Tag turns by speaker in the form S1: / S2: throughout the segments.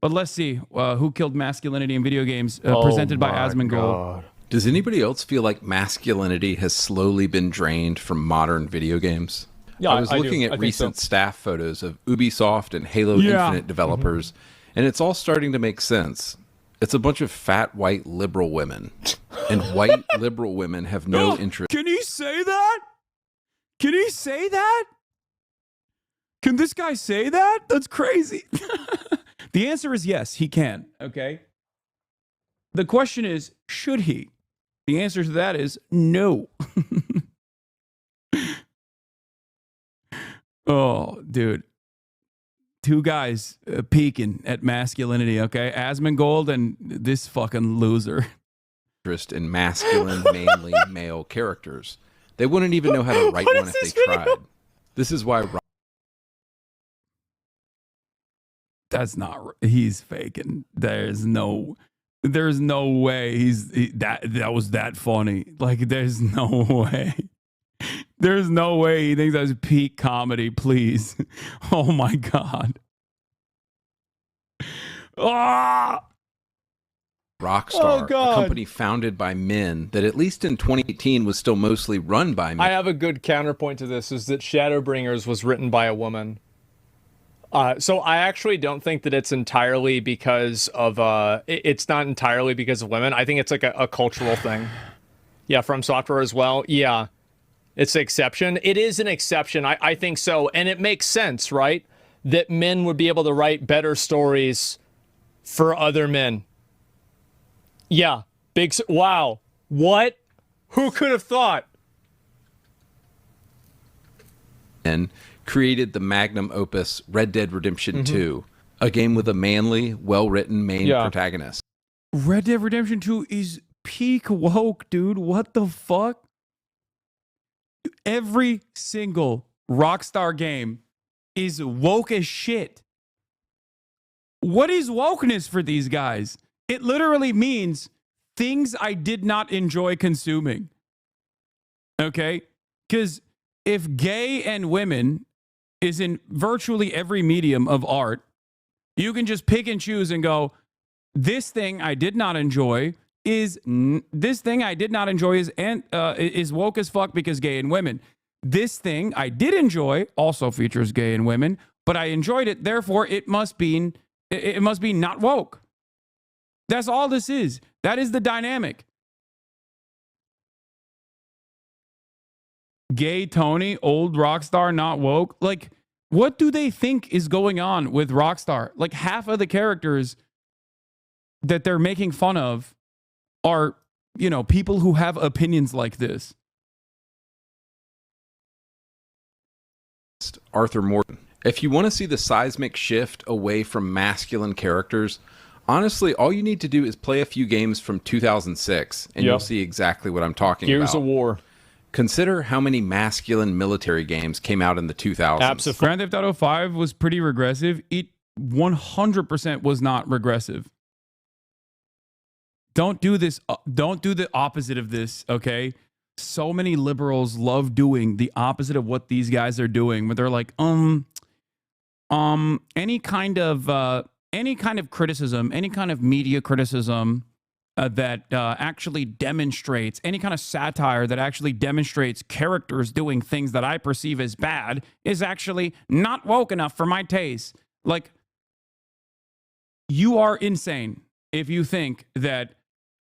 S1: But let's see who killed masculinity in video games, presented by ASMONGOLD.
S2: Does anybody else feel like masculinity has slowly been drained from modern video games?
S3: Yeah,
S2: I was looking at recent staff photos of Ubisoft and Halo Infinite developers, and it's all starting to make sense. It's a bunch of fat, white, liberal women. And white, liberal women have no interest.
S1: Can he say that? Can he say that? Can this guy say that? That's crazy. The answer is yes, he can, okay? The question is, should he? The answer to that is no. Oh, dude. Two guys peeking at masculinity, okay? ASMONGOLD and this fucking loser.
S2: Interest in masculine, manly, male characters. They wouldn't even know how to write one if they tried. This is why...
S1: That's not... He's faking. There's no way that was that funny. Like, there's no way. There's no way he thinks that's peak comedy, please. Oh my God. Ah!
S2: Rockstar, a company founded by men that at least in 2018 was still mostly run by men.
S3: I have a good counterpoint to this, is that Shadowbringers was written by a woman. So I actually don't think that it's entirely because of, it's not entirely because of women. I think it's like a cultural thing. Yeah, From Software as well. Yeah, it's an exception. It is an exception. I think so. And it makes sense, right? That men would be able to write better stories for other men. Yeah, wow. What? Who could have thought?
S2: And created the magnum opus Red Dead Redemption 2, a game with a manly, well-written main protagonist.
S1: Red Dead Redemption 2 is peak woke, dude. What the fuck? Every single Rockstar game is woke as shit. What is wokeness for these guys? It literally means things I did not enjoy consuming. Okay? Because if gay and women is in virtually every medium of art, you can just pick and choose and go, this thing I did not enjoy is woke as fuck because gay and women. This thing I did enjoy also features gay and women, but I enjoyed it, therefore it must be not woke. That's all this is. That is the dynamic. Gay Tony, old Rockstar, not woke. Like, what do they think is going on with Rockstar? Like, half of the characters that they're making fun of are, you know, people who have opinions like this.
S2: Arthur Morton. If you want to see the seismic shift away from masculine characters, honestly, all you need to do is play a few games from 2006, and you'll see exactly what I'm talking about.
S3: Gears of War.
S2: Consider how many masculine military games came out in the 2000s.
S1: Absolutely. Grand Theft Auto 5 was pretty regressive. It 100% was not regressive. Don't do this. Don't do the opposite of this, okay? So many liberals love doing the opposite of what these guys are doing, where they're like, any kind of criticism, any kind of media criticism that actually demonstrates, any kind of satire that actually demonstrates characters doing things that I perceive as bad is actually not woke enough for my taste. Like, you are insane if you think that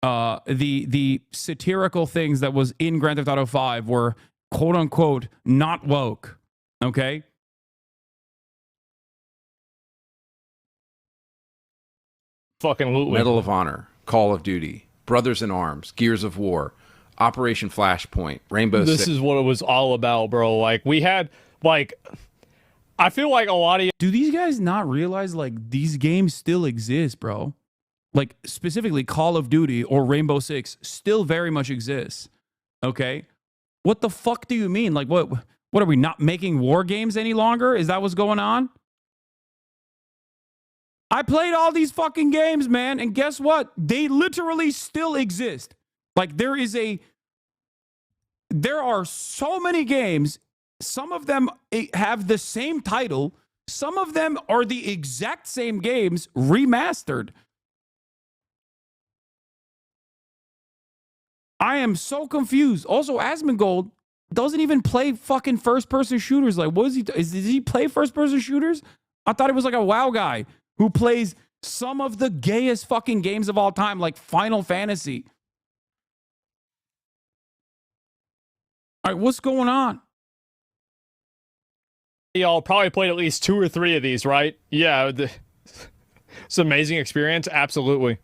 S1: the satirical things that was in Grand Theft Auto 5 were quote unquote not woke. Okay?
S3: Fucking lootly.
S2: Medal of Honor, Call of Duty, Brothers in Arms, Gears of War, Operation Flashpoint, Rainbow Six.
S3: This is what it was all about, bro. Like, we had, like, I feel like a lot of...
S1: Do these guys not realize, like, these games still exist, bro? Like, specifically Call of Duty or Rainbow Six still very much exists. Okay? What the fuck do you mean? Like, what are we, not making war games any longer? Is that what's going on? I played all these fucking games, man, and guess what? They literally still exist. Like, there are so many games. Some of them have the same title. Some of them are the exact same games remastered. I am so confused. Also, Asmongold doesn't even play fucking first-person shooters. Like, what is he? Does he play first-person shooters? I thought he was like a WoW guy who plays some of the gayest fucking games of all time, like Final Fantasy. All right, what's going on?
S3: Y'all probably played at least 2 or 3 of these, right? Yeah, it's an amazing experience. Absolutely.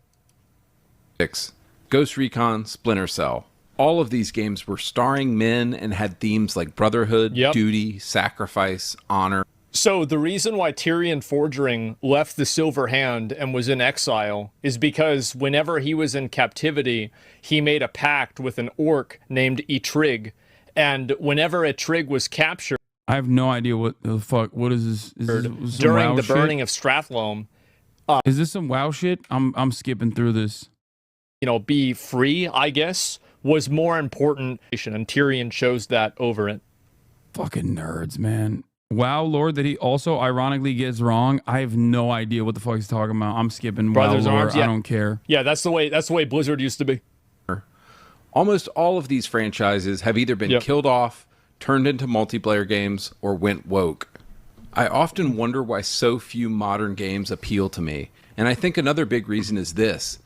S2: 6. Ghost Recon, Splinter Cell. All of these games were starring men and had themes like brotherhood, duty, sacrifice, honor.
S3: So the reason why Tyrion Fordring left the Silver Hand and was in exile is because whenever he was in captivity, he made a pact with an orc named Etrig. And whenever Etrig was captured,
S1: I have no idea what the fuck. What is this? Is this
S3: during
S1: WoW
S3: the
S1: shit?
S3: burning of Strathlome,
S1: Is this some WoW shit? I'm skipping through this.
S3: you know, be free, I guess, was more important. And Tyrion chose that over it.
S1: Fucking nerds, man. WoW lore that he also ironically gets wrong. I have no idea what the fuck he's talking about. I'm skipping
S3: Brothers
S1: WoW lore.
S3: Arms, yeah.
S1: I don't care.
S3: Yeah, that's the way Blizzard used to be.
S2: Almost all of these franchises have either been killed off, turned into multiplayer games, or went woke. I often wonder why so few modern games appeal to me, and I think another big reason is this.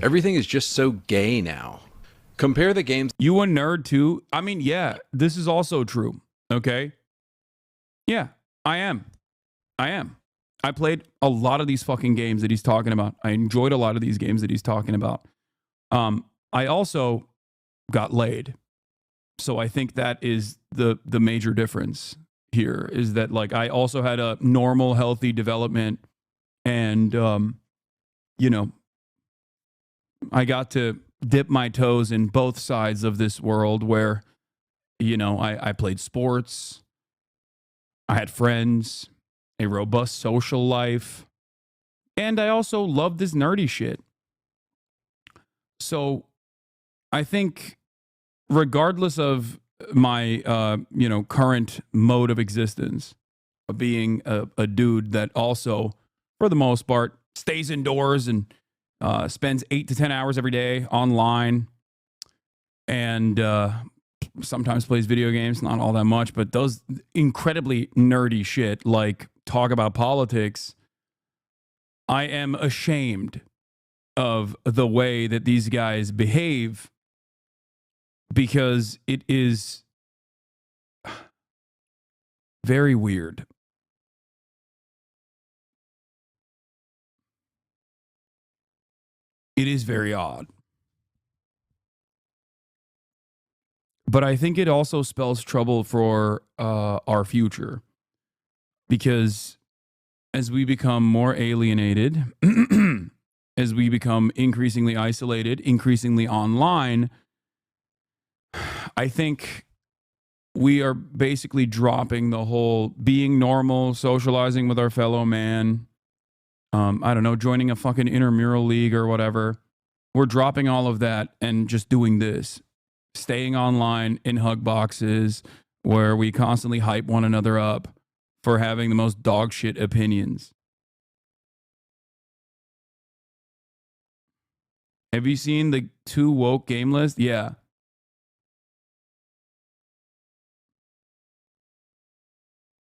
S2: Everything is just so gay now. Compare the games.
S1: You a nerd too? I mean, yeah, this is also true. Okay. Yeah, I am. I played a lot of these fucking games that he's talking about. I enjoyed a lot of these games that he's talking about. I also got laid. So I think that is the major difference here, is that like I also had a normal, healthy development, and you know, I got to dip my toes in both sides of this world where, you know, I played sports, I had friends, a robust social life, and I also loved this nerdy shit. So I think regardless of my, current mode of existence, of being a dude that also, for the most part, stays indoors and spends 8 to 10 hours every day online, and sometimes plays video games, not all that much, but does incredibly nerdy shit like talk about politics. I am ashamed of the way that these guys behave, because it is very weird. It is very odd. But I think it also spells trouble for our future, because as we become more alienated, as we become increasingly isolated, increasingly online, I think we are basically dropping the whole being normal, socializing with our fellow man. I don't know, joining a fucking intramural league or whatever. We're dropping all of that and just doing this. Staying online in hug boxes where we constantly hype one another up for having the most dog shit opinions. Have you seen the too woke game list? Yeah.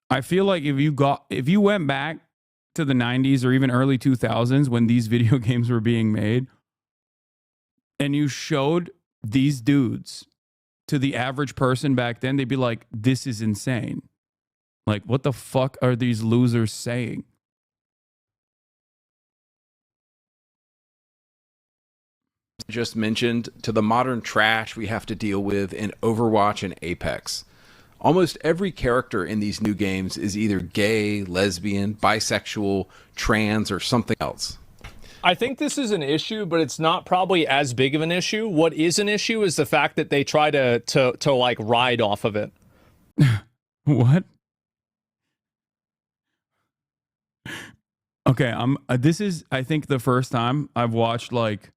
S1: I feel like if you went back to the 90s or even early 2000s when these video games were being made, and you showed these dudes to the average person back then, they'd be like, this is insane. Like, what the fuck are these losers saying?
S2: Just mentioned, to the modern trash we have to deal with in Overwatch and Apex. Almost every character in these new games is either gay, lesbian, bisexual, trans, or something else.
S3: I think this is an issue, but it's not probably as big of an issue. What is an issue is the fact that they try to like ride off of it.
S1: What? Okay, this is, I think, the first time I've watched like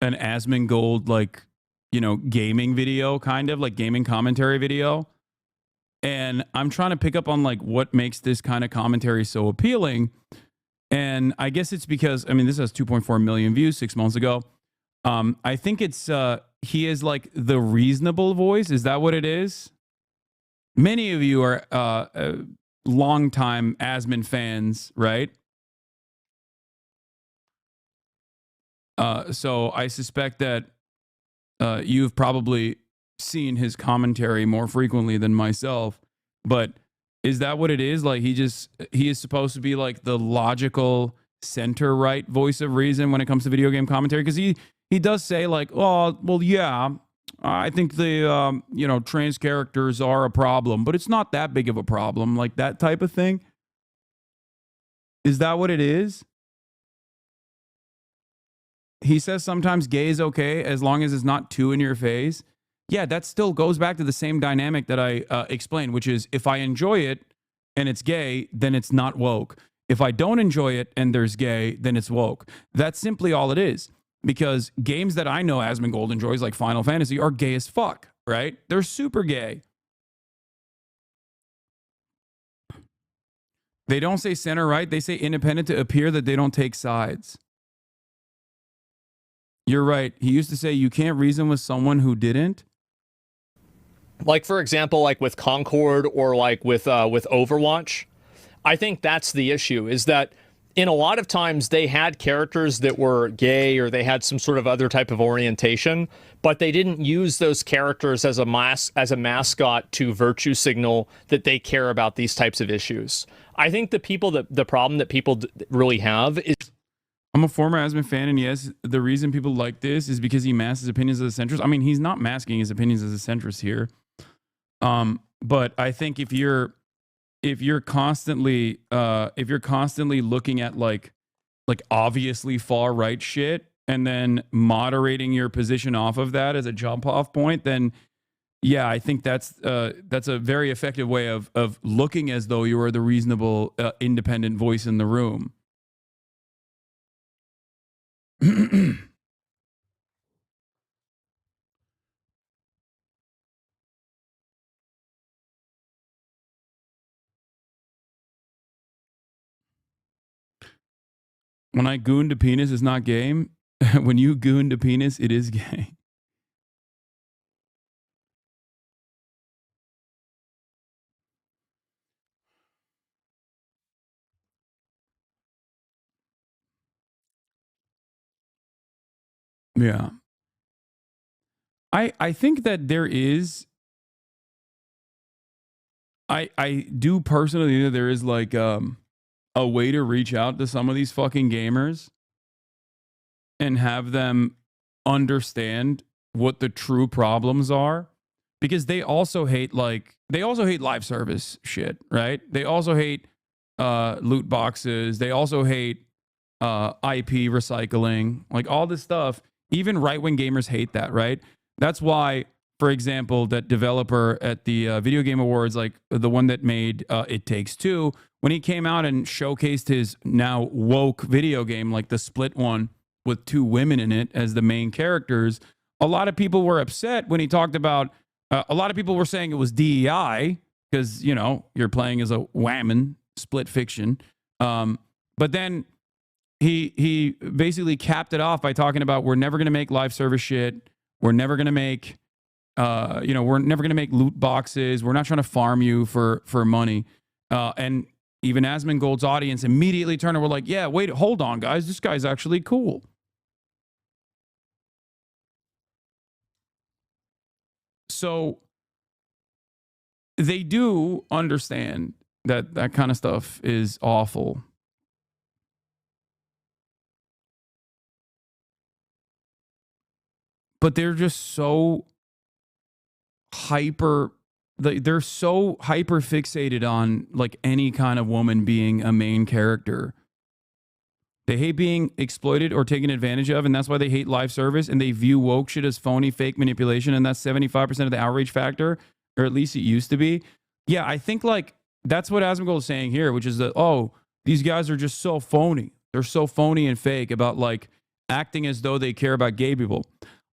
S1: an Asmongold, like, you know, gaming video, kind of like gaming commentary video. And I'm trying to pick up on like what makes this kind of commentary so appealing. And I guess it's because, I mean, this has 2.4 million views 6 months ago. I think it's he is like the reasonable voice. Is that what it is? Many of you are longtime Asmon fans, right? So I suspect that you've probably seen his commentary more frequently than myself. But is that what it is? Like he is supposed to be like the logical center right voice of reason when it comes to video game commentary? Because he does say like, oh, well, yeah, I think the trans characters are a problem, but it's not that big of a problem, like that type of thing. Is that what it is? He says sometimes gay is okay as long as it's not too in your face. Yeah, that still goes back to the same dynamic that I explained, which is if I enjoy it and it's gay, then it's not woke. If I don't enjoy it and there's gay, then it's woke. That's simply all it is. Because games that I know ASMONGOLD enjoys, like Final Fantasy, are gay as fuck, right? They're super gay. They don't say center right. They say independent to appear that they don't take sides. You're right. He used to say you can't reason with someone who didn't.
S3: Like, for example, like with Concord or like with Overwatch, I think that's the issue, is that in a lot of times they had characters that were gay or they had some sort of other type of orientation, but they didn't use those characters as a mascot to virtue signal that they care about these types of issues. I think the problem that people really have is,
S1: I'm a former Asmon fan, and yes, the reason people like this is because he masks his opinions as a centrist. I mean, he's not masking his opinions as a centrist here. But I think if you're constantly looking at like obviously far right shit and then moderating your position off of that as a jump off point, then yeah, I think that's a very effective way of looking as though you are the reasonable independent voice in the room. When I goon to penis, it's not gay. When you goon to penis, it is gay. Yeah. I think that there is, I do personally think that there is like a way to reach out to some of these fucking gamers and have them understand what the true problems are, because they also hate live service shit, right? They also hate loot boxes. They also hate IP recycling, like all this stuff. Even right-wing gamers hate that, right? That's why, for example, that developer at the Video Game Awards, like the one that made It Takes Two, when he came out and showcased his now woke video game, like the split one with two women in it as the main characters, a lot of people were upset when he talked about, a lot of people were saying it was DEI because, you know, you're playing as a woman, split fiction. But then he basically capped it off by talking about, we're never going to make live service shit. We're never going to make, we're never going to make loot boxes. We're not trying to farm you for money. And even ASMONGOLD's audience immediately turned and were like, yeah, wait, hold on, guys. This guy's actually cool. So they do understand that that kind of stuff is awful. But they're just so they're so hyper fixated on like any kind of woman being a main character. They hate being exploited or taken advantage of, and that's why they hate live service, and they view woke shit as phony, fake manipulation, and that's 75% of the outrage factor, or at least it used to be. Yeah, I think like that's what ASMONGOLD is saying here, which is that, oh, these guys are just so phony. They're so phony and fake about like acting as though they care about gay people.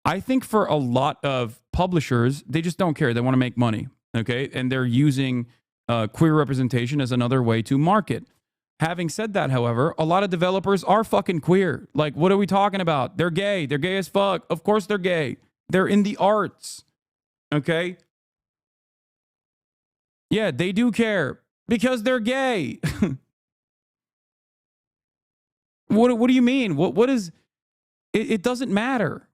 S1: I think for a lot of publishers, they just don't care. They want to make money. Okay. And they're using queer representation as another way to market. Having said that, however, a lot of developers are fucking queer. Like, what are we talking about? They're gay. They're gay as fuck. Of course they're gay. They're in the arts. Okay. Yeah, they do care because they're gay. What do you mean? What is it doesn't matter.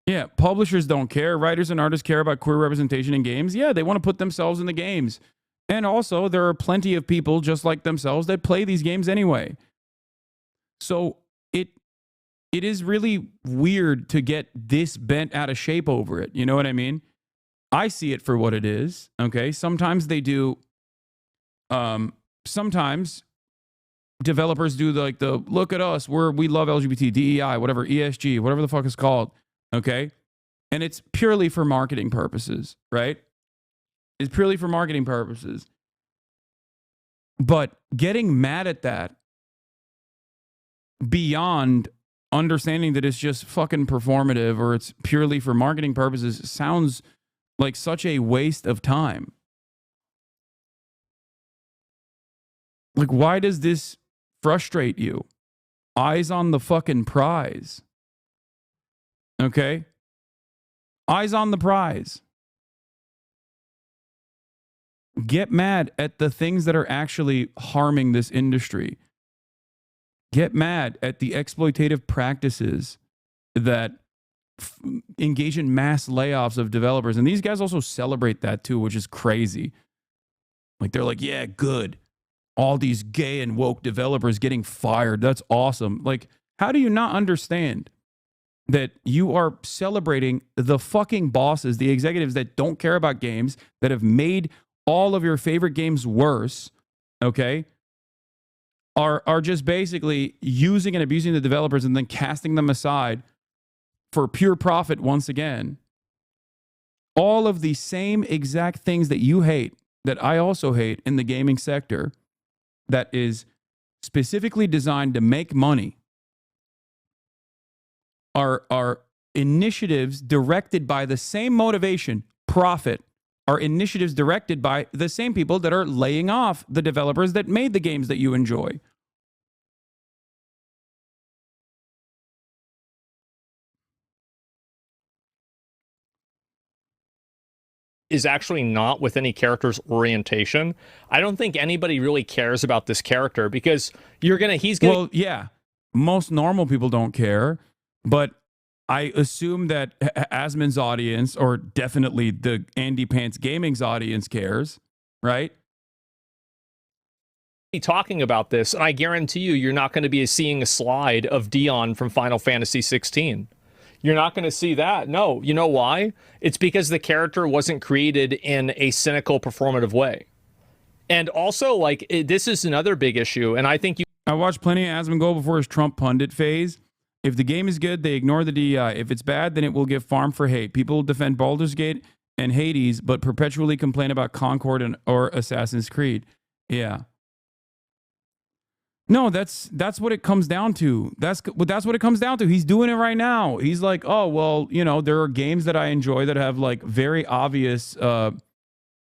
S1: Yeah, publishers don't care. Writers and artists care about queer representation in games. Yeah, they want to put themselves in the games. And also, there are plenty of people just like themselves that play these games anyway. So it is really weird to get this bent out of shape over it. You know what I mean? I see it for what it is. Okay. Sometimes they do. Sometimes developers do like the look at us, we love LGBT, DEI, whatever, ESG, whatever the fuck it's called. Okay. And it's purely for marketing purposes, right? It's purely for marketing purposes. But getting mad at that beyond understanding that it's just fucking performative or it's purely for marketing purposes sounds like such a waste of time. Like, why does this frustrate you? Eyes on the fucking prize. Okay? Eyes on the prize. Get mad at the things that are actually harming this industry. Get mad at the exploitative practices that engage in mass layoffs of developers. And these guys also celebrate that too, which is crazy. Like, they're like, yeah, good. All these gay and woke developers getting fired. That's awesome. Like, how do you not understand that you are celebrating the fucking bosses, the executives that don't care about games, that have made all of your favorite games worse, okay? Are just basically using and abusing the developers and then casting them aside for pure profit once again. All of the same exact things that you hate, that I also hate in the gaming sector, that is specifically designed to make money, are initiatives directed by the same motivation, profit, are initiatives directed by the same people that are laying off the developers that made the games that you enjoy.
S3: Is actually not with any character's orientation. I don't think anybody really cares about this character because he's gonna.
S1: Well, yeah, most normal people don't care, but I assume that Asmon's audience, or definitely the Andy Pants Gaming's audience, cares, right?
S3: Talking about this, and I guarantee you're not going to be seeing a slide of Dion from Final Fantasy 16. You're not going to see that. No, you know why? It's because the character wasn't created in a cynical, performative way. And also, like, this is another big issue, and I think
S1: I watched plenty of Asmongold before his Trump pundit phase. If the game is good, they ignore the DEI. If it's bad, then it will get farmed for hate. People defend Baldur's Gate and Hades, but perpetually complain about Concord or Assassin's Creed. Yeah. No, that's what it comes down to. That's what it comes down to. He's doing it right now. He's like, oh, well, you know, there are games that I enjoy that have like very obvious, they're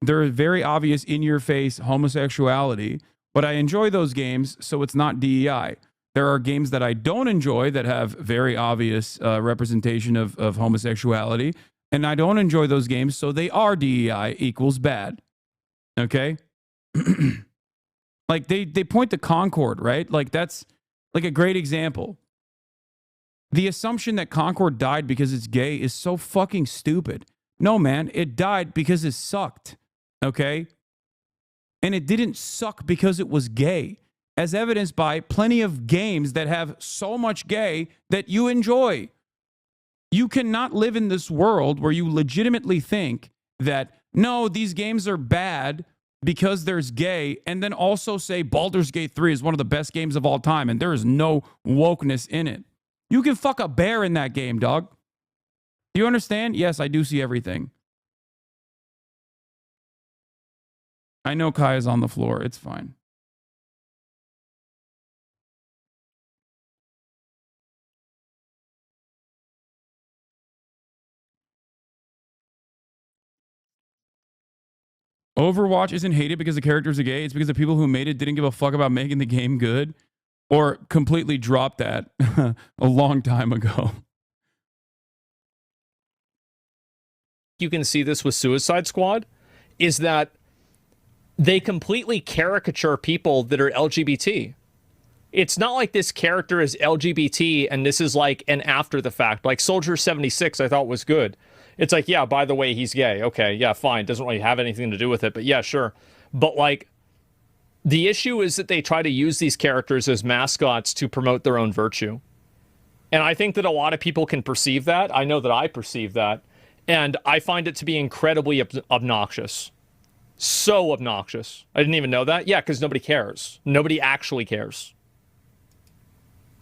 S1: very obvious in your face homosexuality, but I enjoy those games, so it's not DEI. There are games that I don't enjoy that have very obvious representation of homosexuality, and I don't enjoy those games, so they are DEI equals bad. Okay? Like, they point to Concord, right? Like, that's like a great example. The assumption that Concord died because it's gay is so fucking stupid. No, man, it died because it sucked, okay? And it didn't suck because it was gay, as evidenced by plenty of games that have so much gay that you enjoy. You cannot live in this world where you legitimately think that, no, these games are bad because there's gay, and then also say Baldur's Gate 3 is one of the best games of all time, and there is no wokeness in it. You can fuck a bear in that game, dog. Do you understand? Yes, I do see everything. I know Kai is on the floor. It's fine. Overwatch isn't hated because the characters are gay. It's because the people who made it didn't give a fuck about making the game good or completely dropped that a long time ago.
S3: You can see this with Suicide Squad, is that they completely caricature people that are LGBT. It's not like this character is LGBT and this is like an after the fact. Like Soldier 76, I thought was good. It's like, yeah, by the way, he's gay. Okay, yeah, fine. Doesn't really have anything to do with it, but yeah, sure. But like, the issue is that they try to use these characters as mascots to promote their own virtue. And I think that a lot of people can perceive that. I know that I perceive that. And I find it to be incredibly obnoxious. So obnoxious. I didn't even know that. Yeah, because nobody cares. Nobody actually cares.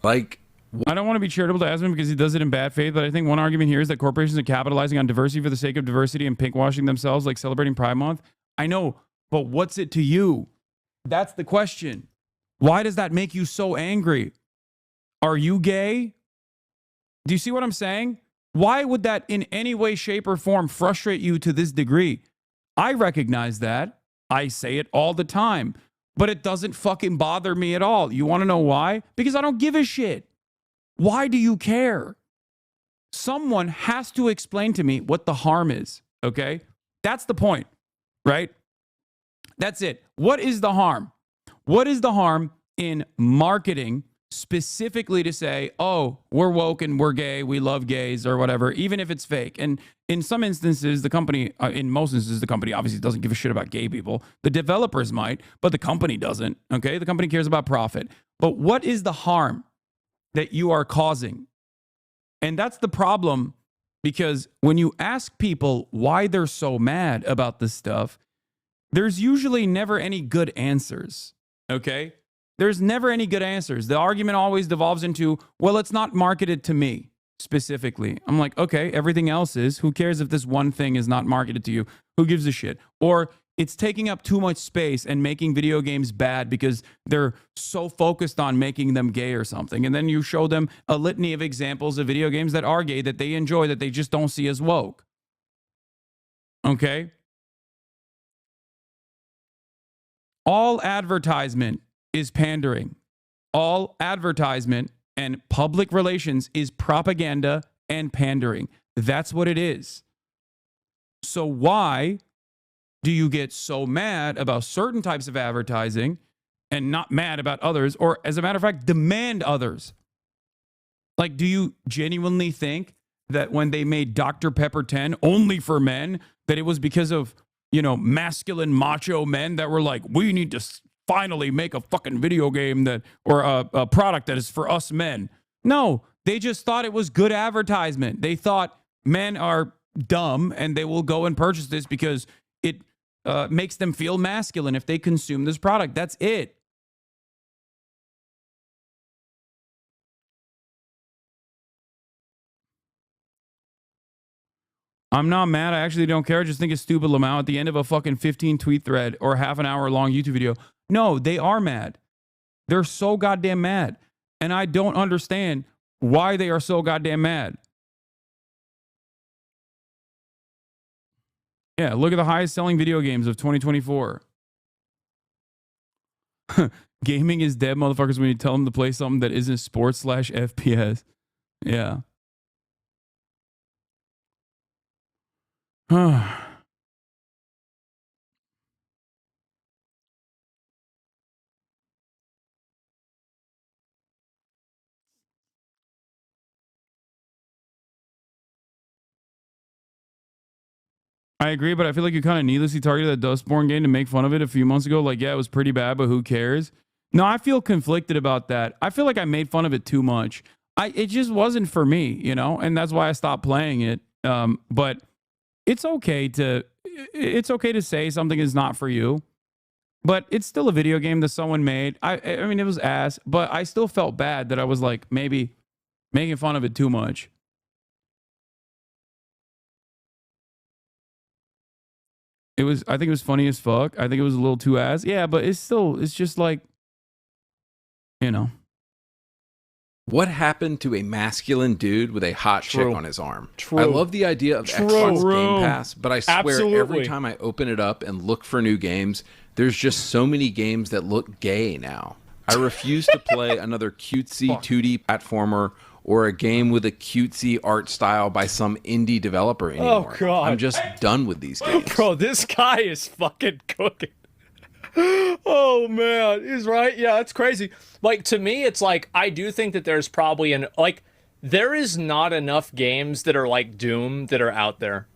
S2: Like,
S1: I don't want to be charitable to Asmon because he does it in bad faith, but I think one argument here is that corporations are capitalizing on diversity for the sake of diversity and pinkwashing themselves, like celebrating Pride Month. I know, but what's it to you? That's the question. Why does that make you so angry? Are you gay? Do you see what I'm saying? Why would that in any way, shape, or form frustrate you to this degree? I recognize that. I say it all the time, but it doesn't fucking bother me at all. You want to know why? Because I don't give a shit. Why do you care? Someone has to explain to me what the harm is, okay? That's the point, right? That's it. What is the harm? What is the harm in marketing specifically to say, oh, we're woke and we're gay, we love gays or whatever, even if it's fake? And in some instances, the company, in most instances, the company obviously doesn't give a shit about gay people. The developers might, but the company doesn't, okay? The company cares about profit. But what is the harm that you are causing? And that's the problem, because when you ask people why they're so mad about this stuff, there's usually never any good answers, okay? There's never any good answers. The argument always devolves into, well, it's not marketed to me specifically. I'm like, okay, everything else is. Who cares if this one thing is not marketed to you? Who gives a shit? Or it's taking up too much space and making video games bad because they're so focused on making them gay or something. And then you show them a litany of examples of video games that are gay, that they enjoy, that they just don't see as woke. Okay? All advertisement is pandering. All advertisement and public relations is propaganda and pandering. That's what it is. So why do you get so mad about certain types of advertising and not mad about others, or as a matter of fact, demand others? Like, do you genuinely think that when they made Dr. Pepper 10 only for men, that it was because of, you know, masculine macho men that were like, we need to finally make a fucking video game that, or a product that is for us men? No, they just thought it was good advertisement. They thought men are dumb and they will go and purchase this because it makes them feel masculine if they consume this product. That's it. I'm not mad. I actually don't care. I just think it's stupid, Lamau, at the end of a fucking 15 tweet thread or half an hour long YouTube video. No, they are mad. They're so goddamn mad. And I don't understand why they are so goddamn mad. Yeah, look at the highest selling video games of 2024. Gaming is dead, motherfuckers, when you tell them to play something that isn't sports/FPS. Yeah. I agree, but I feel like you kind of needlessly targeted that Dustborn game to make fun of it a few months ago. Like, yeah, it was pretty bad, but who cares? No, I feel conflicted about that. I feel like I made fun of it too much. It just wasn't for me, you know, and that's why I stopped playing it. But it's okay to say something is not for you, but it's still a video game that someone made. I mean, it was ass, but I still felt bad that I was like maybe making fun of it too much. I think it was funny as fuck. I think it was a little too ass. Yeah, but it's just like, you know.
S2: What happened to a masculine dude with a hot chick on his arm?
S3: True.
S2: I love the idea of Xbox Game Pass, but I swear
S3: Absolutely.
S2: every time I open it up and look for new games, there's just so many games that look gay now. I refuse to play another cutesy 2D platformer or a game with a cutesy art style by some indie developer anymore.
S3: Oh, God.
S2: I'm just done with these games.
S3: Bro, this guy is fucking cooking. Oh man, he's right. Yeah, it's crazy. Like, to me, it's like, I do think that there's probably there is not enough games that are like Doom that are out there.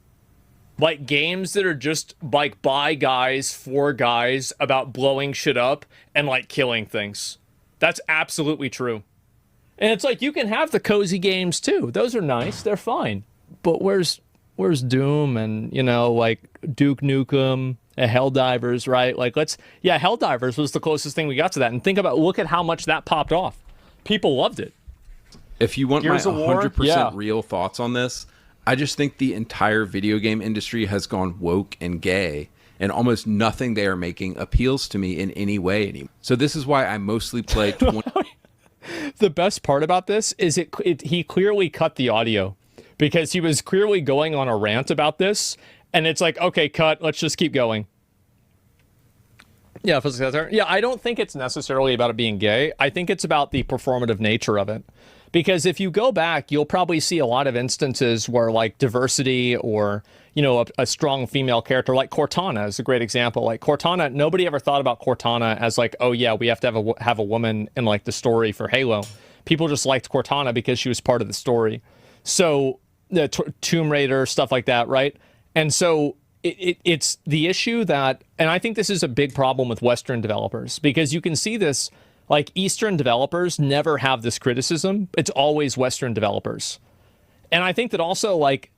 S3: Like, games that are just like by guys for guys about blowing shit up and like killing things. That's absolutely true. And it's like, you can have the cozy games too. Those are nice. They're fine. But where's Doom and, like Duke Nukem, Helldivers, right? Like, Helldivers was the closest thing we got to that. And look at how much that popped off. People loved it.
S2: If you want
S3: Gears
S2: my
S3: of War?
S2: 100%
S3: Yeah.
S2: real thoughts on this, I just think the entire video game industry has gone woke and gay, and almost nothing they are making appeals to me in any way anymore. So this is why I mostly play 20...
S3: The best part about this is he clearly cut the audio because he was clearly going on a rant about this, and it's like, okay, cut, let's just keep going. Yeah, I don't think it's necessarily about it being gay. I think it's about the performative nature of it. Because if you go back, you'll probably see a lot of instances where like diversity or, a strong female character, like Cortana is a great example. Like Cortana, nobody ever thought about Cortana as like, oh yeah, we have to have a woman in like the story for Halo. People just liked Cortana because she was part of the story. So the Tomb Raider, stuff like that, right? And so it's the issue that, and I think this is a big problem with Western developers, because you can see this. Like, Eastern developers never have this criticism. It's always Western developers. And I think that also, like,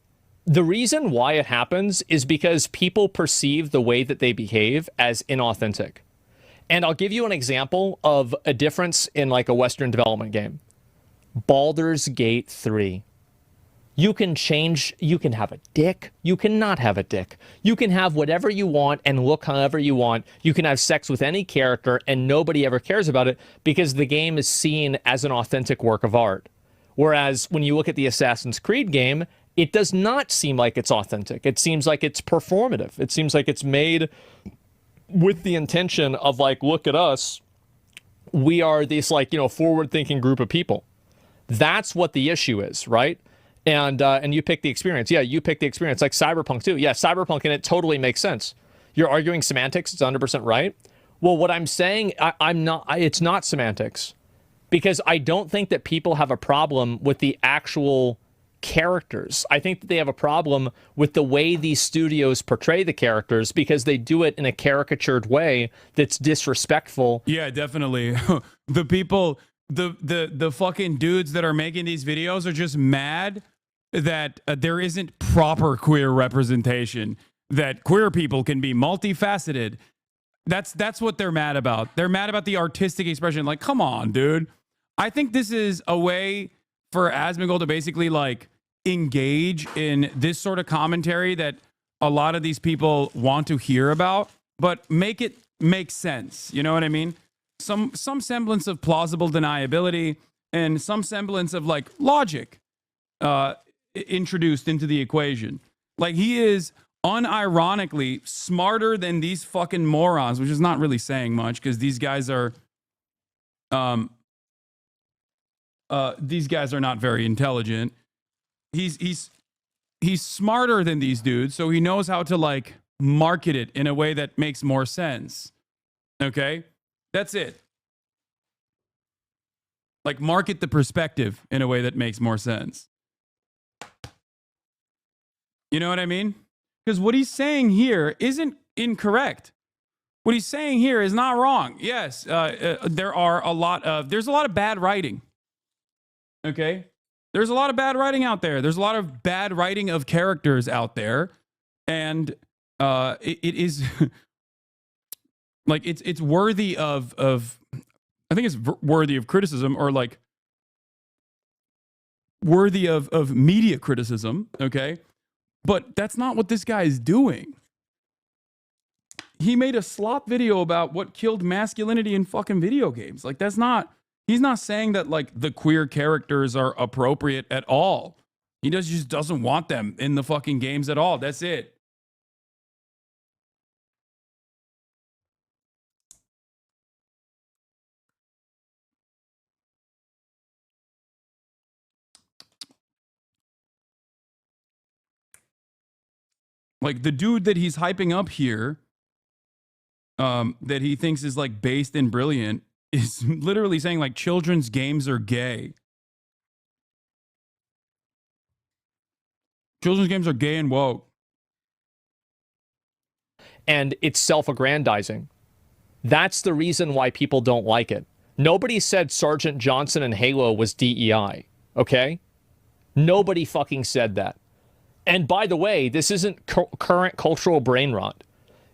S3: the reason why it happens is because people perceive the way that they behave as inauthentic. And I'll give you an example of a difference in, like, a Western development game. Baldur's Gate 3. You can have a dick, you cannot have a dick. You can have whatever you want and look however you want. You can have sex with any character and nobody ever cares about it because the game is seen as an authentic work of art. Whereas when you look at the Assassin's Creed game, it does not seem like it's authentic. It seems like it's performative. It seems like it's made with the intention of like, look at us. We are this like, forward-thinking group of people. That's what the issue is, right? And you pick the experience. Yeah, you pick the experience. Like Cyberpunk too. Yeah, Cyberpunk, and it totally makes sense. You're arguing semantics. It's 100% right. Well, what I'm saying, I'm not. It's not semantics, because I don't think that people have a problem with the actual characters. I think that they have a problem with the way these studios portray the characters, because they do it in a caricatured way that's disrespectful.
S1: Yeah, definitely. The people, the fucking dudes that are making these videos are just mad that there isn't proper queer representation, that queer people can be multifaceted. That's what they're mad about. They're mad about the artistic expression. Like, come on, dude. I think this is a way for Asmongold to basically like engage in this sort of commentary that a lot of these people want to hear about, but make it make sense. You know what I mean? Some semblance of plausible deniability and some semblance of like logic introduced into the equation. Like, he is unironically smarter than these fucking morons, which is not really saying much because these guys are not very intelligent. He's smarter than these dudes, so he knows how to like market it in a way that makes more sense. Okay? That's it. Like, market the perspective in a way that makes more sense. You know what I mean? Because what he's saying here isn't incorrect. What he's saying here is not wrong. Yes, there's a lot of bad writing. Okay? There's a lot of bad writing out there. There's a lot of bad writing of characters out there. And it is like it's worthy of I think it's worthy of criticism, or like worthy of media criticism, okay? But that's not what this guy is doing. he made a slop video about what killed masculinity in fucking video games. Like, that's not, he's not saying that like the queer characters are appropriate at all. He just doesn't want them in the fucking games at all. That's it. Like the dude that he's hyping up here, that he thinks is like based and brilliant, is literally saying like children's games are gay. Children's games are gay and woke.
S3: And it's self-aggrandizing. That's the reason why people don't like it. Nobody said Sergeant Johnson and Halo was DEI, okay? Nobody fucking said that. And by the way, this isn't current cultural brain rot.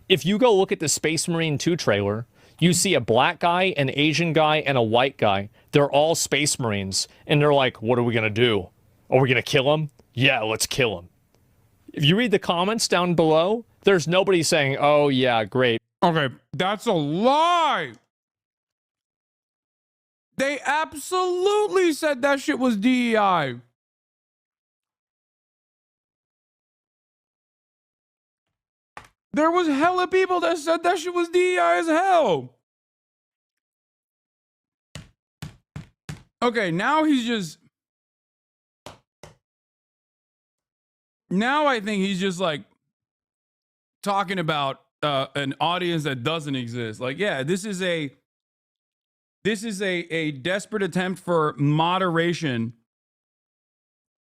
S3: If you go look at the Space Marine 2 trailer, you see a black guy, an Asian guy, and a white guy. They're all Space Marines. And they're like, what are we going to do? Are we going to kill him? Yeah, let's kill him. If you read the comments down below, there's nobody saying, oh, yeah, great.
S1: Okay, that's a lie. They absolutely said that shit was DEI. There was hella people that said that shit was DEI as hell. Okay, now he's just... Now I think he's just like talking about an audience that doesn't exist. Like, yeah, this is a desperate attempt for moderation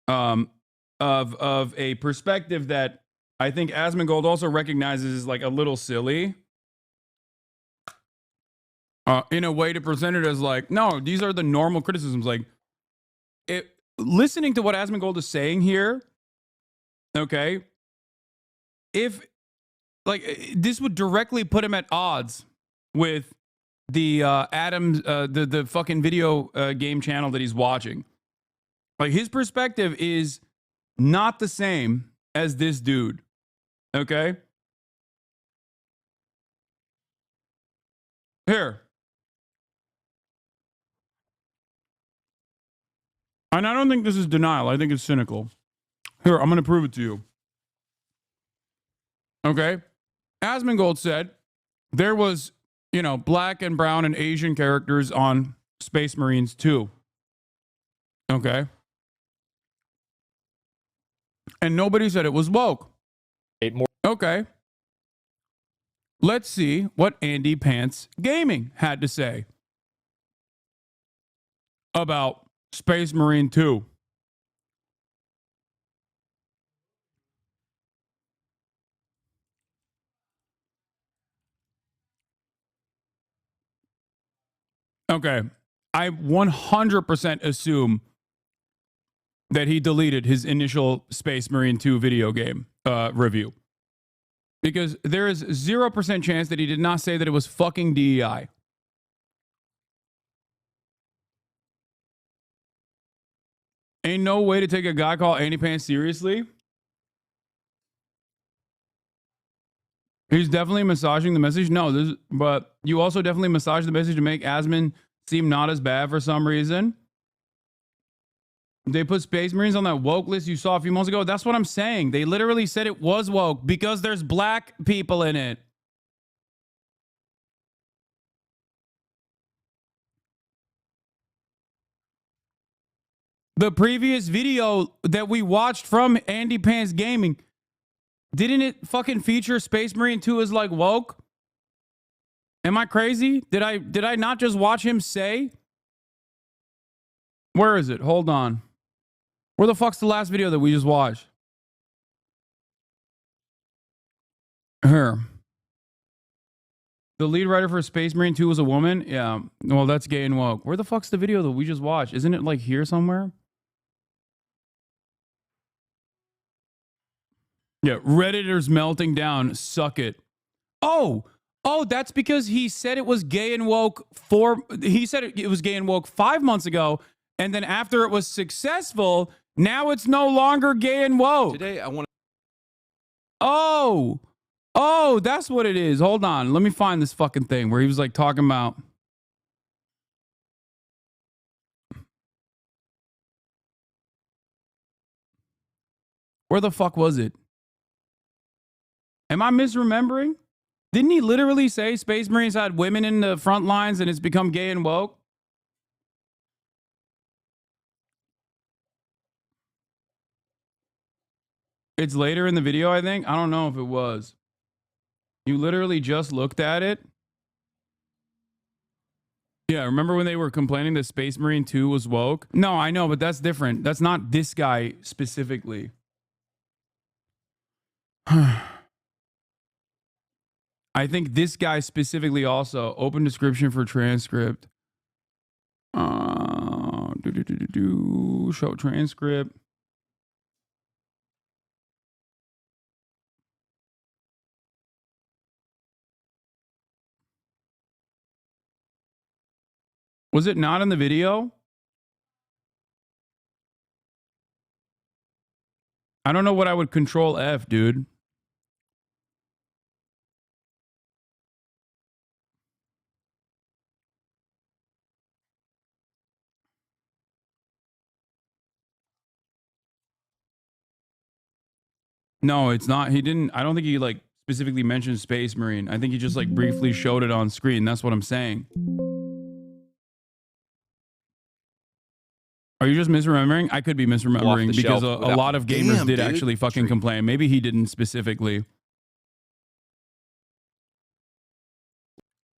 S1: of a perspective that I think Asmongold also recognizes is like a little silly. In a way to present it as like, no, these are the normal criticisms. Like, listening to what Asmongold is saying here, okay, if like this would directly put him at odds with the the fucking video game channel that he's watching. Like, his perspective is not the same as this dude. Okay? Here. And I don't think this is denial. I think it's cynical. Here, I'm going to prove it to you. Okay? Asmongold said there was, black and brown and Asian characters on Space Marines 2. Okay? And nobody said it was woke. Okay. Let's see what Andy Pants Gaming had to say about Space Marine 2. Okay. I 100% assume that he deleted his initial Space Marine 2 video game review. Because there is 0% chance that he did not say that it was fucking DEI. Ain't no way to take a guy called Andy Pants seriously. He's definitely massaging the message. No, but you also definitely massage the message to make Asmon seem not as bad for some reason. They put Space Marines on that woke list you saw a few months ago. That's what I'm saying. They literally said it was woke because there's black people in it. The previous video that we watched from Andy Pants Gaming, didn't it fucking feature Space Marine 2 as like woke? Am I crazy? Did I not just watch him say? Where is it? Hold on. Where the fuck's the last video that we just watched? Here. The lead writer for Space Marine 2 was a woman? Yeah. Well, that's gay and woke. Where the fuck's the video that we just watched? Isn't it like here somewhere? Yeah, Redditors melting down. Suck it. Oh, that's because he said it was gay and woke he said it was gay and woke 5 months ago, and then after it was successful, now it's no longer gay and woke.
S2: Today I want
S1: Oh, Oh, that's what it is. Hold on. Let me find this fucking thing where he was like talking about. Where the fuck was it? Am I misremembering? Didn't he literally say Space Marines had women in the front lines and it's become gay and woke? It's later in the video, I think. I don't know if it was. You literally just looked at it. Yeah, remember when they were complaining that Space Marine 2 was woke? No, I know, but that's different. That's not this guy specifically. I think this guy specifically also. Open description for transcript. Show transcript. Was it not in the video? I don't know what I would control F, dude. No, it's not. He didn't. I don't think he like specifically mentioned Space Marine. I think he just like briefly showed it on screen. That's what I'm saying. Are you just misremembering? I could be misremembering because a lot of gamers did actually fucking complain. Maybe he didn't specifically.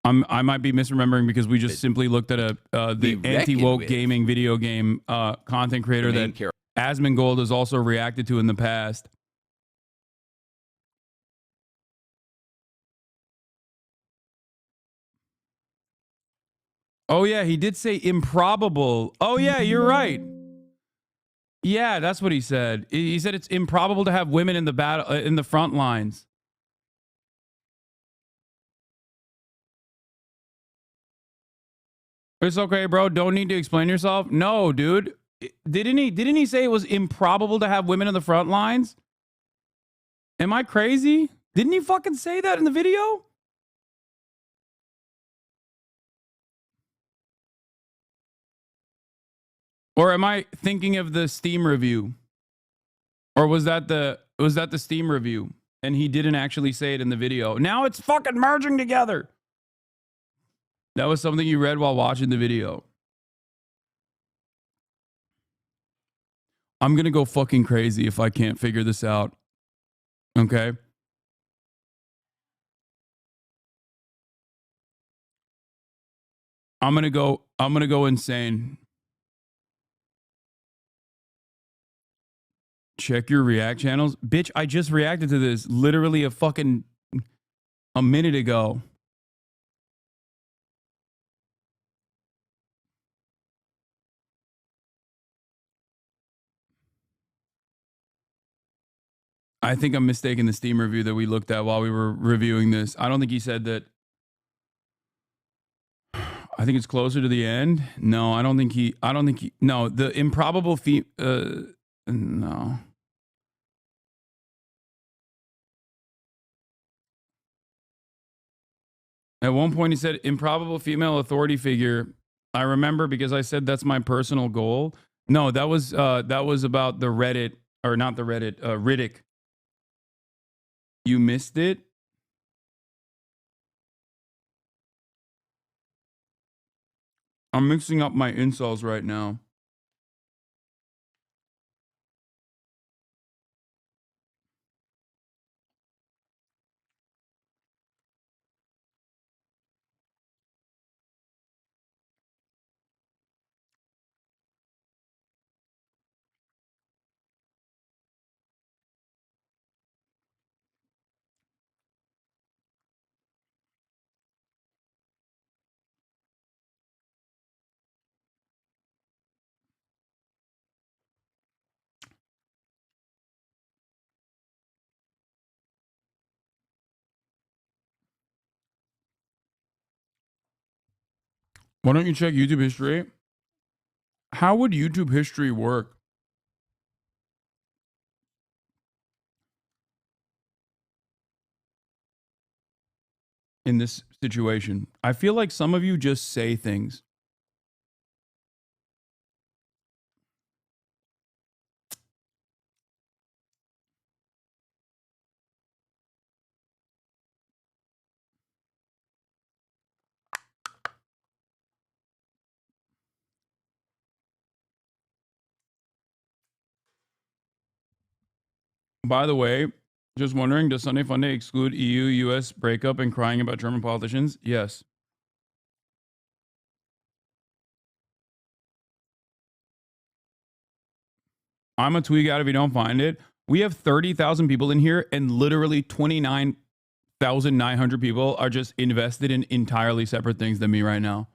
S1: I might be misremembering because we just simply looked at the anti-woke gaming video game content creator that ASMONGOLD has also reacted to in the past. Oh yeah, he did say improbable. Oh yeah, you're right. Yeah, that's what he said. He said it's improbable to have women in the battle in the front lines. It's okay, bro. Don't need to explain yourself. No, dude. Didn't he say it was improbable to have women in the front lines? Am I crazy? Didn't he fucking say that in the video? Or am I thinking of the Steam review? Or was that the Steam review? And he didn't actually say it in the video. Now it's fucking merging together. That was something you read while watching the video. I'm going to go fucking crazy if I can't figure this out. Okay? I'm going to go insane. Check your react channels. Bitch, I just reacted to this literally a minute ago. I think I'm mistaking the Steam review that we looked at while we were reviewing this. I don't think he said that. I think it's closer to the end. No, I don't think he, no, the improbable no. At one point he said improbable female authority figure. I remember because I said that's my personal goal. No, that was about the Reddit, or not the Reddit, Riddick. You missed it? I'm mixing up my insults right now. Why don't you check YouTube history? How would YouTube history work? in this situation. I feel like some of you just say things. By the way, just wondering, does Sunday Funday exclude EU-US breakup and crying about German politicians? Yes. I'm a tweak out if you don't find it. We have 30,000 people in here, and literally 29,900 people are just invested in entirely separate things than me right now.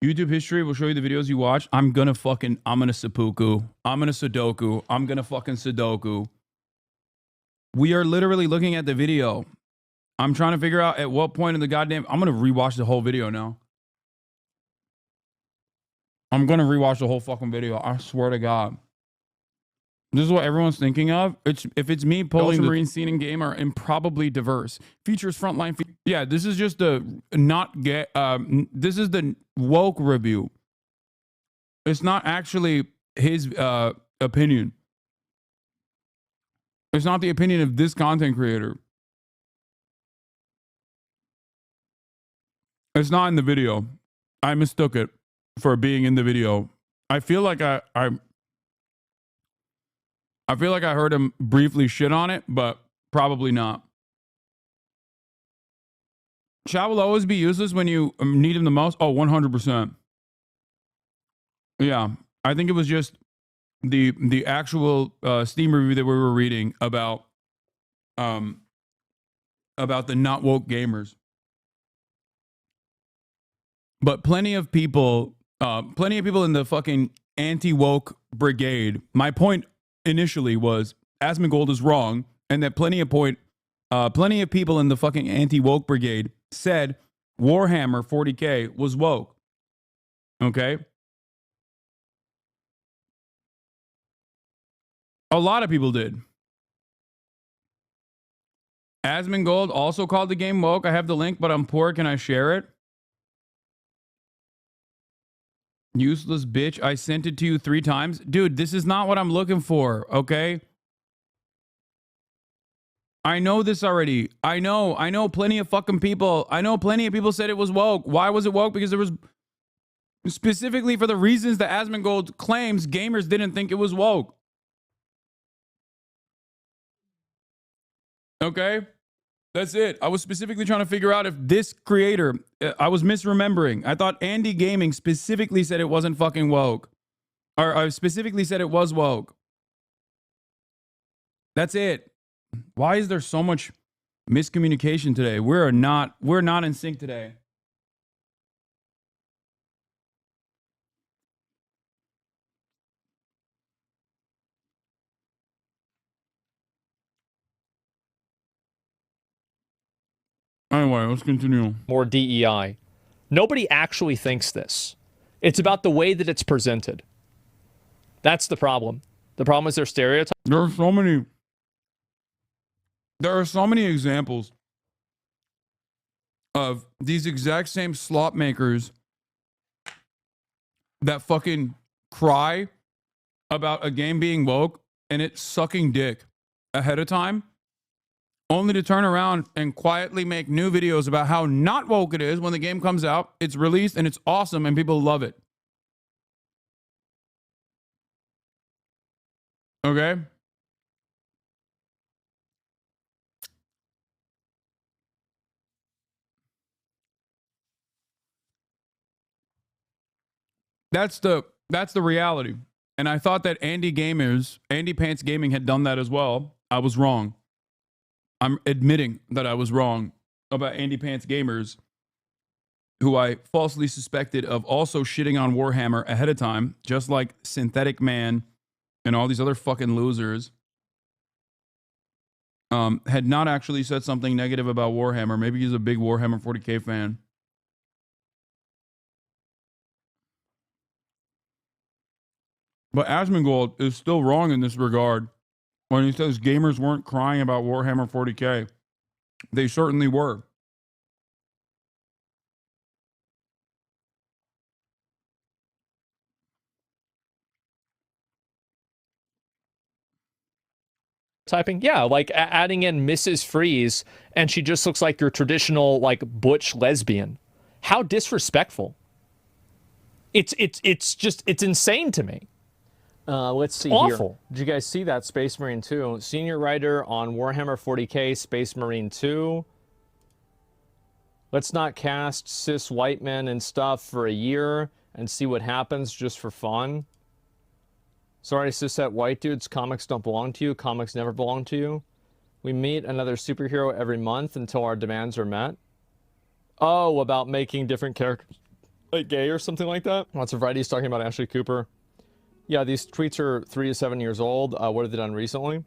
S1: YouTube history will show you the videos you watch. I'm gonna seppuku. I'm gonna Sudoku. I'm gonna fucking Sudoku. We are literally looking at the video. I'm trying to figure out at what point in the goddamn... I'm gonna rewatch the whole video now. I'm gonna rewatch the whole fucking video. I swear to God. This is what everyone's thinking of. If it's me pulling the marine scene in game are improbably diverse. Features frontline. Yeah, this is just the this is the woke review. It's not actually his opinion. It's not the opinion of this content creator. It's not in the video. I mistook it for being in the video. I feel like I feel like I heard him briefly shit on it, but probably not. Chat will always be useless when you need him the most. Oh, 100%. Yeah, I think it was just the actual Steam review that we were reading about the not woke gamers. But plenty of people in the fucking anti-woke brigade. My point initially was ASMONGOLD is wrong, and that plenty of people in the fucking anti-woke brigade said Warhammer 40K was woke. Okay? A lot of people did. ASMONGOLD also called the game woke. I have the link, but I'm poor. Can I share it? Useless bitch. I sent it to you 3 times. Dude, this is not what I'm looking for, okay? I know this already. I know plenty of fucking people. I know plenty of people said it was woke. Why was it woke? Because there was specifically for the reasons that ASMONGOLD claims, gamers didn't think it was woke. Okay? That's it. I was specifically trying to figure out if this creator, I was misremembering. I thought Andy Gaming specifically said it wasn't fucking woke. Or I specifically said it was woke. That's it. Why is there so much miscommunication today? We're not in sync today. Anyway, let's continue.
S3: More DEI. Nobody actually thinks this. It's about the way that it's presented. That's the problem. The problem is their stereotypes.
S1: There are so many examples of these exact same slop makers that fucking cry about a game being woke and it sucking dick ahead of time, only to turn around and quietly make new videos about how not woke it is when the game comes out, it's released, and it's awesome, and people love it. Okay? That's the reality. And I thought that Andy Pants Gaming had done that as well. I was wrong. I'm admitting that I was wrong about Andy Pants Gamers, who I falsely suspected of also shitting on Warhammer ahead of time, just like Synthetic Man and all these other fucking losers. Had not actually said something negative about Warhammer. Maybe he's a big Warhammer 40K fan. But ASMONGOLD is still wrong in this regard when he says gamers weren't crying about Warhammer 40K. They certainly were.
S3: Typing, yeah, like adding in Mrs. Freeze, and she just looks like your traditional like butch lesbian. How disrespectful! It's insane to me.
S4: Let's see
S3: Awful.
S4: here. Did you guys see that Space Marine 2? Senior writer on Warhammer 40k, Space Marine 2. Let's not cast cis white men and stuff for a year and see what happens just for fun. Sorry, cishet white dudes, comics don't belong to you. Comics never belong to you. We meet another superhero every month until our demands are met. Oh, about making different characters like gay or something like that? Lots of varieties talking about Ashley Cooper. Yeah, these tweets are 3 to 7 years old. What have they done recently?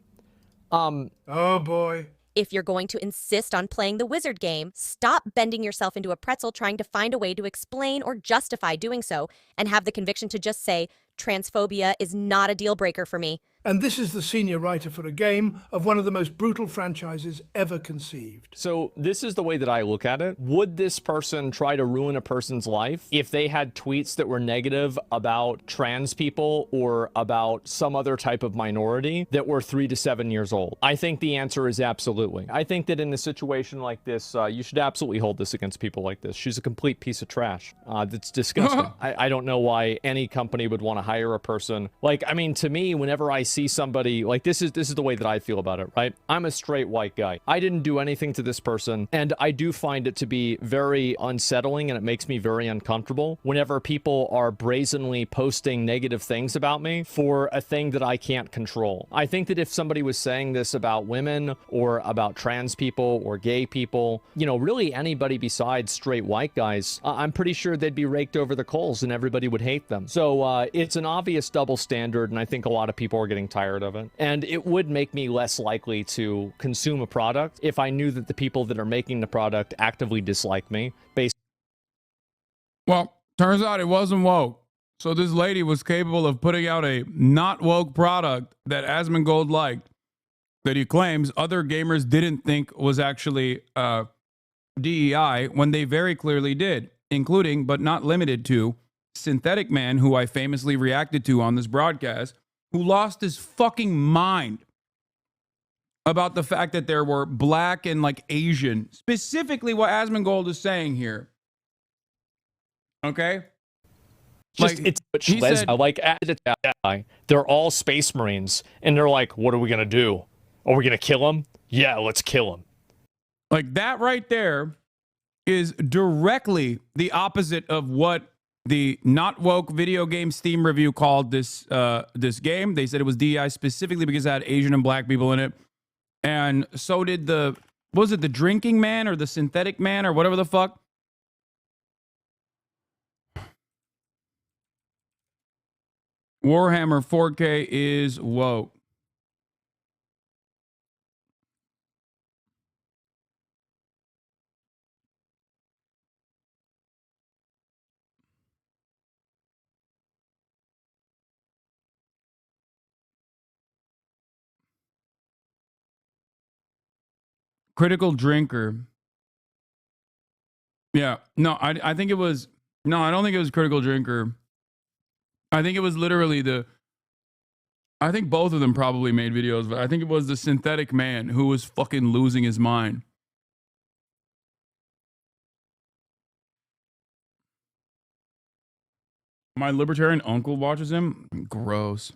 S5: Oh boy.
S6: If you're going to insist on playing the wizard game, stop bending yourself into a pretzel trying to find a way to explain or justify doing so, and have the conviction to just say, transphobia is not a deal breaker for me.
S5: And this is the senior writer for a game of one of the most brutal franchises ever conceived.
S3: So this is the way that I look at it. Would this person try to ruin a person's life if they had tweets that were negative about trans people or about some other type of minority that were 3 to 7 years old? I think the answer is absolutely. I think that in a situation like this, you should absolutely hold this against people like this. She's a complete piece of trash. That's disgusting. I don't know why any company would want to hire a person. Like, I mean, to me, whenever I see somebody like this is the way that I feel about it, right? I'm a straight white guy. I didn't do anything to this person, and I do find it to be very unsettling, and it makes me very uncomfortable whenever people are brazenly posting negative things about me for a thing that I can't control. I think that if somebody was saying this about women or about trans people or gay people, you know, really anybody besides straight white guys, I'm pretty sure they'd be raked over the coals and everybody would hate them. So it's an obvious double standard, and I think a lot of people are getting tired of it. And it would make me less likely to consume a product if I knew that the people that are making the product actively dislike me.
S1: Well, turns out it wasn't woke. So this lady was capable of putting out a not woke product that ASMONGOLD liked, that he claims other gamers didn't think was actually DEI, when they very clearly did, including, but not limited to, Synthetic Man, who I famously reacted to on this broadcast, who lost his fucking mind about the fact that there were black and like Asian, specifically what ASMONGOLD is saying here. Okay?
S3: Just
S1: Like,
S3: it's
S1: he said,
S3: like they're all space marines, and they're like, what are we gonna do? Are we gonna kill him? Yeah, let's kill him.
S1: like that right there is directly the opposite of what the not woke video game Steam review called this this game. They said it was DEI specifically because it had Asian and black people in it. And so did was it the Drinking Man or the Synthetic Man or whatever the fuck? Warhammer 4K is woke. Critical Drinker. Yeah. No, I think it was, no, I don't think it was Critical Drinker. I think it was literally I think both of them probably made videos, but I think it was the Synthetic Man who was fucking losing his mind. My libertarian uncle watches him. Gross.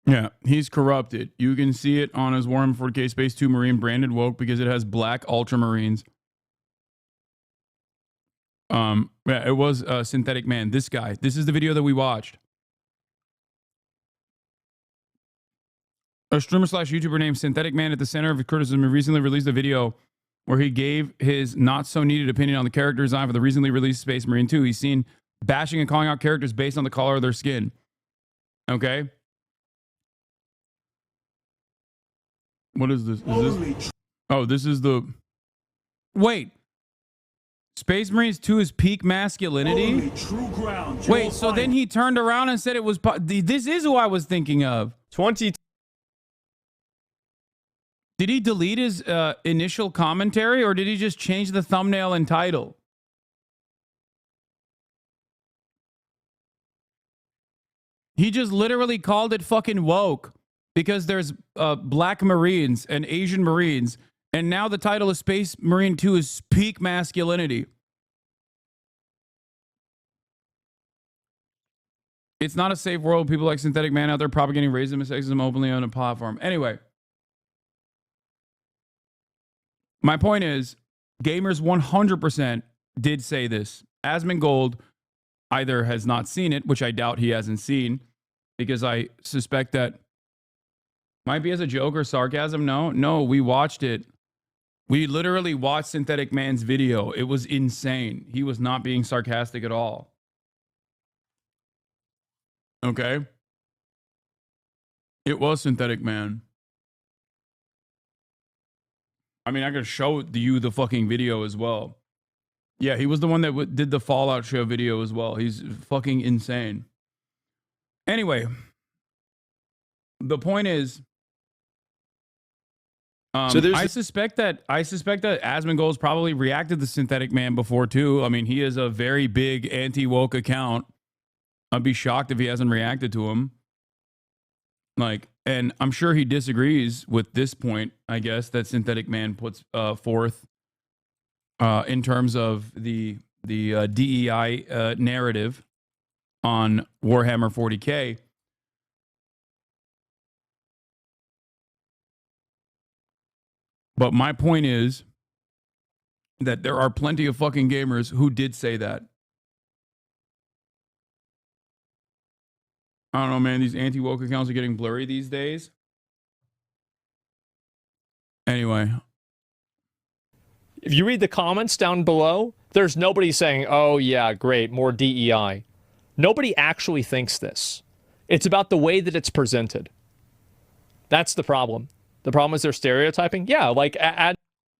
S1: Yeah, he's corrupted. You can see it on his Warhammer 40k Space 2 Marine branded woke because it has black Ultramarines. Yeah, it was Synthetic Man. This guy. This is the video that we watched. A streamer slash YouTuber named Synthetic Man at the center of criticism recently released a video where he gave his not so needed opinion on the character design for the recently released Space Marine 2. He's seen bashing and calling out characters based on the color of their skin. Okay. What is this? Is this? Oh, this is the. Wait. Space Marines 2 is peak masculinity?
S7: True ground.
S1: Wait, so then he turned around and said it was... This is who I was thinking of.
S3: 20.
S1: Did he delete his initial commentary, or did he just change the thumbnail and title? He just literally called it fucking woke because there's black Marines and Asian Marines, and now the title of Space Marine 2 is peak masculinity. It's not a safe world. People like Synthetic Man out there propagating racism and sexism openly on a platform. Anyway, my point is, gamers 100% did say this. Asmongold either has not seen it, which I doubt he hasn't seen, because I suspect that might be as a joke or sarcasm. No, we watched it. We literally watched Synthetic Man's video. It was insane. He was not being sarcastic at all. Okay? It was Synthetic Man. I mean, I could show you the fucking video as well. Yeah, he was the one that did the Fallout show video as well. He's fucking insane. Anyway, the point is, I suspect that Asmongold's probably reacted to Synthetic Man before too. I mean, he is a very big anti-woke account. I'd be shocked if he hasn't reacted to him. And I'm sure he disagrees with this point, I guess, that Synthetic Man puts forth in terms of the DEI narrative on Warhammer 40K. But my point is that there are plenty of fucking gamers who did say that. I don't know, man. These anti-woke accounts are getting blurry these days. Anyway.
S3: If you read the comments down below, there's nobody saying, oh, yeah, great, more DEI. Nobody actually thinks this. It's about the way that it's presented. That's the problem. The problem is they're stereotyping. Yeah, like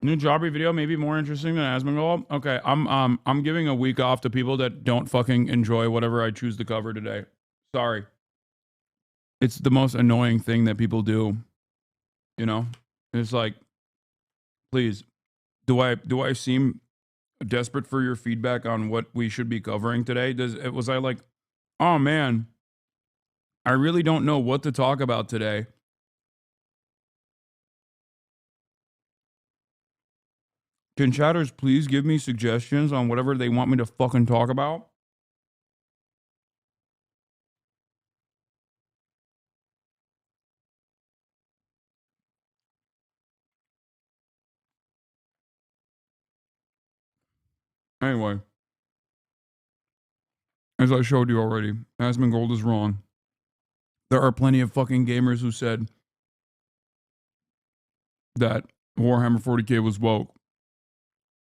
S1: new Jobbery video may be more interesting than Asmongold. Okay, I'm giving a week off to people that don't fucking enjoy whatever I choose to cover today. Sorry. It's the most annoying thing that people do. You know? It's like, please, do I seem desperate for your feedback on what we should be covering today? Was I like, oh man, I really don't know what to talk about today. Can chatters please give me suggestions on whatever they want me to fucking talk about? Anyway, as I showed you already, Asmongold is wrong. There are plenty of fucking gamers who said that Warhammer 40K was woke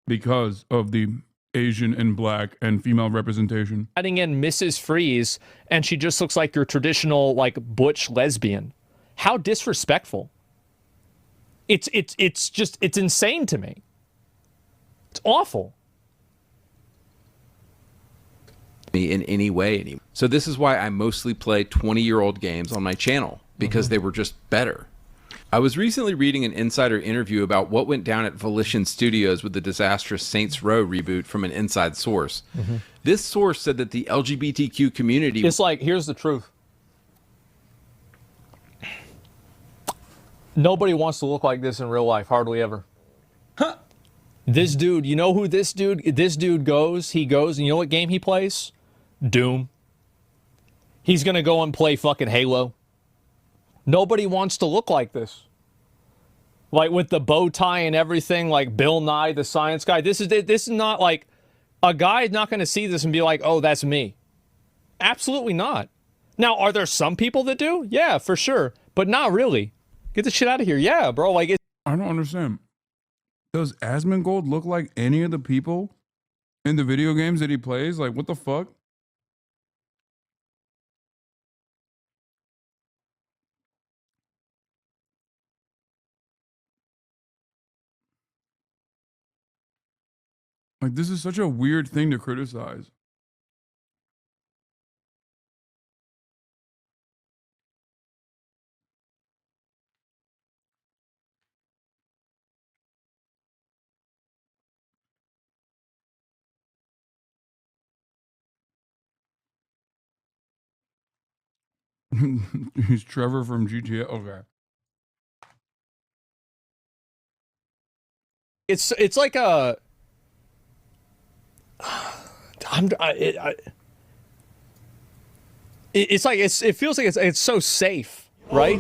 S1: because of the Asian and black and female representation.
S3: adding in Mrs. Freeze, and she just looks like your traditional, like, butch lesbian. How disrespectful. It's insane to me. It's awful.
S2: In any way anymore. So this is why I mostly play 20-year-old games on my channel, because they were just better. I was recently reading an insider interview about what went down at Volition Studios with the disastrous Saints Row reboot from an inside source. This source said that the LGBTQ community...
S3: It's like, here's the truth. Nobody wants to look like this in real life, hardly ever. This dude, you know who this dude goes? He goes, and you know what game he plays? Doom. He's gonna go and play fucking Halo. Nobody wants to look like this. Like with the bow tie and everything, like Bill Nye, the science guy. This is not like, a guy is not gonna see this and be like, oh, that's me. Absolutely not. Now, are there some people that do? Yeah, for sure. But not really. Get the shit out of here. Yeah, bro. Like,
S1: I don't understand. Does Asmongold look like any of the people in the video games that he plays? Like, what the fuck? Like, this is such a weird thing to criticize. He's Trevor from GTA. Okay.
S3: It's like a it feels like it's so safe, right?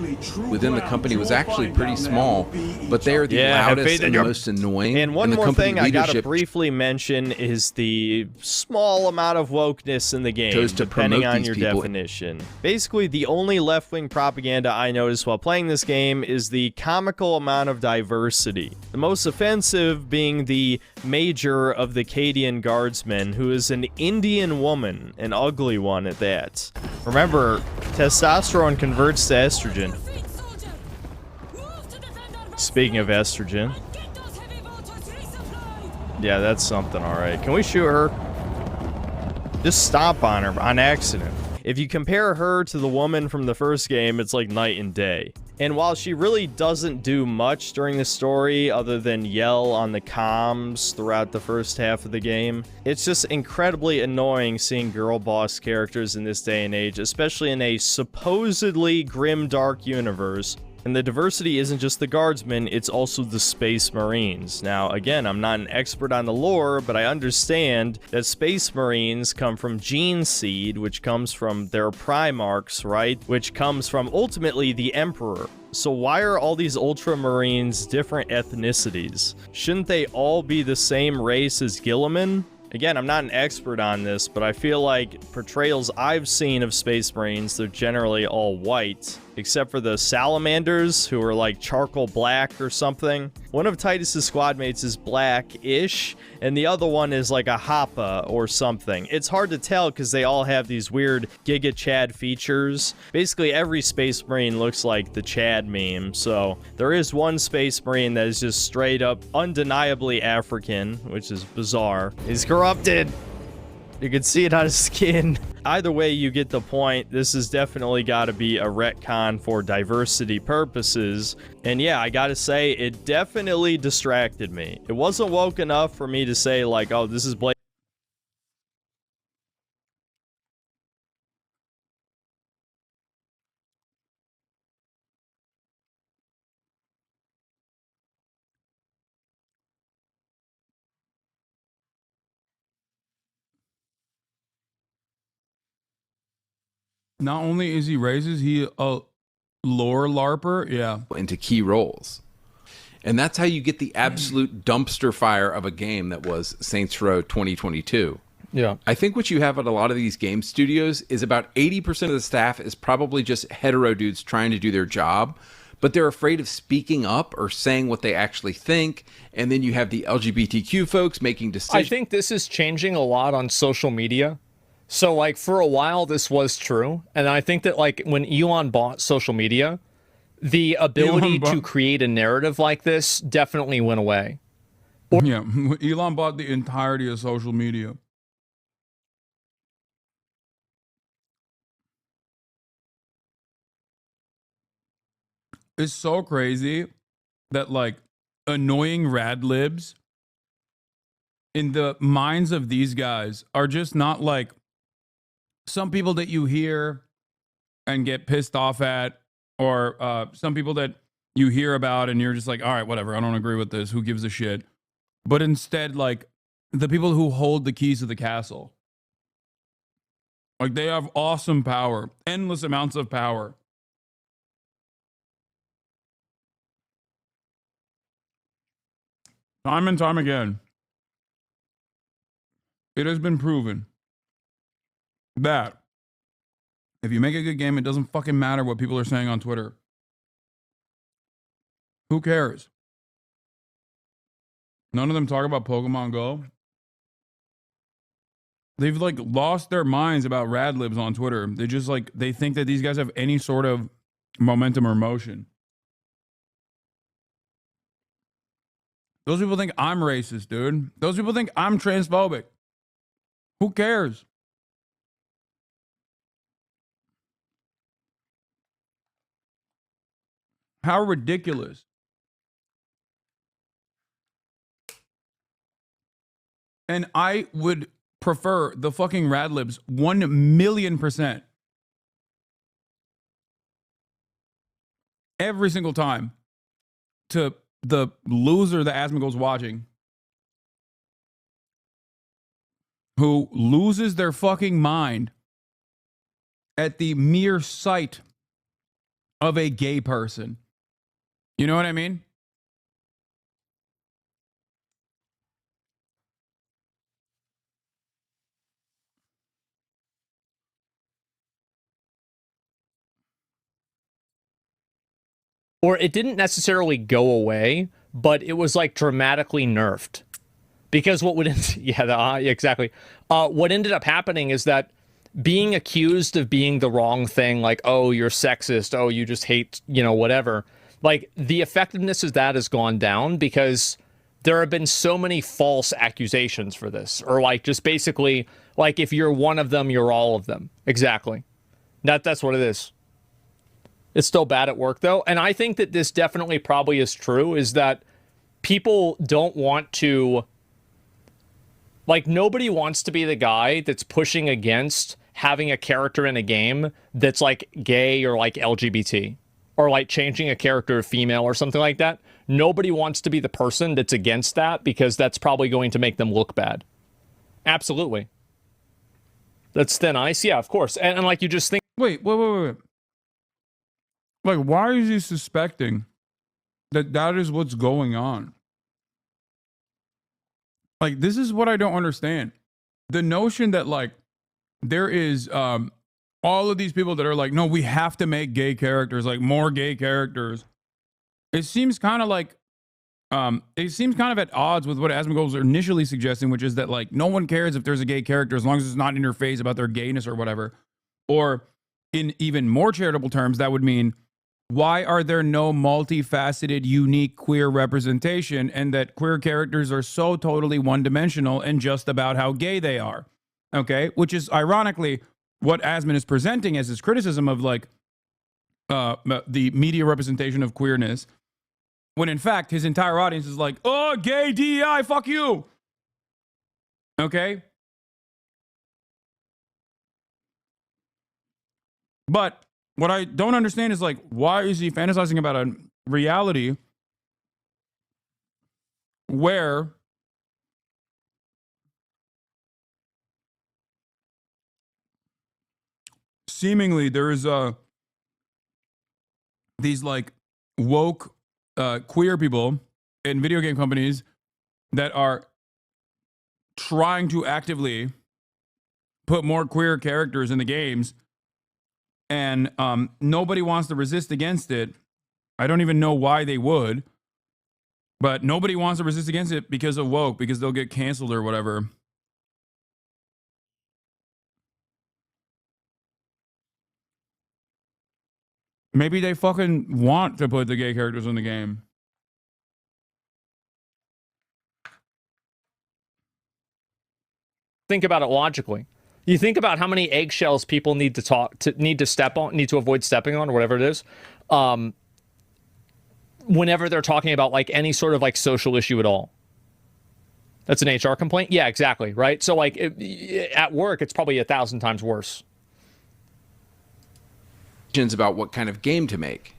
S2: Within the company was actually pretty small, but they are the loudest and the most annoying.
S7: And one
S2: the
S7: more
S2: company
S7: thing I gotta
S2: leadership
S7: briefly mention is the small amount of wokeness in the game,
S2: chose to
S7: depending
S2: promote
S7: on
S2: these
S7: your
S2: people.
S7: definition. Basically, the only left-wing propaganda I noticed while playing this game is the comical amount of diversity. The most offensive being the major of the Cadian guardsmen, who is an Indian woman, an ugly one at that. Remember, testosterone converts to estrogen. Speaking of estrogen. Yeah, that's something, alright. Can we shoot her? Just stomp on her on accident. If you compare her to the woman from the first game, it's like night and day. And while she really doesn't do much during the story other than yell on the comms throughout the first half of the game, it's just incredibly annoying seeing girl boss characters in this day and age, especially in a supposedly grim dark universe. And the diversity isn't just the guardsmen, it's also the space marines. Now, again, I'm not an expert on the lore, but I understand that space marines come from gene seed, which comes from their primarchs, right? Which comes from, ultimately, the emperor. So why are all these ultramarines different ethnicities? Shouldn't they all be the same race as Gilliman? Again, I'm not an expert on this, but I feel like portrayals I've seen of Space Marines, they're generally all white, except for the Salamanders, who are like charcoal black or something. One of Titus's squad mates is black-ish, and the other one is like a Happa or something. It's hard to tell because they all have these weird Giga Chad features. Basically, every Space Marine looks like the Chad meme, so there is one Space Marine that is just straight up undeniably African, which is bizarre. He's corrupted! You can see it on his skin. Either way, you get the point. This has definitely got to be a retcon for diversity purposes. And yeah, I gotta say, it definitely distracted me. It wasn't woke enough for me to say, like, oh, this is blatant.
S1: Not only is he racist, he a lore larper. Yeah.
S2: into key roles. And that's how you get the absolute dumpster fire of a game that was Saints Row 2022.
S3: Yeah.
S2: I think what you have at a lot of these game studios is about 80% of the staff is probably just hetero dudes trying to do their job, but they're afraid of speaking up or saying what they actually think. And then you have the LGBTQ folks making decisions.
S3: I think this is changing a lot on social media. So, like, for a while, this was true. And I think that, like, when Elon bought social media, the ability to create a narrative like this definitely went away.
S1: Yeah. Elon bought the entirety of social media. It's so crazy that, like, annoying rad libs in the minds of these guys are just not like some people that you hear and get pissed off at, or some people that you hear about and you're just like, all right, whatever, I don't agree with this, who gives a shit? But instead, like, the people who hold the keys to the castle, like, they have awesome power, endless amounts of power. Time and time again, it has been proven that if you make a good game, it doesn't fucking matter what people are saying on Twitter. Who cares? None of them talk about Pokemon Go. They've, like, lost their minds about rad libs on Twitter. They just, like, they think that these guys have any sort of momentum or motion. Those people think I'm racist, dude. Those people think I'm transphobic. Who cares? How ridiculous. And I would prefer the fucking Radlibs 1,000,000% every single time to the loser that Asmongold's watching, who loses their fucking mind at the mere sight of a gay person. You know what I mean?
S3: Or it didn't necessarily go away, but it was like dramatically nerfed. Because what would exactly. What ended up happening is that being accused of being the wrong thing, like, oh, you're sexist, oh, you just hate, you know, whatever, like the effectiveness of that has gone down because there have been so many false accusations for this, or like just basically like if you're one of them, you're all of them. Exactly. That's what it is. It's still bad at work though. And I think that this definitely probably is true, is that people don't want to, like, nobody wants to be the guy that's pushing against having a character in a game that's like gay or like LGBT or like changing a character to female or something like that. Nobody wants to be the person that's against that because that's probably going to make them look bad. Absolutely. That's thin ice. Yeah, of course. And like you just think.
S1: Wait. Like, why is he suspecting that that is what's going on? Like, this is what I don't understand. The notion that, like, there is all of these people that are like, no, we have to make gay characters, like more gay characters. It seems kind of like, it seems kind of at odds with what Asmongold was initially suggesting, which is that, like, no one cares if there's a gay character as long as it's not in your face about their gayness or whatever. Or in even more charitable terms, that would mean, why are there no multifaceted, unique queer representation, and that queer characters are so totally one-dimensional and just about how gay they are? Okay, which is ironically what Asmon is presenting as his criticism of, like, the media representation of queerness, when in fact his entire audience is like, oh, gay DEI, fuck you. Okay? But what I don't understand is, like, why is he fantasizing about a reality where seemingly there is these, like, woke queer people in video game companies that are trying to actively put more queer characters in the games, and nobody wants to resist against it. I don't even know why they would, but nobody wants to resist against it because of woke, because they'll get canceled or whatever. Maybe they fucking want to put the gay characters in the game.
S3: Think about it logically. You think about how many eggshells people need to step on, need to avoid stepping on, or whatever it is, whenever they're talking about like any sort of like social issue at all. That's an HR complaint. Yeah, exactly. Right. So like at work, it's probably 1,000 times worse.
S2: About what kind of game to make.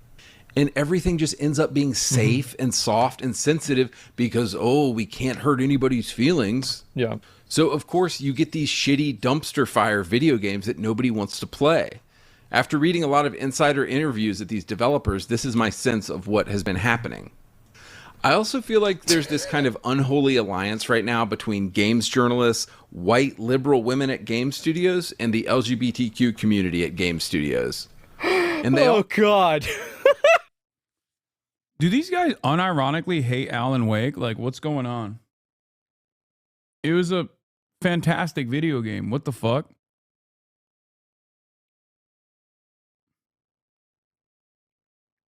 S2: And everything just ends up being safe and soft and sensitive because, oh, we can't hurt anybody's feelings.
S3: Yeah.
S2: So, of course, you get these shitty dumpster fire video games that nobody wants to play. After reading a lot of insider interviews at these developers, this is my sense of what has been happening. I also feel like there's this kind of unholy alliance right now between games journalists, white liberal women at game studios, and the LGBTQ community at game studios. And they
S3: God.
S1: Do these guys unironically hate Alan Wake? Like, what's going on? It was a fantastic video game. What the fuck?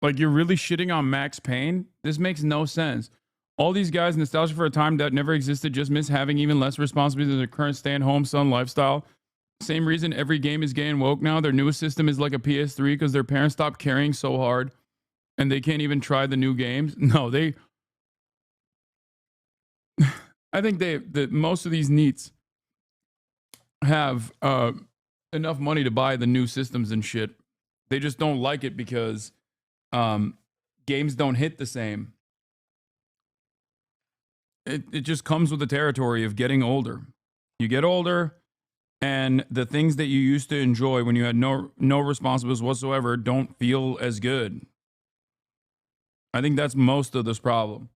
S1: Like, you're really shitting on Max Payne? This makes no sense. All these guys nostalgia for a time that never existed, just miss having even less responsibility than their current stay-at-home son lifestyle. Same reason every game is gay and woke now. Their newest system is like a PS3 because their parents stopped caring so hard and they can't even try the new games. No, they... I think that most of these NEETs have enough money to buy the new systems and shit. They just don't like it because games don't hit the same. It just comes with the territory of getting older. You get older, and the things that you used to enjoy when you had no responsibilities whatsoever don't feel as good. I think that's most of this problem.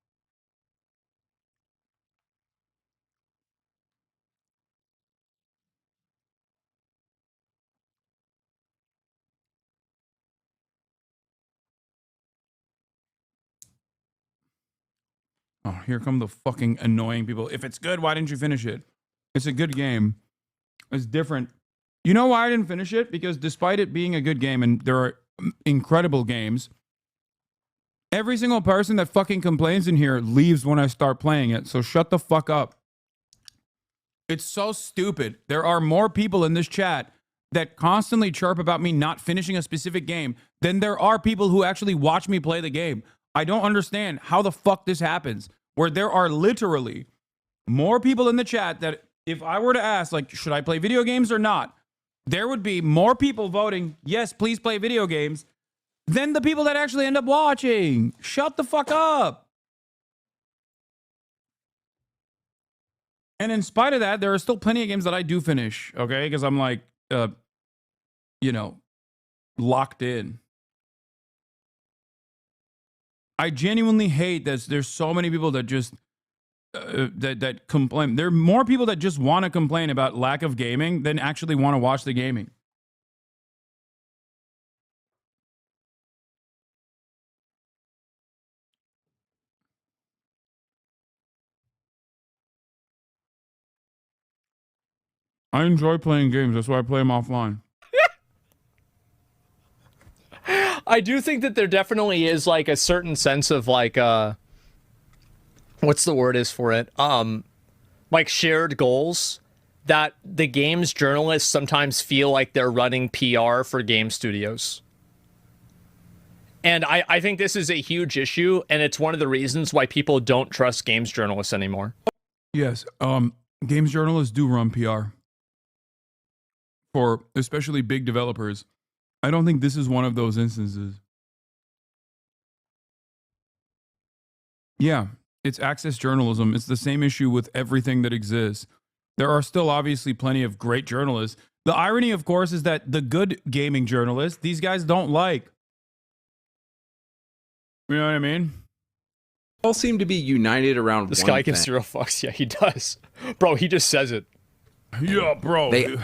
S1: Oh, here come the fucking annoying people. If it's good, why didn't you finish it? It's a good game. It's different. You know why I didn't finish it? Because despite it being a good game, and there are incredible games, every single person that fucking complains in here leaves when I start playing it. So shut the fuck up. It's so stupid. There are more people in this chat that constantly chirp about me not finishing a specific game than there are people who actually watch me play the game. I don't understand how the fuck this happens, where there are literally more people in the chat that if I were to ask, like, should I play video games or not? There would be more people voting, yes, please play video games, than the people that actually end up watching. Shut the fuck up. And in spite of that, there are still plenty of games that I do finish, okay? Because I'm like, you know, locked in. I genuinely hate that there's so many people that just that complain. There are more people that just want to complain about lack of gaming than actually want to watch the gaming. I enjoy playing games. That's why I play them offline.
S3: I do think that there definitely is like a certain sense of like what's the word is for it? Like shared goals that the games journalists sometimes feel like they're running PR for game studios. And I think this is a huge issue, and it's one of the reasons why people don't trust games journalists anymore.
S1: Yes, games journalists do run PR for especially big developers. I don't think this is one of those instances. Yeah, it's access journalism. It's the same issue with everything that exists. There are still obviously plenty of great journalists. The irony, of course, is that the good gaming journalists, these guys don't like. You know what I mean?
S2: All seem to be united around
S3: This
S2: one
S3: guy gives
S2: thing.
S3: 0 fucks. Yeah, he does. Bro, he just says it.
S1: Yeah, bro.
S2: They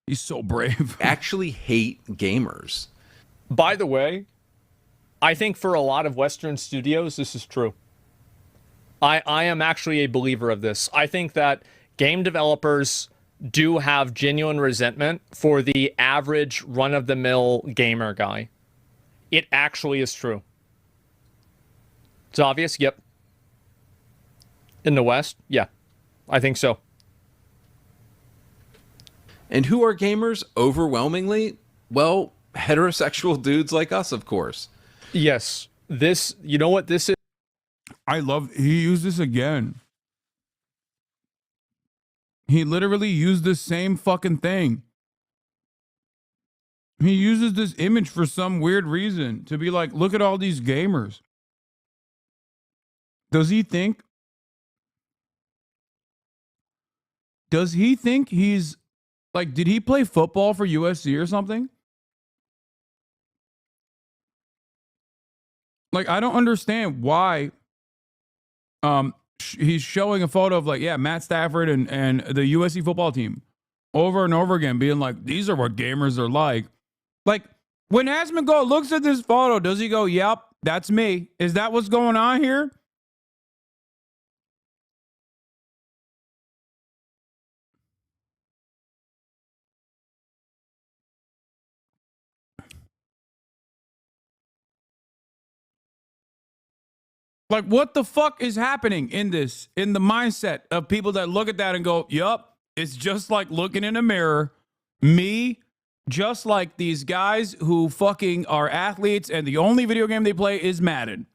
S1: He's so brave.
S2: actually hate gamers.
S3: By the way, I think for a lot of Western studios, this is true. I am actually a believer of this. I think that game developers do have genuine resentment for the average run-of-the-mill gamer guy. It actually is true. It's obvious? Yep. In the West? Yeah. I think so.
S2: And who are gamers overwhelmingly? Well, heterosexual dudes like us, of course.
S3: Yes. This, you know what this is?
S1: I love, he used this again. He literally used the same fucking thing. He uses this image for some weird reason to be like, look at all these gamers. Does he think he's like, did he play football for USC or something? Like, I don't understand why he's showing a photo of like, yeah, Matt Stafford and the USC football team over and over again being like, these are what gamers are like. Like, when Asmongold looks at this photo, does he go, yep, that's me? Is that what's going on here? Like, what the fuck is happening in the mindset of people that look at that and go, yup, it's just like looking in a mirror. Me, just like these guys who fucking are athletes and the only video game they play is Madden.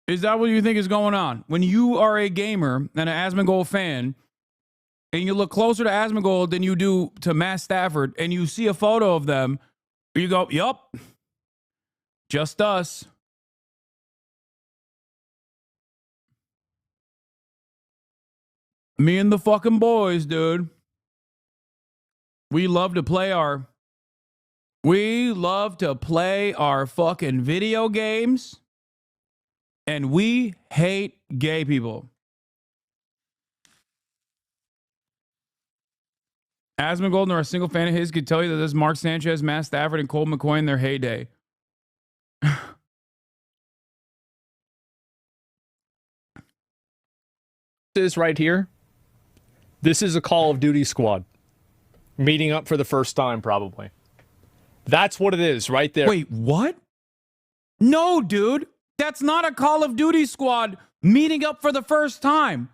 S1: Is that what you think is going on? When you are a gamer and an Asmongold fan, and you look closer to Asmongold than you do to Matt Stafford, and you see a photo of them, you go, yup, just us. Me and the fucking boys, dude. We love to play our fucking video games. And we hate gay people. Asmongold or a single fan of his could tell you that this is Mark Sanchez, Matt Stafford, and Colt McCoy in their heyday.
S3: This right here. This is a Call of Duty squad. Meeting up for the first time, probably. That's what it is right there.
S1: Wait, what? No, dude. That's not a Call of Duty squad meeting up for the first time.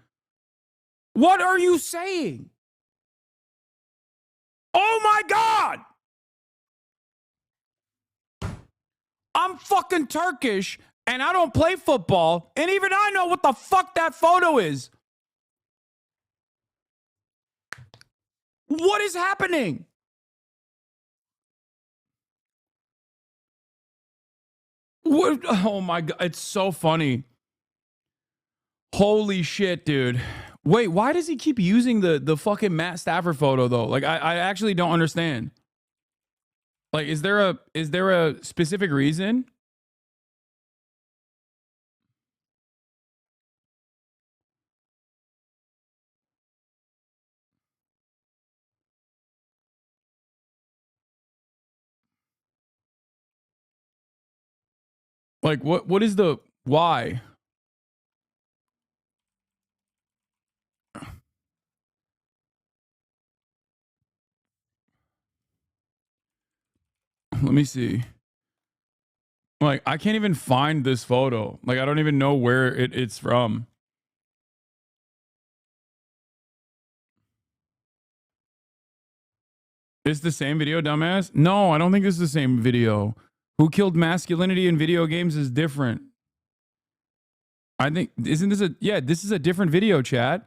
S1: What are you saying? Oh my God! I'm fucking Turkish and I don't play football, and even I know what the fuck that photo is. What is happening? What? Oh my God, it's so funny. Holy shit, dude. Wait, why does he keep using the fucking Matt Stafford photo though? Like I actually don't understand. Like, is there a specific reason? Like, what is the why? Let me see. Like, I can't even find this photo. Like, I don't even know where it's from. It's the same video, dumbass? No, I don't think it's the same video. Who killed masculinity in video games is different. I think, isn't this this is a different video, chat.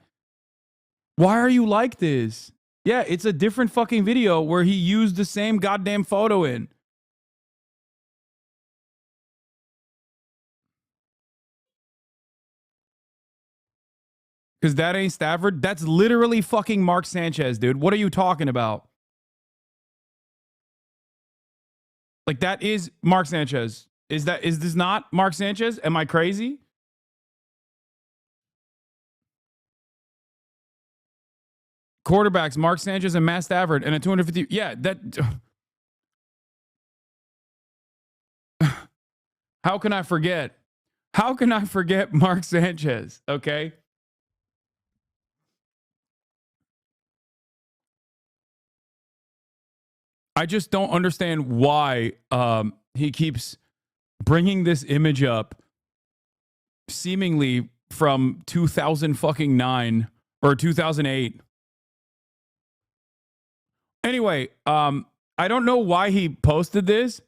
S1: Why are you like this? Yeah, it's a different fucking video where he used the same goddamn photo in. Because that ain't Stafford. That's literally fucking Mark Sanchez, dude. What are you talking about? Like, that is Mark Sanchez. Is this not Mark Sanchez? Am I crazy? Quarterbacks, Mark Sanchez and Matt Stafford, and a 250. Yeah, that. How can I forget? How can I forget Mark Sanchez? Okay. I just don't understand why he keeps bringing this image up, seemingly from 2009 or 2008. Anyway, I don't know why he posted this,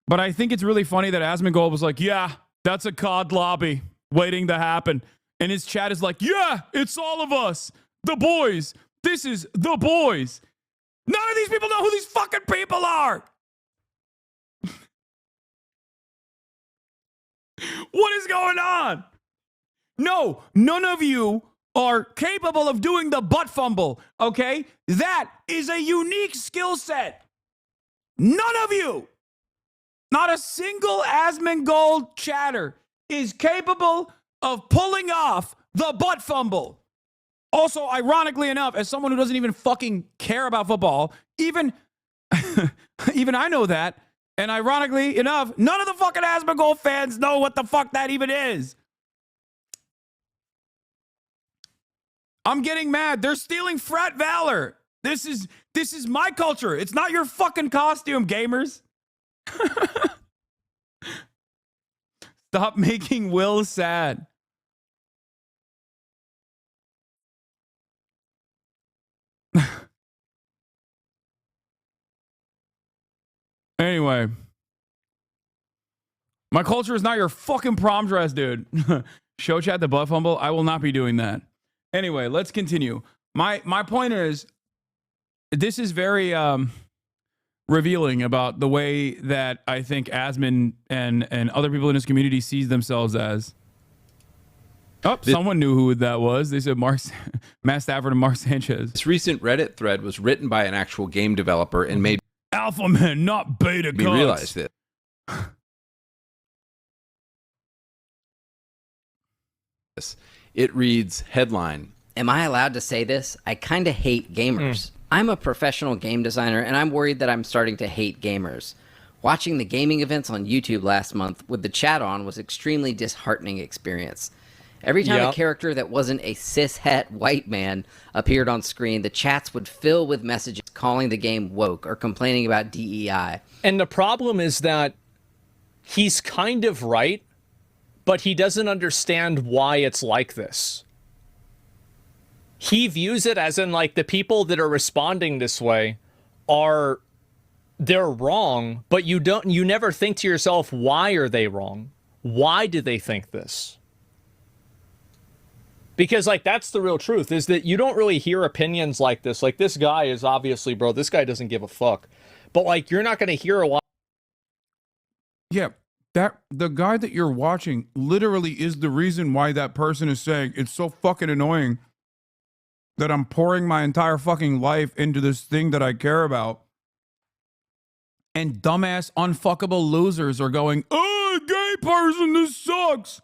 S1: but I think it's really funny that Asmongold was like, yeah, that's a COD lobby waiting to happen. And his chat is like, yeah, it's all of us, the boys. This is the boys. None of these people know who these fucking people are. What is going on? No, none of you are capable of doing the butt fumble, okay? That is a unique skill set. None of you, not a single Asmongold chatter is capable of pulling off the butt fumble. Also, ironically enough, as someone who doesn't even fucking care about football, even I know that. And ironically enough, none of the fucking Asmongold fans know what the fuck that even is. I'm getting mad. They're stealing frat valor. This is my culture. It's not your fucking costume, gamers. Stop making Will sad. Anyway. My culture is not your fucking prom dress, dude. Show chat the butt fumble. I will not be doing that. Anyway, let's continue. My point is, this is very revealing about the way that I think Asmon and other people in his community sees themselves as. Oh, someone knew who that was. They said Matt Stafford and Mark Sanchez.
S2: This recent Reddit thread was written by an actual game developer and made
S1: Alpha men, not beta
S2: me
S1: cunts.
S2: realize it. It reads, headline,
S8: Am I allowed to say this? I kind of hate gamers. I'm a professional game designer, and I'm worried that I'm starting to hate gamers. Watching the gaming events on YouTube last month with the chat on was extremely disheartening experience. Every time a character that wasn't a cis-het white man appeared on screen, the chats would fill with messages calling the game woke or complaining about DEI.
S3: And the problem is that he's kind of right, but he doesn't understand why it's like this. He views it as in, like, the people that are responding this way they're wrong, but you never think to yourself, why are they wrong? Why do they think this? Because, like, that's the real truth, is that you don't really hear opinions like this. Like, this guy is obviously, bro, this guy doesn't give a fuck. But, like, you're not going to hear a lot.
S1: Yeah, the guy that you're watching literally is the reason why that person is saying it's so fucking annoying that I'm pouring my entire fucking life into this thing that I care about. And dumbass, unfuckable losers are going, oh, gay person, this sucks.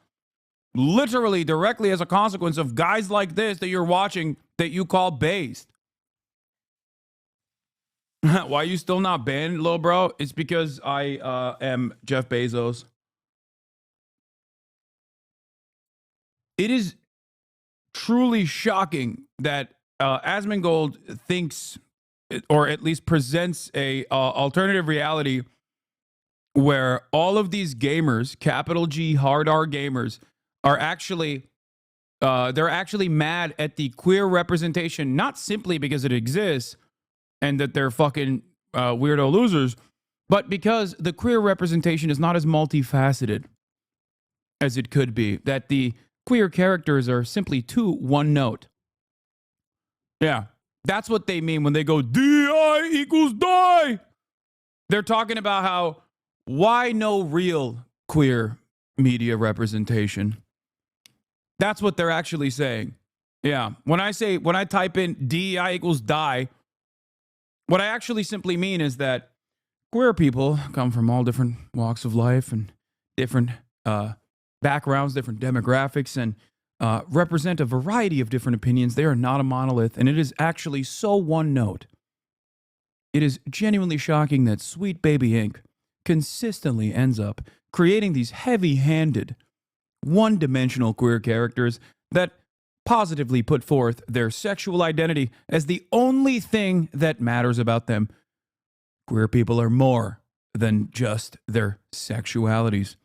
S1: Literally, directly as a consequence of guys like this that you're watching that you call based. Why are you still not banned, little bro? It's because I am Jeff Bezos. It is truly shocking that ASMONGOLD thinks, or at least presents, a alternative reality where all of these gamers, capital G, hard R gamers, are actually they're actually mad at the queer representation, not simply because it exists and that they're fucking weirdo losers, but because the queer representation is not as multifaceted as it could be, that the queer characters are simply too one note. Yeah, that's what they mean when they go DI equals die. They're talking about how, why no real queer media representation? That's what they're actually saying. Yeah, when I type in DEI equals die, what I actually simply mean is that queer people come from all different walks of life and different backgrounds, different demographics, and represent a variety of different opinions. They are not a monolith, and it is actually so one note. It is genuinely shocking that Sweet Baby Inc. consistently ends up creating these heavy-handed, one-dimensional queer characters that positively put forth their sexual identity as the only thing that matters about them. Queer people are more than just their sexualities.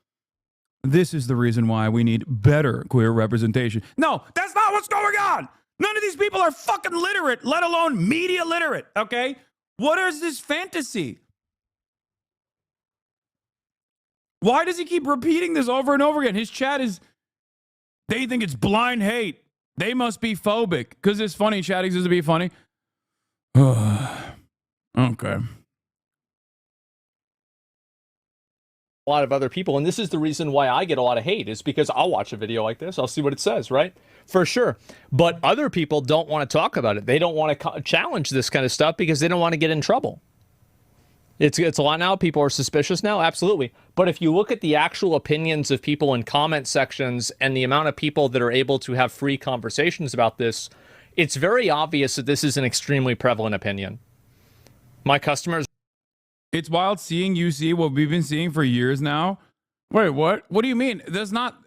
S1: This is the reason why we need better queer representation. No, that's not what's going on. None of these people are fucking literate, let alone media literate, okay? What is this fantasy? Why does he keep repeating this over and over again? His chat is, they think it's blind hate. They must be phobic because it's funny. Chat exists to be funny. Okay.
S3: A lot of other people, and this is the reason why I get a lot of hate, is because I'll watch a video like this, I'll see what it says, right? For sure. But other people don't want to talk about it. They don't want to challenge this kind of stuff because they don't want to get in trouble. It's a lot now. People are suspicious now, absolutely. But if you look at the actual opinions of people in comment sections and the amount of people that are able to have free conversations about this, it's very obvious that this is an extremely prevalent opinion. My customers...
S1: It's wild seeing you see what we've been seeing for years now. Wait, what? What do you mean? There's not...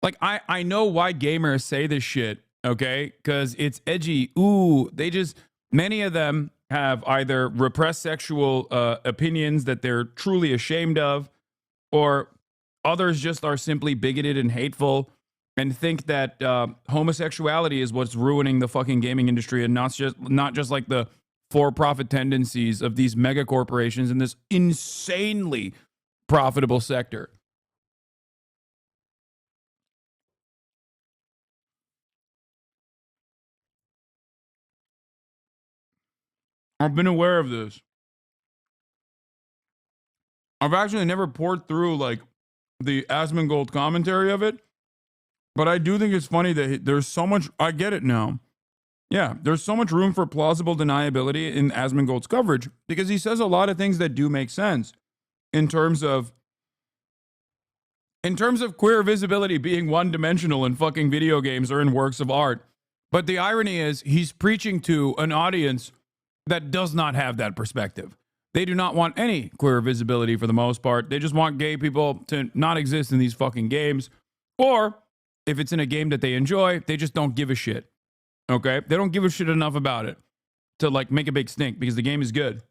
S1: Like, I know why gamers say this shit, okay? Because it's edgy. Ooh, they just... Many of them have either repressed sexual opinions that they're truly ashamed of, or others just are simply bigoted and hateful and think that homosexuality is what's ruining the fucking gaming industry, and not just like the for-profit tendencies of these mega corporations in this insanely profitable sector. I've been aware of this. I've actually never poured through like the ASMONGOLD commentary of it, but I do think it's funny that there's so much. I get it now. Yeah, there's so much room for plausible deniability in ASMONGOLD's coverage because he says a lot of things that do make sense in terms of queer visibility being one-dimensional in fucking video games or in works of art. But the irony is he's preaching to an audience that does not have that perspective. They do not want any queer visibility for the most part. They just want gay people to not exist in these fucking games. Or if it's in a game that they enjoy, they just don't give a shit. Okay? They don't give a shit enough about it to like make a big stink because the game is good.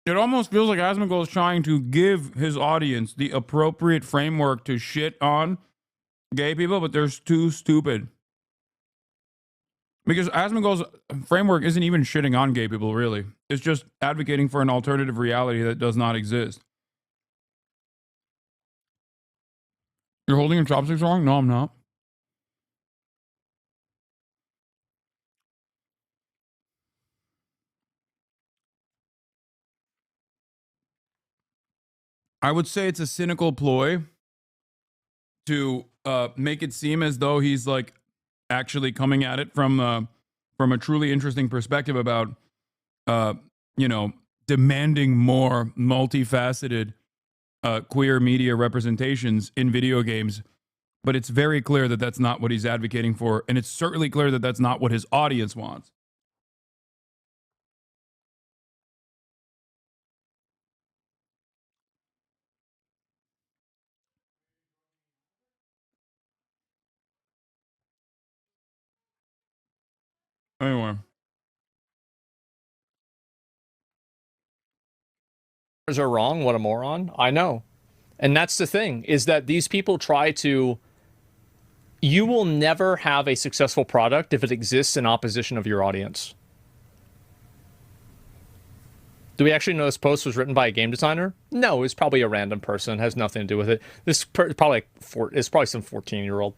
S1: It almost feels like ASMONGOLD is trying to give his audience the appropriate framework to shit on gay people, but they're too stupid. Because ASMONGOLD's framework isn't even shitting on gay people, really. It's just advocating for an alternative reality that does not exist. You're holding your chopsticks wrong? No, I'm not. I would say it's a cynical ploy to make it seem as though he's like actually coming at it from a truly interesting perspective about demanding more multifaceted queer media representations in video games. But it's very clear that that's not what he's advocating for, and it's certainly clear that that's not what his audience wants. Anyway.
S3: Are wrong. What a moron. I know. And that's the thing, is that these people try to... You will never have a successful product if it exists in opposition of your audience. Do we actually know this post was written by a game designer? No, it was probably a random person. It has nothing to do with it. This probably it's probably some 14-year-old.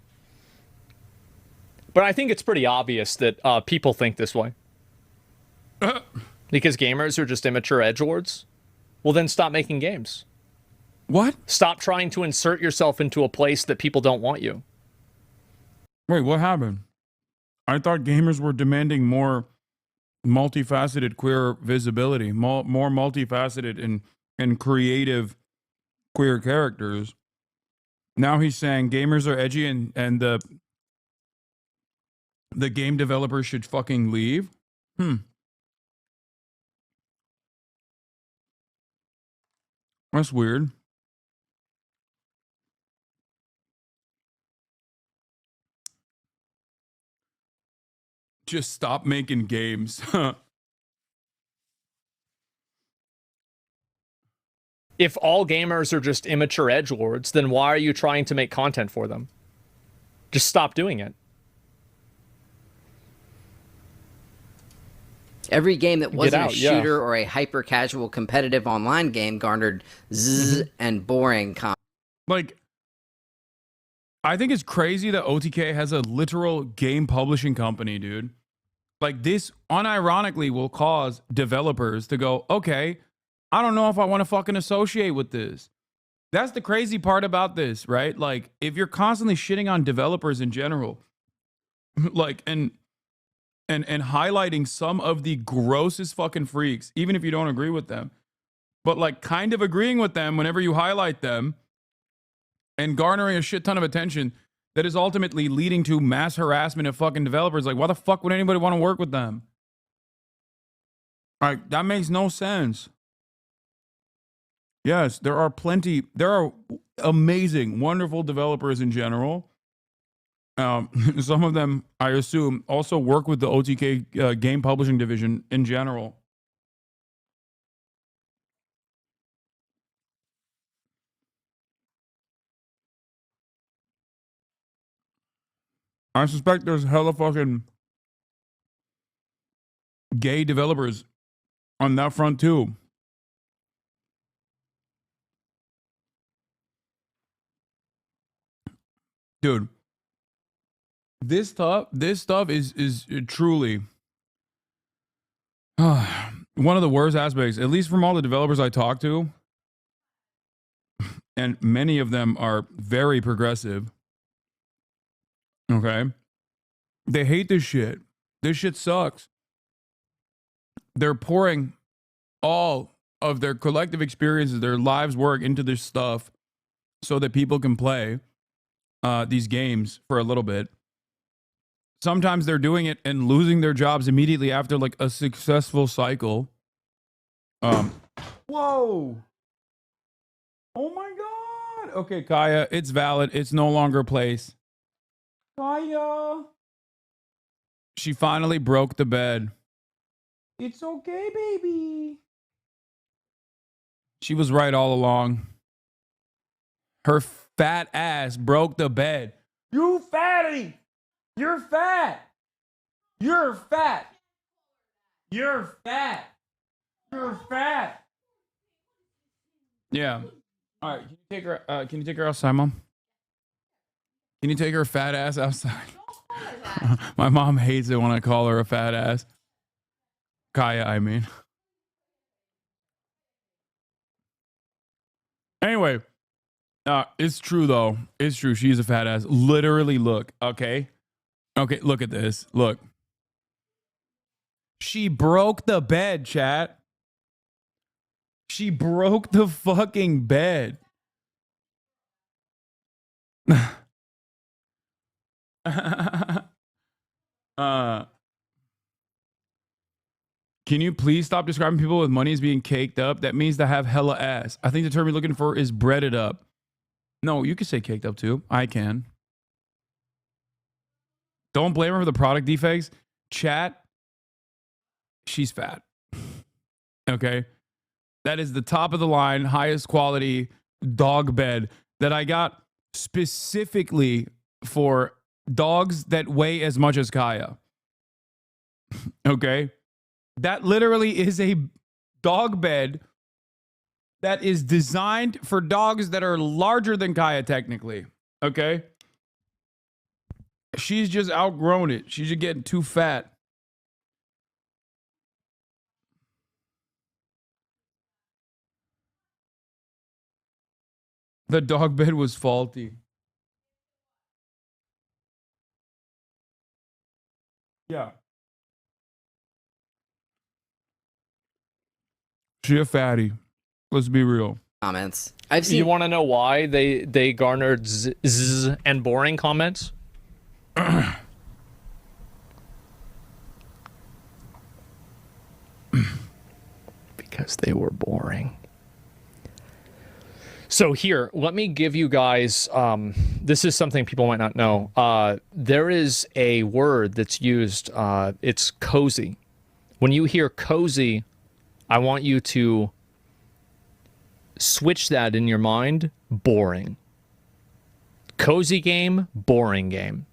S3: But I think it's pretty obvious that people think this way. Because gamers are just immature edgelords. Well, then stop making games.
S1: What?
S3: Stop trying to insert yourself into a place that people don't want you.
S1: Wait, what happened? I thought gamers were demanding more multifaceted queer visibility, more multifaceted and creative queer characters. Now he's saying gamers are edgy and the game developers should fucking leave? That's weird. Just stop making games.
S3: If all gamers are just immature edgelords, then why are you trying to make content for them? Just stop doing it.
S8: Every game that wasn't a shooter or a hyper-casual competitive online game garnered zzz and boring comments.
S1: Like, I think it's crazy that OTK has a literal game publishing company, dude. Like, this unironically will cause developers to go, okay, I don't know if I want to fucking associate with this. That's the crazy part about this, right? Like, if you're constantly shitting on developers in general, like, and highlighting some of the grossest fucking freaks, even if you don't agree with them, but like kind of agreeing with them whenever you highlight them and garnering a shit ton of attention that is ultimately leading to mass harassment of fucking developers. Like, why the fuck would anybody want to work with them? Like, that makes no sense. Yes, there are amazing, wonderful developers in general. Some of them, I assume, also work with the OTK game publishing division in general. I suspect there's hella fucking gay developers on that front too. Dude, this stuff is truly one of the worst aspects, at least from all the developers I talk to. And many of them are very progressive. Okay. They hate this shit. This shit sucks. They're pouring all of their collective experiences, their lives' work into this stuff so that people can play these games for a little bit. Sometimes they're doing it and losing their jobs immediately after like a successful cycle. Whoa. Oh my God. Okay, Kaya, it's valid. It's no longer place. Kaya. She finally broke the bed. It's okay, baby. She was right all along. Her fat ass broke the bed. You fatty. You're fat. You're fat. You're fat. You're fat. Yeah. All right. Can you take her? Can you take her outside, Mom? Can you take her fat ass outside? My mom hates it when I call her a fat ass. Kaya, I mean. Anyway, it's true though. It's true. She's a fat ass. Literally, look. Okay. Okay. Look at this. Look. She broke the bed, chat. She broke the fucking bed. Can you please stop describing people with money as being caked up? That means to have hella ass. I think the term you're looking for is breaded up. No, you can say caked up too. I can. Don't blame her for the product defects. Chat, she's fat. Okay? That is the top of the line, highest quality dog bed that I got specifically for dogs that weigh as much as Kaya. Okay? That literally is a dog bed that is designed for dogs that are larger than Kaya, technically. Okay? She's just outgrown it. She's just getting too fat. The dog bed was faulty. Yeah. She a fatty. Let's be real.
S8: Comments. I've seen.
S3: You want to know why they garnered zzz and boring comments? Because they were boring. So here, let me give you guys, this is something people might not know. There is a word that's used, it's cozy. When you hear cozy, I want you to switch that in your mind. Boring. Cozy game, boring game.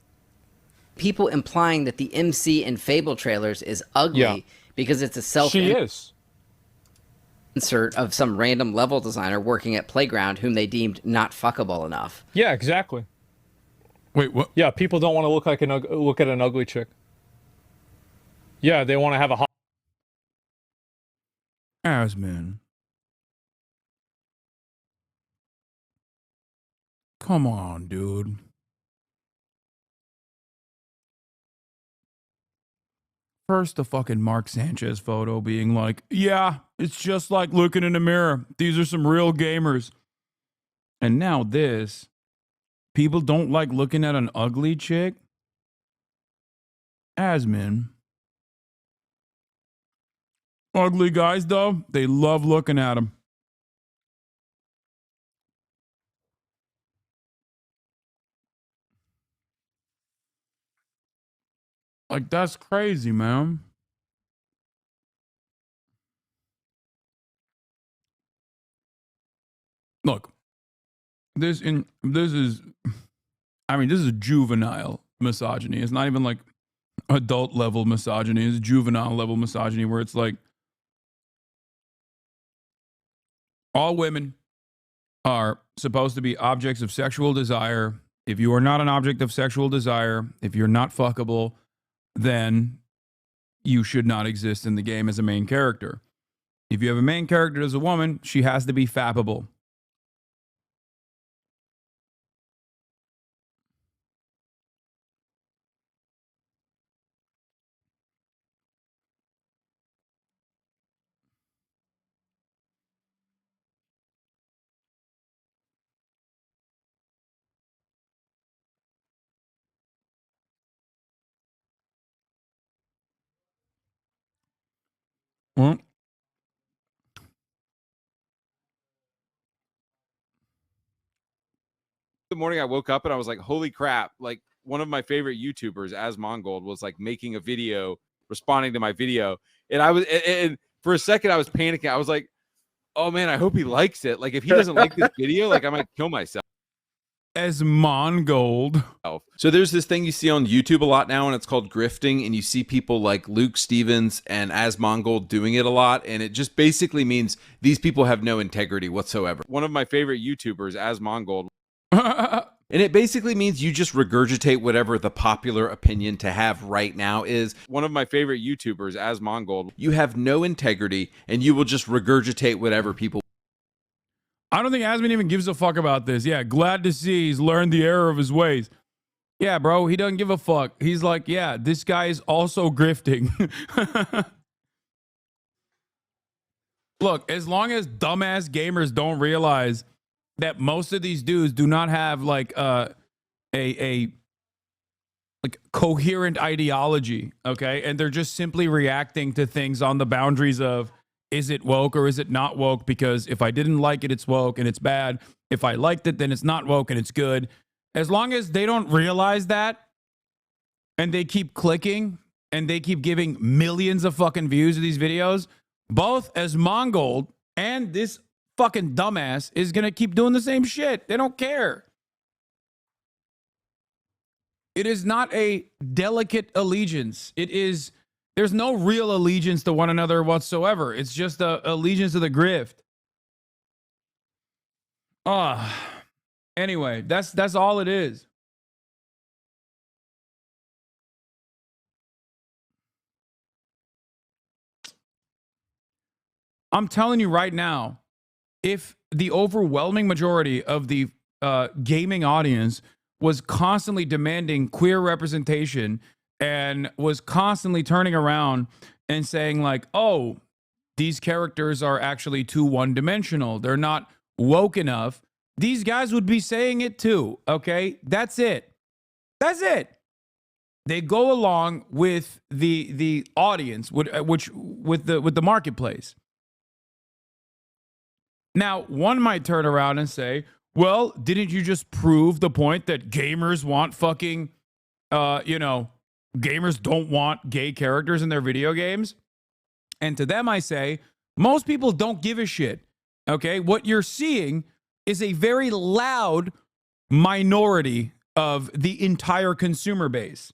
S8: People implying that the MC in Fable trailers is ugly because it's a self
S3: She is.
S8: insert of some random level designer working at Playground whom they deemed not fuckable enough.
S3: Yeah, exactly.
S1: Wait, what?
S3: Yeah, people don't want to look at an ugly chick. Yeah, they want to have a hot.
S1: Asman. Come on, dude. First, the fucking Mark Sanchez photo being like, yeah, it's just like looking in a mirror. These are some real gamers. And now this. People don't like looking at an ugly chick. Asmin. Ugly guys, though, they love looking at them. Like, that's crazy, man. Look, this is, I mean, this is juvenile misogyny. It's not even like adult level misogyny. It's juvenile level misogyny where it's like all women are supposed to be objects of sexual desire. If you are not an object of sexual desire, if you're not fuckable, then you should not exist in the game as a main character. If you have a main character as a woman, she has to be fappable. Well,
S2: The morning I woke up and I was like, holy crap, like one of my favorite YouTubers, ASMONGOLD, was like making a video responding to my video. And I was, and for a second I was panicking. I was like, oh man, I hope he likes it. Like if he doesn't like this video, like I might kill myself.
S1: ASMONGOLD.
S2: So there's this thing you see on YouTube a lot now, and it's called grifting, and you see people like Luke Stevens and ASMONGOLD doing it a lot, and it just basically means these people have no integrity whatsoever. One of my favorite YouTubers, ASMONGOLD, and it basically means you just regurgitate whatever the popular opinion to have right now is. One of my favorite YouTubers, ASMONGOLD, you have no integrity, and you will just regurgitate whatever people.
S1: I don't think Asmon even gives a fuck about this. Yeah, glad to see he's learned the error of his ways. Yeah, bro, he doesn't give a fuck. He's like, yeah, this guy is also grifting. Look, as long as dumbass gamers don't realize that most of these dudes do not have like a like coherent ideology, okay? And they're just simply reacting to things on the boundaries of, is it woke or is it not woke? Because if I didn't like it, it's woke and it's bad. If I liked it, then it's not woke and it's good. As long as they don't realize that and they keep clicking and they keep giving millions of fucking views to these videos, both ASMONGOLD and this fucking dumbass is going to keep doing the same shit. They don't care. It is not a delicate allegiance. It is, there's no real allegiance to one another whatsoever. It's just a allegiance to the grift. Anyway, that's all it is. I'm telling you right now, if the overwhelming majority of the gaming audience was constantly demanding queer representation and was constantly turning around and saying like, oh, these characters are actually too one-dimensional, they're not woke enough, these guys would be saying it too, okay? That's it. That's it. They go along with the audience, with the marketplace. Now, one might turn around and say, well, didn't you just prove the point that gamers want fucking, gamers don't want gay characters in their video games? And to them, I say, most people don't give a shit, okay? What you're seeing is a very loud minority of the entire consumer base.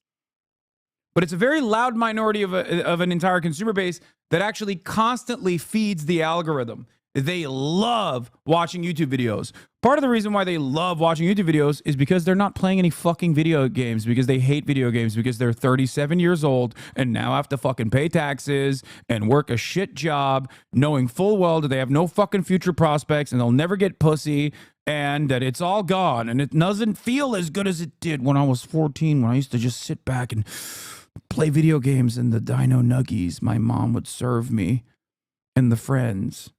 S1: But it's a very loud minority of an entire consumer base that actually constantly feeds the algorithm. They love watching YouTube videos. Part of the reason why they love watching YouTube videos is because they're not playing any fucking video games, because they hate video games, because they're 37 years old and now have to fucking pay taxes and work a shit job, knowing full well that they have no fucking future prospects and they'll never get pussy and that it's all gone and it doesn't feel as good as it did when I was 14, when I used to just sit back and play video games and the Dino Nuggies my mom would serve me and the friends.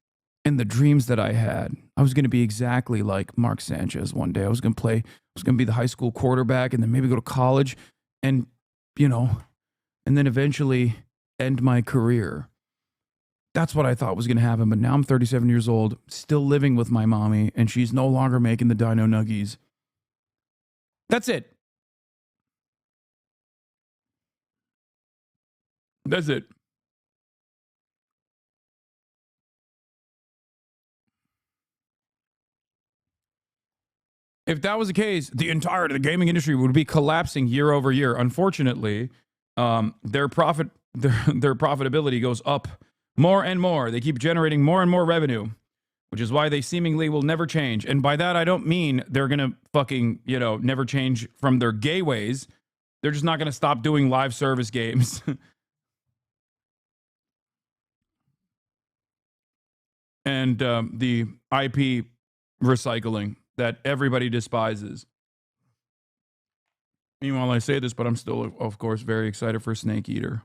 S1: And the dreams that I had, I was going to be exactly like Mark Sanchez one day. I was going to be the high school quarterback and then maybe go to college and, and then eventually end my career. That's what I thought was going to happen. But now I'm 37 years old, still living with my mommy, and she's no longer making the Dino Nuggies. That's it. That's it. If that was the case, the entirety of the gaming industry would be collapsing year over year. Unfortunately, their profitability goes up more and more. They keep generating more and more revenue, which is why they seemingly will never change. And by that, I don't mean they're gonna fucking, never change from their gay ways. They're just not gonna stop doing live service games. And the IP recycling that everybody despises. Meanwhile, I say this, but I'm still, of course, very excited for Snake Eater.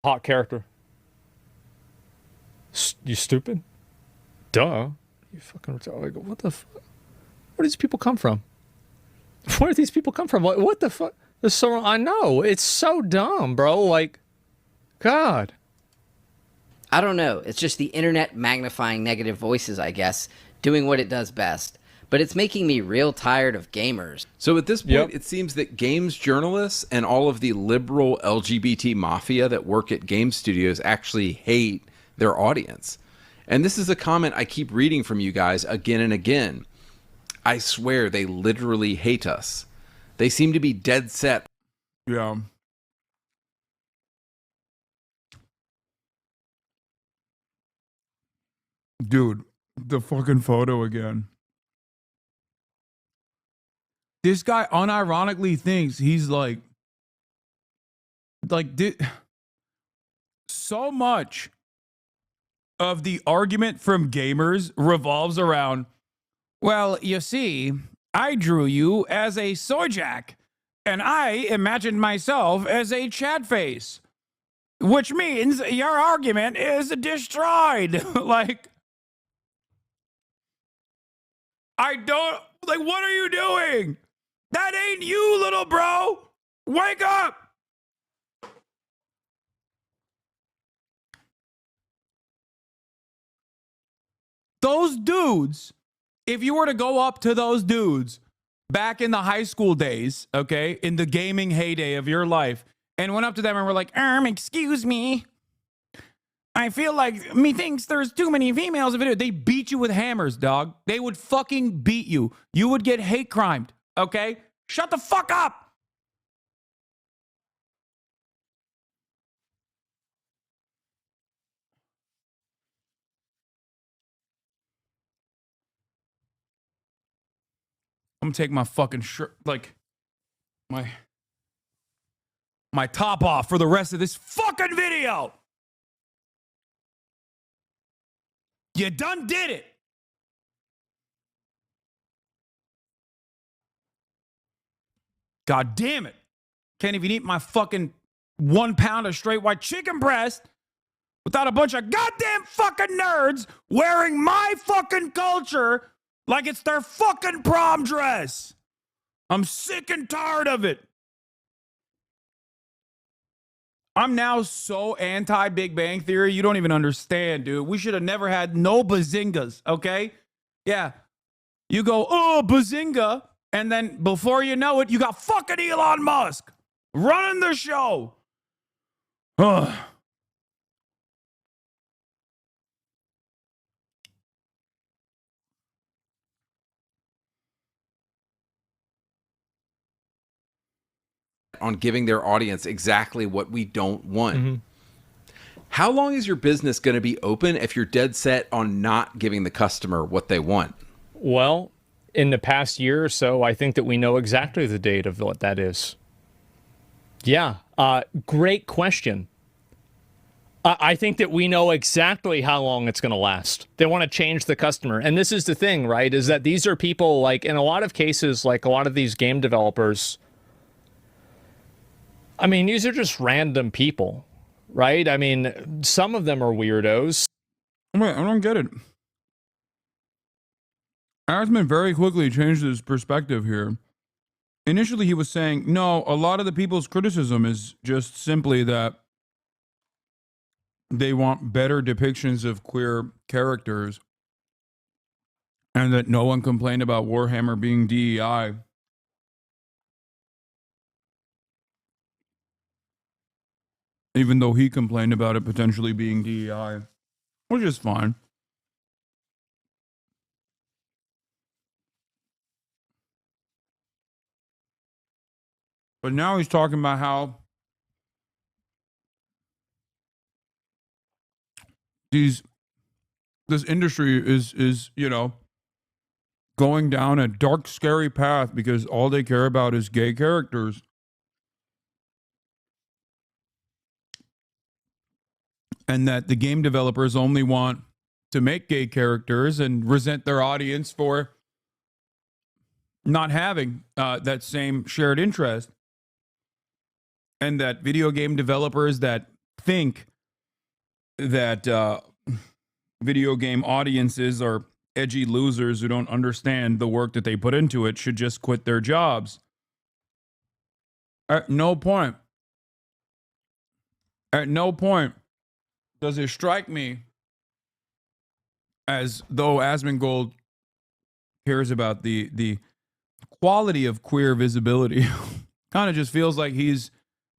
S3: Hot character. You stupid? Duh. You fucking retarded. What the fuck? Where do these people come from? Where do these people come from? What the fuck? I know. It's so dumb, bro. Like, God.
S8: I don't know. It's just the internet magnifying negative voices, I guess, doing what it does best. But it's making me real tired of gamers.
S2: So at this point, it seems that games journalists and all of the liberal LGBT mafia that work at game studios actually hate their audience. And this is a comment I keep reading from you guys again and again. I swear they literally hate us. They seem to be dead set.
S1: Yeah. Dude, the fucking photo again. This guy unironically thinks he's like so much of the argument from gamers revolves around, well, you see, I drew you as a Sojak, and I imagined myself as a Chad face, which means your argument is destroyed. Like, what are you doing? That ain't you, little bro. Wake up. Those dudes, if you were to go up to those dudes back in the high school days, okay, in the gaming heyday of your life, and went up to them and were like, excuse me, I feel like methinks there's too many females in video. They beat you with hammers, dog. They would fucking beat you. You would get hate crimed, okay? Shut the fuck up. I'm gonna take my fucking shirt, like, my top off for the rest of this fucking video. You done did it. God damn it. Can't even eat my fucking 1 pound of straight white chicken breast without a bunch of goddamn fucking nerds wearing my fucking culture like it's their fucking prom dress. I'm sick and tired of it. I'm now so anti-Big Bang Theory, you don't even understand, dude. We should have never had no bazingas, okay? Yeah. You go, oh, bazinga, and then before you know it, you got fucking Elon Musk running the show. Ugh.
S2: On giving their audience exactly what we don't want. How long is your business going to be open if you're dead set on not giving the customer what they want?
S3: Well, in the past year or so, I think that we know exactly the date of what that is. Yeah, great question. I think that we know exactly how long it's going to last. They want to change the customer. And this is the thing, right, is that these are people, like, in a lot of cases, like a lot of these game developers, I mean, these are just random people, right? I mean, some of them are weirdos.
S1: Wait, I don't get it. Asman very quickly changed his perspective here. Initially, he was saying, no, a lot of the people's criticism is just simply that they want better depictions of queer characters, and that no one complained about Warhammer being DEI. Even though he complained about it potentially being DEI, which is fine. But now he's talking about how this industry is, you know, going down a dark, scary path because all they care about is gay characters. And that the game developers only want to make gay characters and resent their audience for not having that same shared interest. And that video game developers that think that video game audiences are edgy losers who don't understand the work that they put into it should just quit their jobs. At no point does it strike me as though ASMONGOLD cares about the quality of queer visibility. Kind of just feels like he's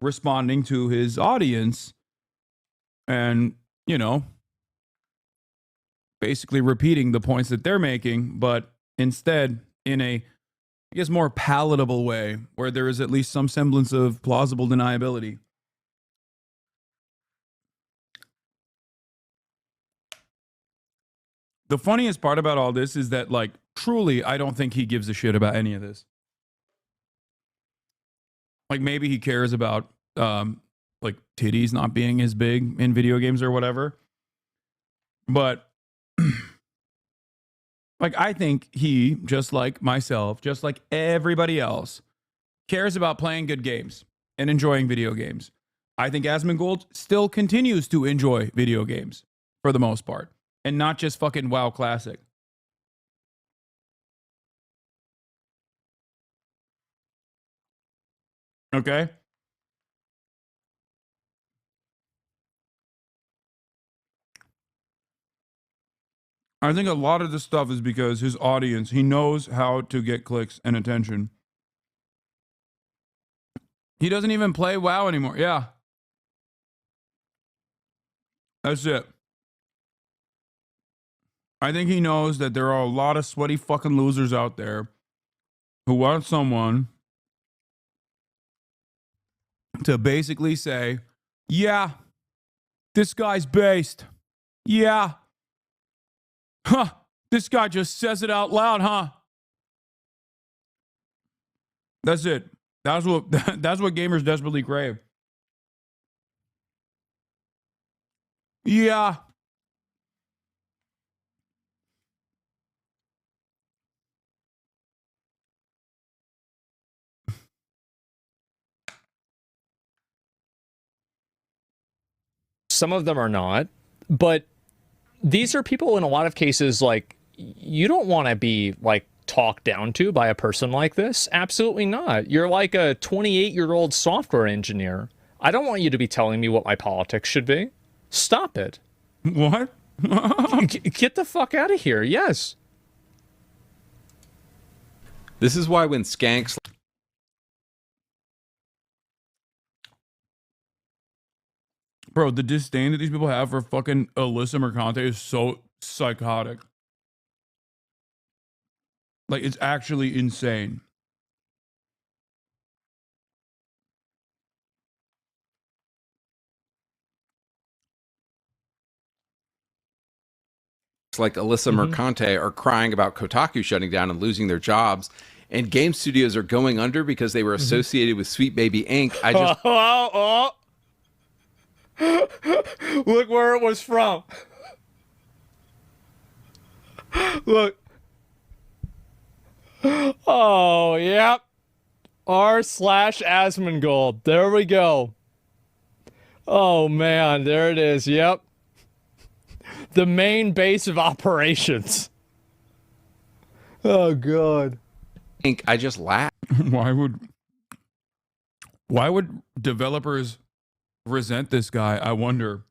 S1: responding to his audience and, you know, basically repeating the points that they're making, but instead in a, I guess, more palatable way where there is at least some semblance of plausible deniability. The funniest part about all this is that, like, truly, I don't think he gives a shit about any of this. Like, maybe he cares about, like, titties not being as big in video games or whatever. But, like, I think he, just like myself, just like everybody else, cares about playing good games and enjoying video games. I think ASMONGOLD still continues to enjoy video games for the most part, and not just fucking WoW Classic. Okay? I think a lot of this stuff is because his audience, he knows how to get clicks and attention. He doesn't even play WoW anymore. Yeah. That's it. I think he knows that there are a lot of sweaty fucking losers out there who want someone to basically say, yeah, this guy's based. Yeah. Huh. This guy just says it out loud, huh? That's it. That's what gamers desperately crave. Yeah.
S3: Some of them are not, but these are people in a lot of cases, like, you don't want to be, like, talked down to by a person like this. Absolutely not. You're like a 28-year-old software engineer. I don't want you to be telling me what my politics should be. Stop it.
S1: What?
S3: Get the fuck out of here. Yes.
S2: This is why when skanks...
S1: Bro, the disdain that these people have for fucking Alyssa Mercante is so psychotic. Like, it's actually insane.
S2: like Alyssa Mercante are crying about Kotaku shutting down and losing their jobs, and game studios are going under because they were associated with Sweet Baby Inc. I just
S3: Look where it was from. Look. Oh, yep. r/ASMONGOLD. There we go. Oh, man. There it is. Yep. The main base of operations. Oh, God.
S2: I just laugh.
S1: Why would developers resent this guy? I wonder.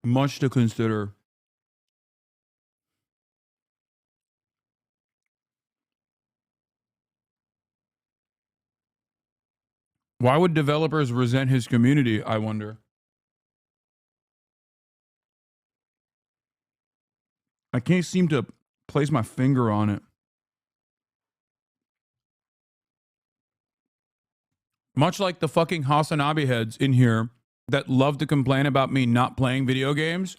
S1: Much to consider. Why would developers resent his community, I wonder? I can't seem to place my finger on it. Much like the fucking Hasanabi heads in here that love to complain about me not playing video games,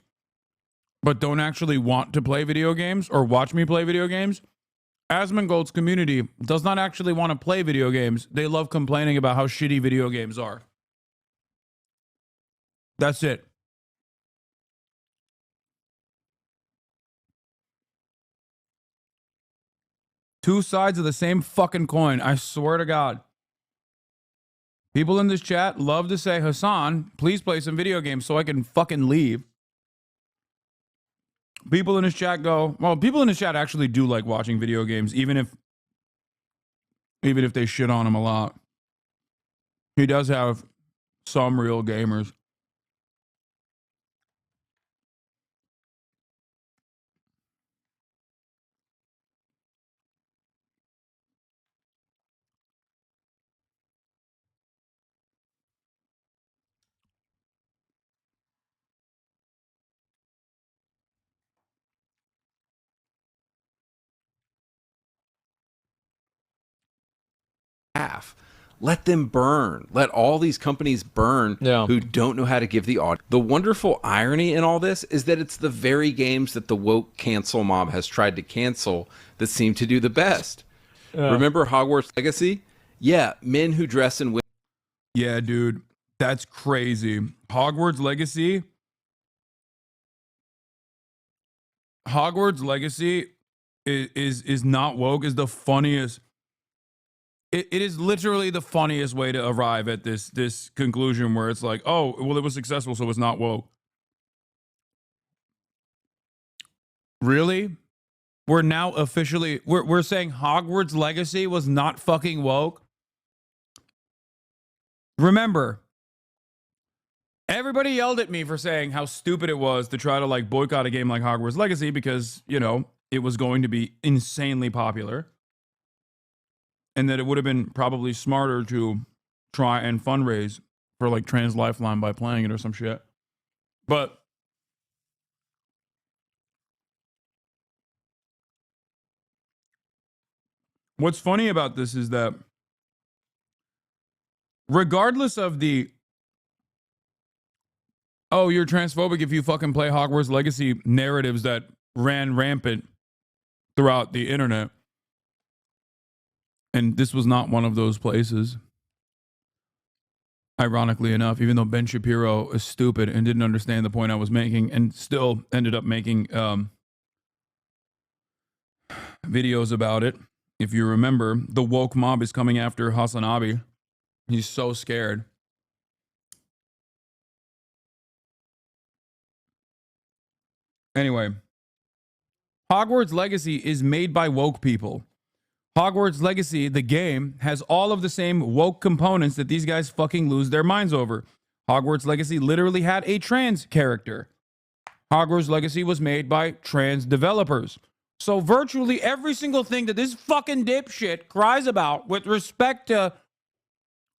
S1: but don't actually want to play video games or watch me play video games. ASMONGOLD's community does not actually want to play video games. They love complaining about how shitty video games are. That's it. Two sides of the same fucking coin. I swear to God. People in this chat love to say, Hasan, please play some video games so I can fucking leave. People in this chat go, well, people in this chat actually do like watching video games, even if they shit on him a lot. He does have some real gamers.
S2: Half. Let them burn. Let all these companies burn who don't know how to give the audience. The wonderful irony in all this is that it's the very games that the woke cancel mob has tried to cancel that seem to do the best. Remember Hogwarts Legacy? Yeah, men who dress in women.
S1: Yeah, dude. That's crazy. Hogwarts Legacy. Hogwarts Legacy is not woke, is the funniest. It is literally the funniest way to arrive at this conclusion where it's like, oh, well, it was successful, so it's not woke. Really? We're now officially, we're saying Hogwarts Legacy was not fucking woke? Remember, everybody yelled at me for saying how stupid it was to try to like boycott a game like Hogwarts Legacy because, you know, it was going to be insanely popular. And that it would have been probably smarter to try and fundraise for like Trans Lifeline by playing it or some shit. But what's funny about this is that regardless of the, oh, you're transphobic if you fucking play Hogwarts Legacy narratives that ran rampant throughout the internet, and this was not one of those places. Ironically enough, even though Ben Shapiro is stupid and didn't understand the point I was making and still ended up making videos about it. If you remember, the woke mob is coming after Hasanabi. He's so scared. Anyway, Hogwarts Legacy is made by woke people. Hogwarts Legacy, the game, has all of the same woke components that these guys fucking lose their minds over. Hogwarts Legacy literally had a trans character. Hogwarts Legacy was made by trans developers. So virtually every single thing that this fucking dipshit cries about with respect to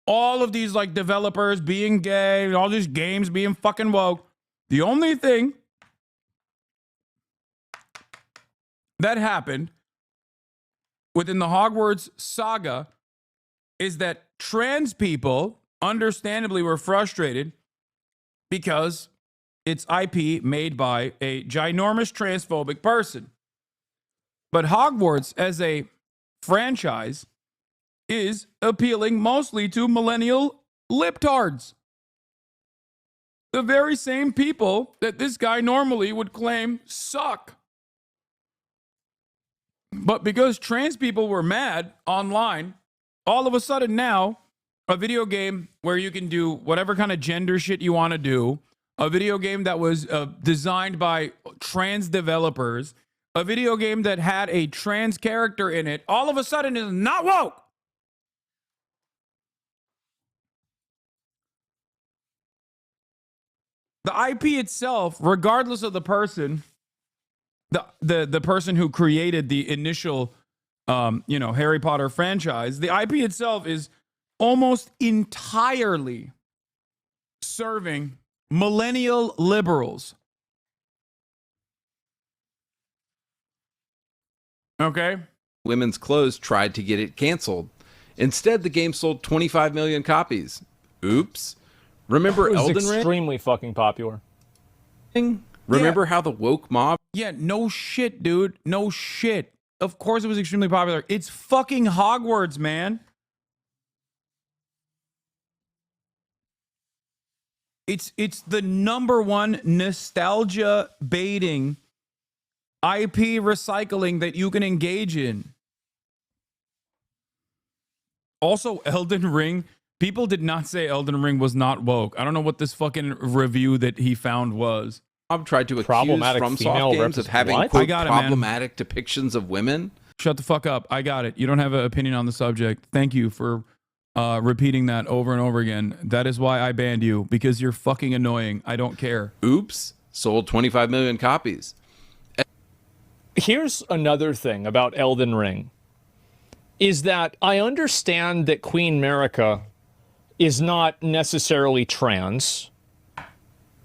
S1: all of these like developers being gay and all these games being fucking woke, the only thing that happened within the Hogwarts saga is that trans people understandably were frustrated because it's IP made by a ginormous transphobic person. But Hogwarts as a franchise is appealing mostly to millennial libtards. The very same people that this guy normally would claim suck. But because trans people were mad online, all of a sudden now, a video game where you can do whatever kind of gender shit you want to do, a video game that was designed by trans developers, a video game that had a trans character in it, all of a sudden is not woke. The IP itself, regardless of the person, the person who created the initial, Harry Potter franchise, the IP itself is almost entirely serving millennial liberals. Okay?
S2: Women's Clothes tried to get it canceled. Instead, the game sold 25 million copies. Oops. Remember
S3: It was
S2: Elden Ring?
S3: extremely fucking popular.
S2: Remember how the woke mob?
S1: Yeah, no shit, dude. No shit. Of course it was extremely popular. It's fucking Hogwarts, man. It's the number one nostalgia baiting IP recycling that you can engage in. Also, Elden Ring. People did not say Elden Ring was not woke. I don't know what this fucking review that he found was.
S2: Mob tried to accuse
S3: Problematic
S2: FromSoft games of having
S3: what?
S2: quote,
S1: I got it, man.
S2: problematic depictions of women.
S1: Shut the fuck up. I got it. You don't have an opinion on the subject. Thank you for repeating that over and over again. That is why I banned you, because you're fucking annoying. I don't care.
S2: Oops. Sold 25 million copies.
S3: Here's another thing about Elden Ring, is that I understand that Queen Marika is not necessarily trans,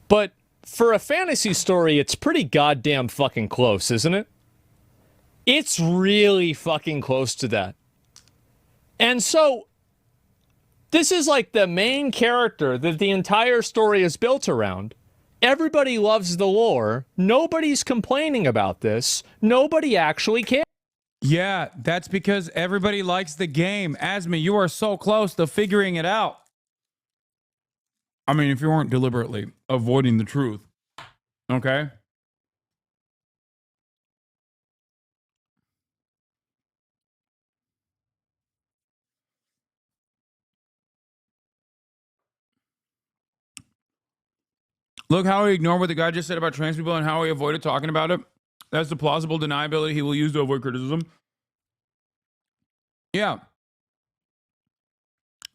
S3: but for a fantasy story, it's pretty goddamn fucking close, isn't it? It's really fucking close to that. And so, this is like the main character that the entire story is built around. Everybody loves the lore. Nobody's complaining about this. Nobody actually cares.
S1: Yeah, that's because everybody likes the game. Asmi, you are so close to figuring it out. I mean, if you weren't deliberately avoiding the truth. Okay? Look how he ignored what the guy just said about trans people and how he avoided talking about it. That's the plausible deniability he will use to avoid criticism. Yeah.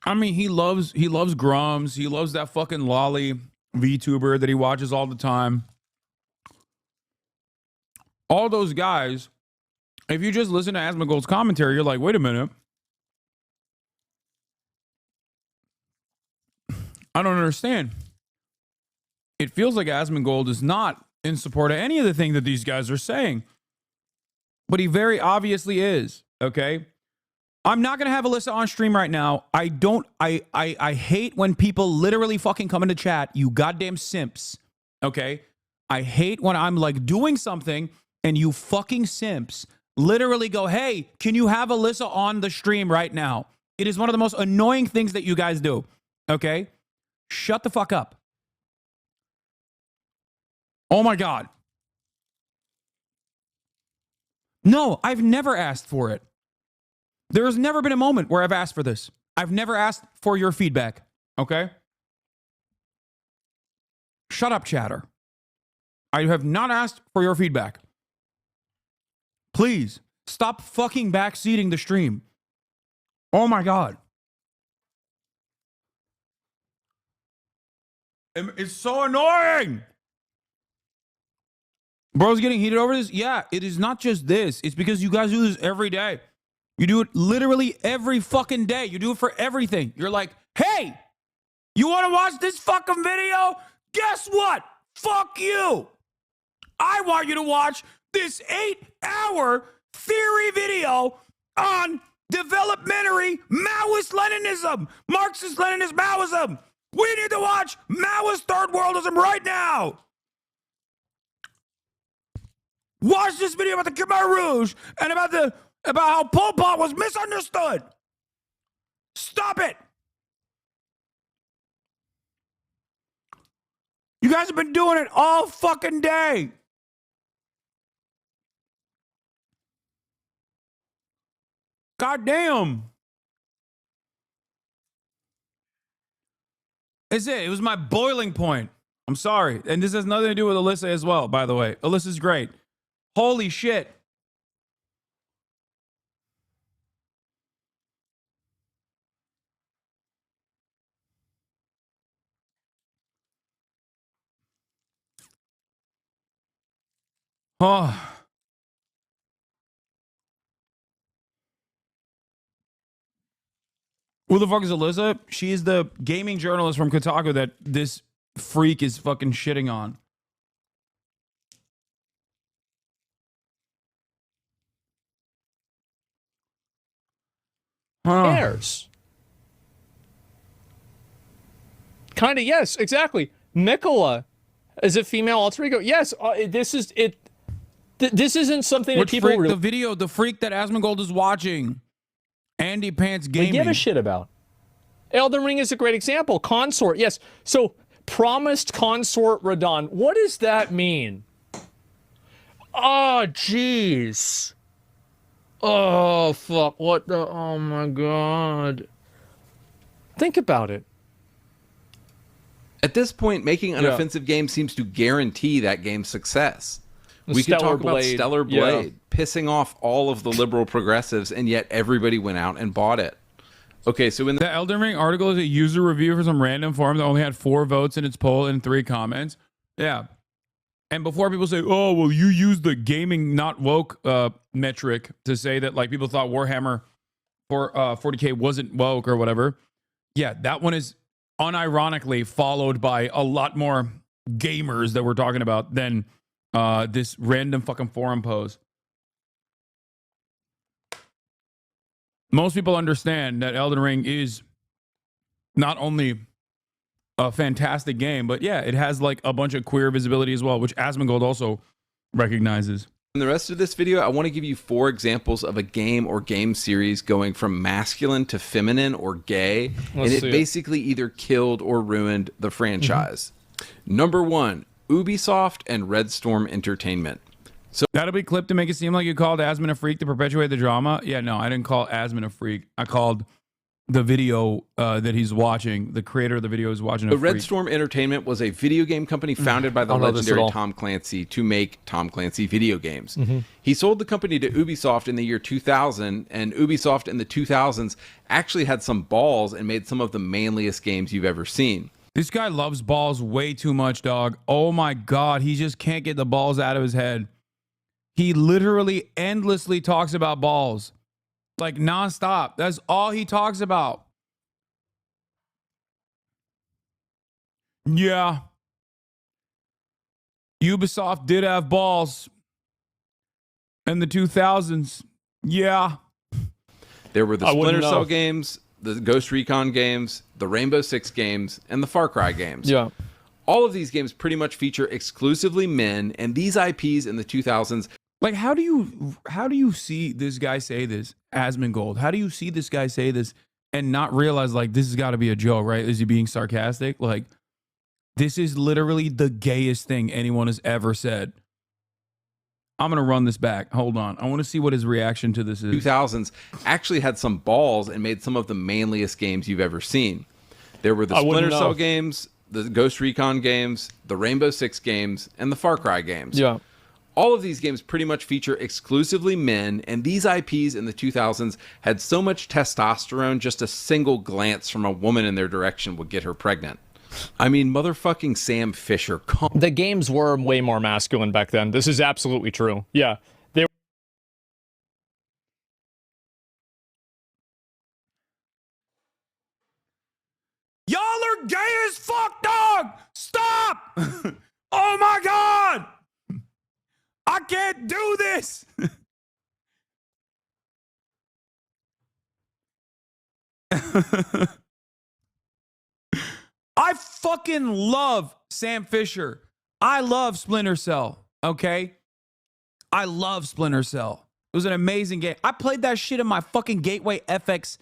S1: I mean, he loves Grums. He loves that fucking lolly VTuber that he watches all the time. All those guys, if you just listen to ASMONGOLD's commentary, you're like, wait a minute. I don't understand. It feels like ASMONGOLD is not in support of any of the things that these guys are saying. But he very obviously is, okay? I'm not going to have Alyssa on stream right now. I hate when people literally fucking come into chat, you goddamn simps, okay? I hate when I'm like doing something and you fucking simps literally go, hey, can you have Alyssa on the stream right now? It is one of the most annoying things that you guys do, okay? Shut the fuck up. Oh my God. No, I've never asked for it. There has never been a moment where I've asked for this. I've never asked for your feedback, okay? Shut up, chatter. I have not asked for your feedback. Please, stop fucking backseating the stream. Oh my God. It's so annoying. Bro's getting heated over this? Yeah, it is not just this. It's because you guys do this every day. You do it literally every fucking day. You do it for everything. You're like, hey, you want to watch this fucking video? Guess what? Fuck you. I want you to watch this 8-hour theory video on developmentary Maoist Leninism, Marxist Leninist Maoism. We need to watch Maoist third worldism right now. Watch this video about the Khmer Rouge and about how Pol Pot was misunderstood. Stop it. You guys have been doing it all fucking day. God damn. It's it. It was my boiling point. I'm sorry. And this has nothing to do with Alyssa as well, by the way. Alyssa's great. Holy shit. Oh. Who the fuck is Alyssa? She's the gaming journalist from Kotaku that this freak is fucking shitting on.
S3: Cares. Kind of, yes, exactly. Mikola is a female alter ego. Yes, this is it. This isn't something
S1: Which
S3: that people
S1: freak?
S3: really
S1: The freak that Asmongold is watching. Andy Pants Gaming.
S3: give a shit about. Elden Ring is a great example. Consort, yes. So, promised consort Radon. What does that mean? Oh, jeez. Oh, fuck. What the... Oh, my God. Think about it.
S2: At this point, making an offensive game seems to guarantee that game's success. We could talk about Stellar Blade, pissing off all of the liberal progressives, and yet everybody went out and bought it. Okay, so in
S1: the Elden Ring article is a user review for some random forum that only had 4 votes in its poll and 3 comments. Yeah. And before people say, oh, well, you used the gaming not woke metric to say that like people thought Warhammer for 40K wasn't woke or whatever. Yeah, that one is unironically followed by a lot more gamers that we're talking about than this random fucking forum post. Most people understand that Elden Ring is not only a fantastic game, but yeah, it has like a bunch of queer visibility as well, which Asmongold also recognizes.
S2: In the rest of this video, I want to give you 4 examples of a game or game series going from masculine to feminine or gay, and it basically either killed or ruined the franchise. Number 1, Ubisoft and Red Storm Entertainment. So
S1: that'll be clipped to make it seem like you called Asmon a freak to perpetuate the drama. Yeah, no, I didn't call Asmon a freak. I called the video that he's watching, the creator of the video is watching a freak.
S2: Red Storm Entertainment was a video game company founded by the legendary Tom Clancy to make Tom Clancy video games. He sold the company to Ubisoft in the year 2000, and Ubisoft in the 2000s actually had some balls and made some of the manliest games you've ever seen.
S1: This guy loves balls way too much, dog. Oh my God, he just can't get the balls out of his head. He literally endlessly talks about balls. Like nonstop. That's all he talks about. Yeah. Ubisoft did have balls in the 2000s. Yeah.
S2: There were the Splinter Cell games, the Ghost Recon games, the Rainbow Six games, and the Far Cry games.
S3: Yeah.
S2: All of these games pretty much feature exclusively men, and these IPs in the 2000s.
S1: Like, how do you see this guy say this, Asmongold? How do you see this guy say this and not realize, like, this has got to be a joke, right? Is he being sarcastic? Like, this is literally the gayest thing anyone has ever said. I'm going to run this back. Hold on. I want to see what his reaction to this is.
S2: 2000s actually had some balls and made some of the manliest games you've ever seen. There were the Splinter Cell games, the Ghost Recon games, the Rainbow Six games, and the Far Cry games.
S3: Yeah.
S2: All of these games pretty much feature exclusively men, and these IPs in the 2000s had so much testosterone, just a single glance from a woman in their direction would get her pregnant. I mean, motherfucking Sam Fisher.
S3: The games were way more masculine back then. This is absolutely true. Yeah. They
S1: Y'all are gay as fuck, dog! Stop! Oh my God! I can't do this! I fucking love Sam Fisher. I love Splinter Cell, okay? I love Splinter Cell. It was an amazing game. I played that shit in my fucking Gateway FX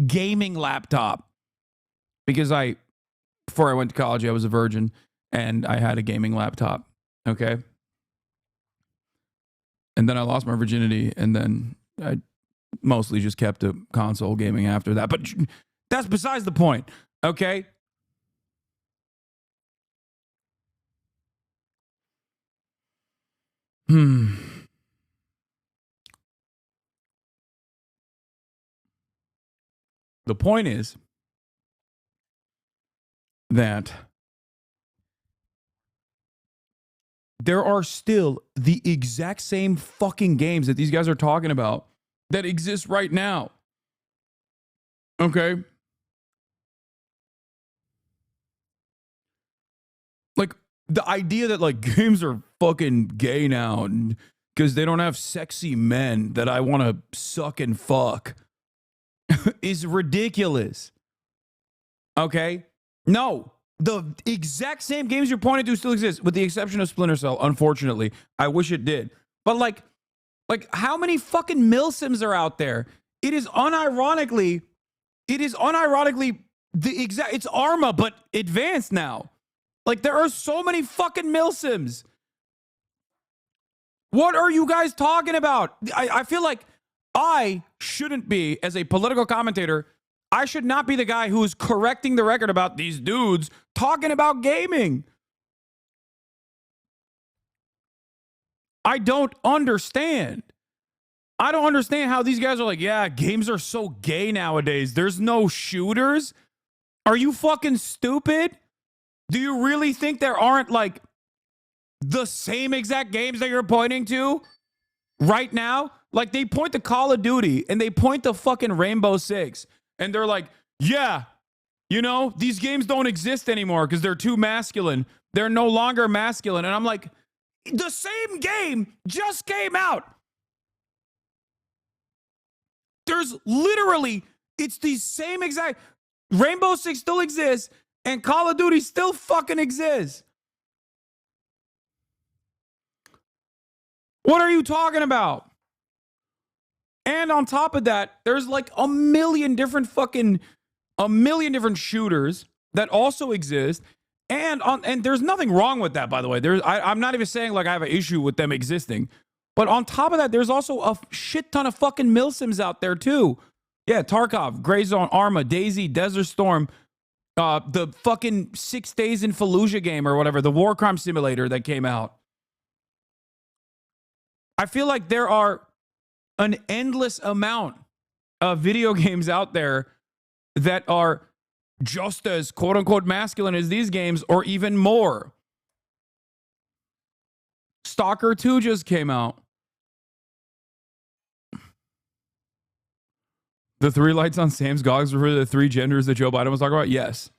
S1: gaming laptop. Because before I went to college, I was a virgin and I had a gaming laptop, okay? And then I lost my virginity, and then I mostly just kept a console gaming after that. But that's besides the point, okay? The point is that there are still the exact same fucking games that these guys are talking about that exist right now. Okay? Like, the idea that, like, games are fucking gay now because they don't have sexy men that I want to suck and fuck is ridiculous. Okay? No. The exact same games you're pointing to still exist, with the exception of Splinter Cell, unfortunately. I wish it did. But, like how many fucking milsims are out there? It is unironically it's Arma, but advanced now. Like, there are so many fucking milsims. What are you guys talking about? I feel like I shouldn't be, as a political commentator, I should not be the guy who is correcting the record about these dudes talking about gaming. I don't understand. I don't understand how these guys are like, yeah, games are so gay nowadays. There's no shooters. Are you fucking stupid? Do you really think there aren't, like, the same exact games that you're pointing to right now? Like, they point to Call of Duty and they point to fucking Rainbow Six. And they're like, yeah, you know, these games don't exist anymore because they're too masculine. They're no longer masculine. And I'm like, the same game just came out. There's literally, it's the same exact, Rainbow Six still exists and Call of Duty still fucking exists. What are you talking about? And on top of that, there's like a million different shooters that also exist. And there's nothing wrong with that, by the way. I'm not even saying like I have an issue with them existing. But on top of that, there's also a shit ton of fucking milsims out there too. Yeah, Tarkov, Gray Zone, Arma, DayZ, Desert Storm, the fucking 6 Days in Fallujah game or whatever, the war crime simulator that came out. I feel like there are an endless amount of video games out there that are just as quote unquote masculine as these games, or even more. Stalker 2 just came out. The 3 lights on Sam's goggles were the 3 genders that Joe Biden was talking about? Yes.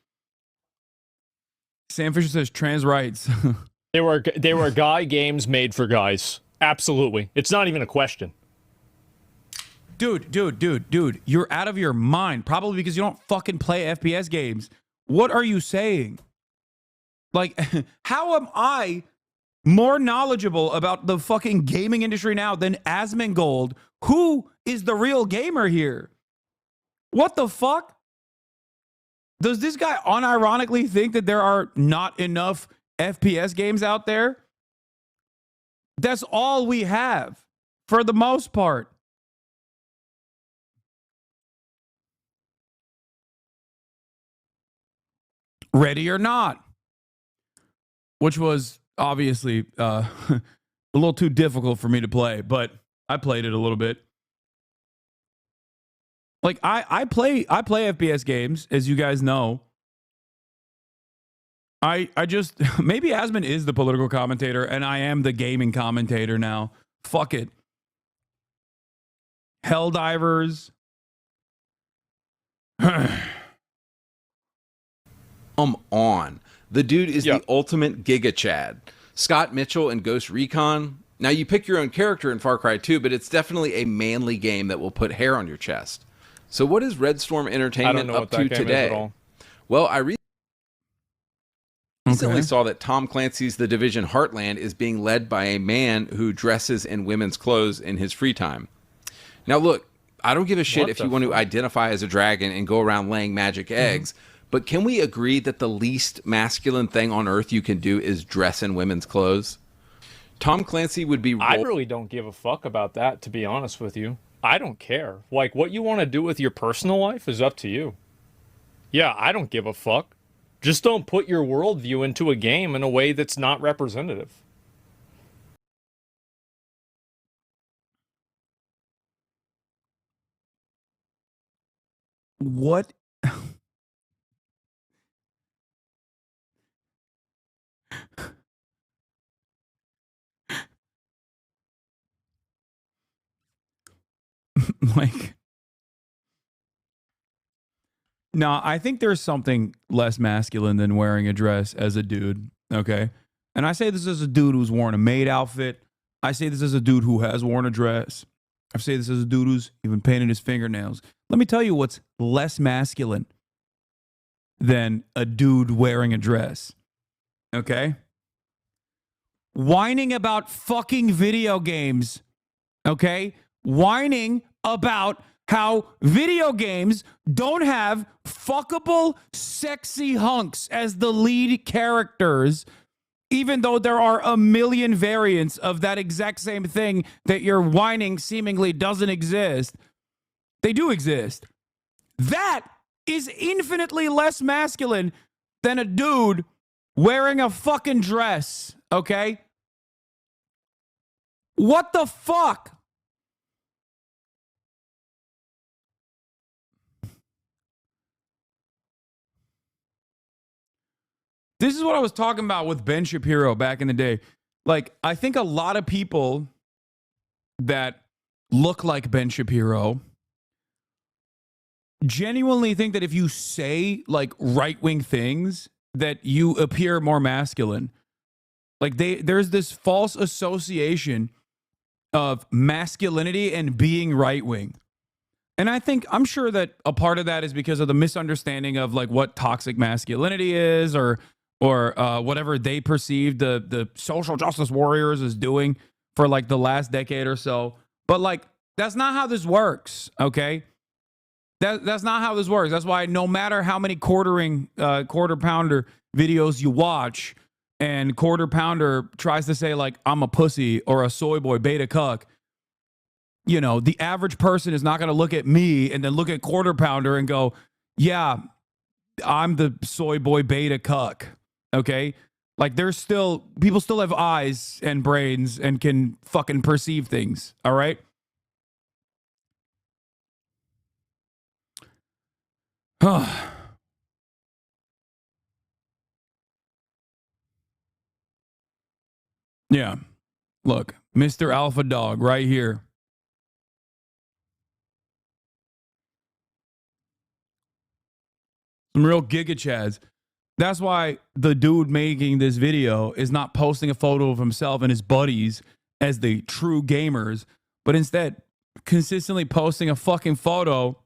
S1: Sam Fisher says trans rights.
S3: They were guy games made for guys. Absolutely. It's not even a question.
S1: Dude, you're out of your mind. Probably because you don't fucking play FPS games. What are you saying? Like, how am I more knowledgeable about the fucking gaming industry now than ASMONGOLD? Who is the real gamer here? What the fuck? Does this guy unironically think that there are not enough FPS games out there? That's all we have, for the most part. Ready or Not, which was obviously a little too difficult for me to play, but I played it a little bit. Like, I play FPS games, as you guys know. I just, maybe Asmon is the political commentator and I am the gaming commentator now. Fuck it. Helldivers.
S2: On. The dude is the ultimate Giga Chad. Scott Mitchell in Ghost Recon. Now, you pick your own character in Far Cry 2, but it's definitely a manly game that will put hair on your chest. So what is Red Storm Entertainment up to today? Well, I recently saw that Tom Clancy's The Division Heartland is being led by a man who dresses in women's clothes in his free time. Now, look, I don't give a shit if you want to identify as a dragon and go around laying magic eggs, but can we agree that the least masculine thing on earth you can do is dress in women's clothes? Tom Clancy would be...
S3: I really don't give a fuck about that, to be honest with you. I don't care. Like, what you want to do with your personal life is up to you. Yeah, I don't give a fuck. Just don't put your worldview into a game in a way that's not representative.
S1: What? Like, no, I think there's something less masculine than wearing a dress as a dude. Okay. And I say this as a dude who's worn a maid outfit. I say this as a dude who has worn a dress. I say this as a dude who's even painted his fingernails. Let me tell you what's less masculine than a dude wearing a dress. Okay? Whining about fucking video games. Okay? Whining about how video games don't have fuckable, sexy hunks as the lead characters, even though there are a million variants of that exact same thing that you're whining seemingly doesn't exist. They do exist. That is infinitely less masculine than a dude wearing a fucking dress, okay? What the fuck? This is what I was talking about with Ben Shapiro back in the day. Like, I think a lot of people that look like Ben Shapiro genuinely think that if you say like right-wing things that you appear more masculine. Like there's this false association of masculinity and being right-wing. And I'm sure that a part of that is because of the misunderstanding of like what toxic masculinity is or whatever they perceive the social justice warriors is doing for like the last decade or so. But like, that's not how this works, okay? That's not how this works. That's why no matter how many quarter pounder videos you watch and quarter pounder tries to say like, I'm a pussy or a soy boy beta cuck, you know, the average person is not going to look at me and then look at quarter pounder and go, yeah, I'm the soy boy beta cuck. Okay. Like people still have eyes and brains and can fucking perceive things. All right. Yeah. Look, Mr. Alpha Dog right here. Some real giga chads. That's why the dude making this video is not posting a photo of himself and his buddies as the true gamers, but instead consistently posting a fucking photo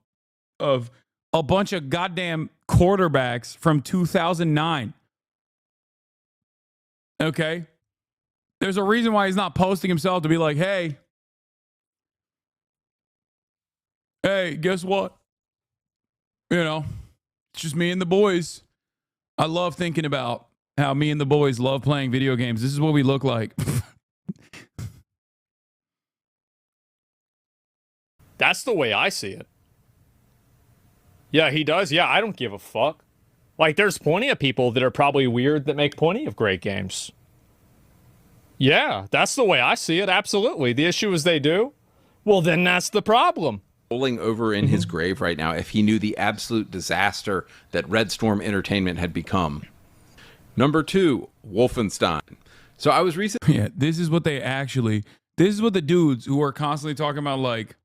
S1: of a bunch of goddamn quarterbacks from 2009. Okay? There's a reason why he's not posting himself to be like, hey, guess what? You know, it's just me and the boys. I love thinking about how me and the boys love playing video games. This is what we look like.
S3: That's the way I see it. Yeah, he does. Yeah, I don't give a fuck. Like, there's plenty of people that are probably weird that make plenty of great games. Yeah, that's the way I see it. Absolutely. The issue is they do. Well, then that's the problem.
S2: Rolling over in his grave right now if he knew the absolute disaster that Red Storm Entertainment had become. Number 2, Wolfenstein. So I was recently...
S1: Yeah, this is what the dudes who are constantly talking about like...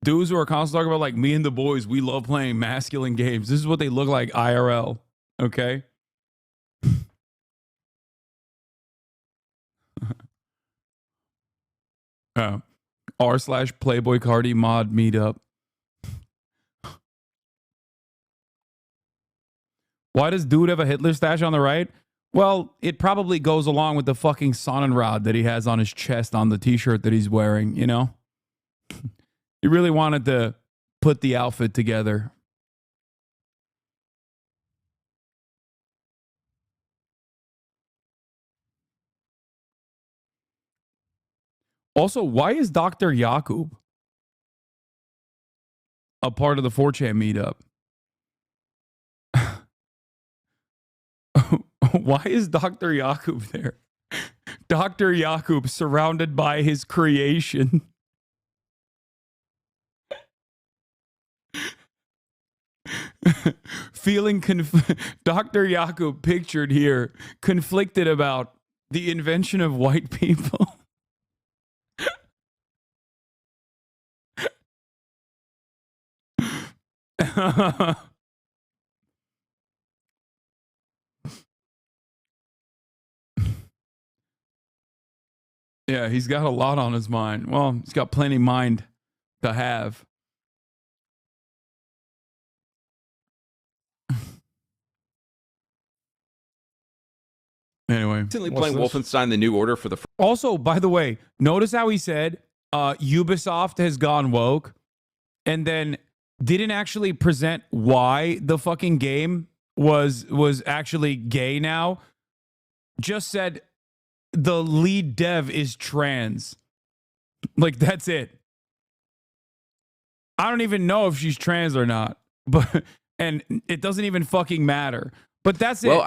S1: dudes who are constantly talking about like me and the boys, we love playing masculine games. This is what they look like IRL. Okay? r/Playboy Cardi mod meetup. Why does dude have a Hitler stash on the right? Well, it probably goes along with the fucking Sonnenrad that he has on his chest on the t-shirt that he's wearing, you know? He really wanted to put the outfit together. Also, why is Dr. Yakub a part of the 4chan meetup? Why is Dr. Yakub there? Dr. Yakub surrounded by his creation. Dr. Yakub pictured here, conflicted about the invention of white people. Yeah, he's got a lot on his mind. Well, he's got plenty mind to have. Anyway.
S2: Recently playing Wolfenstein The New Order for the first.
S1: Also, by the way, notice how he said Ubisoft has gone woke and then didn't actually present why the fucking game was actually gay now. Just said the lead dev is trans. Like, that's it. I don't even know if she's trans or not, but and it doesn't even fucking matter. But that's it.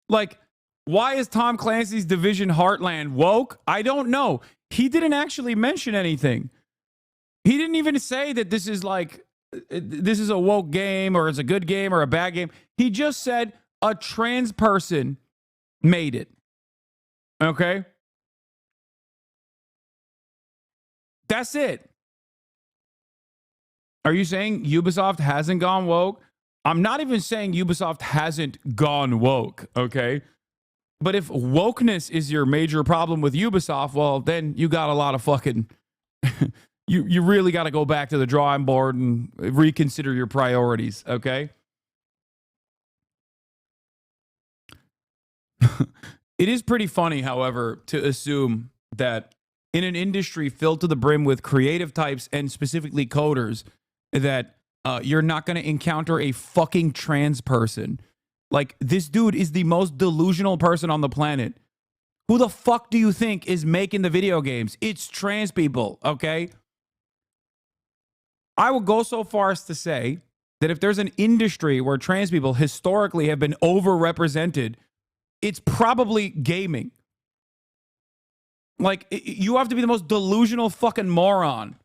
S1: Like, why is Tom Clancy's Division Heartland woke? I don't know. He didn't actually mention anything. He didn't even say that this is like, this is a woke game or it's a good game or a bad game. He just said a trans person made it. Okay? That's it. Are you saying Ubisoft hasn't gone woke? I'm not even saying Ubisoft hasn't gone woke, okay? But if wokeness is your major problem with Ubisoft, well, then you got a lot of fucking... you really got to go back to the drawing board and reconsider your priorities, okay? It is pretty funny, however, to assume that in an industry filled to the brim with creative types and specifically coders, that you're not going to encounter a fucking trans person. Like, this dude is the most delusional person on the planet. Who the fuck do you think is making the video games? It's trans people, okay? I will go so far as to say that if there's an industry where trans people historically have been overrepresented, it's probably gaming. Like, you have to be the most delusional fucking moron.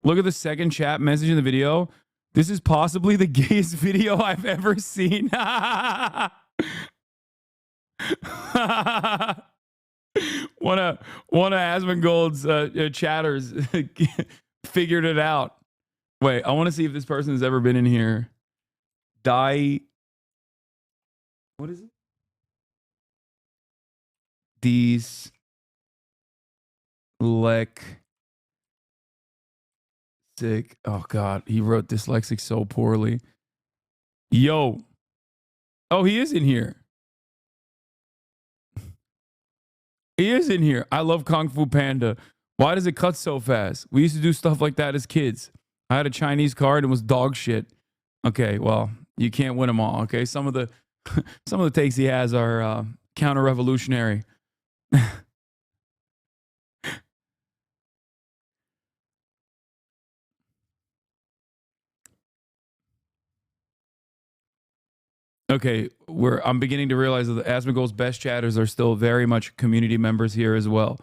S1: Look at the second chat message in the video. This is possibly the gayest video I've ever seen. One of ASMONGOLD's chatters figured it out. Wait, I want to see if this person has ever been in here. What is it? Dyslexic. Oh God, he wrote dyslexic so poorly. Yo. Oh, he is in here. He is in here. I love Kung Fu Panda. Why does it cut so fast? We used to do stuff like that as kids. I had a Chinese card and was dog shit. Okay, well, you can't win them all. Okay, some of the takes he has are counter-revolutionary. Okay, I'm beginning to realize that the ASMONGOLD's best chatters are still very much community members here as well.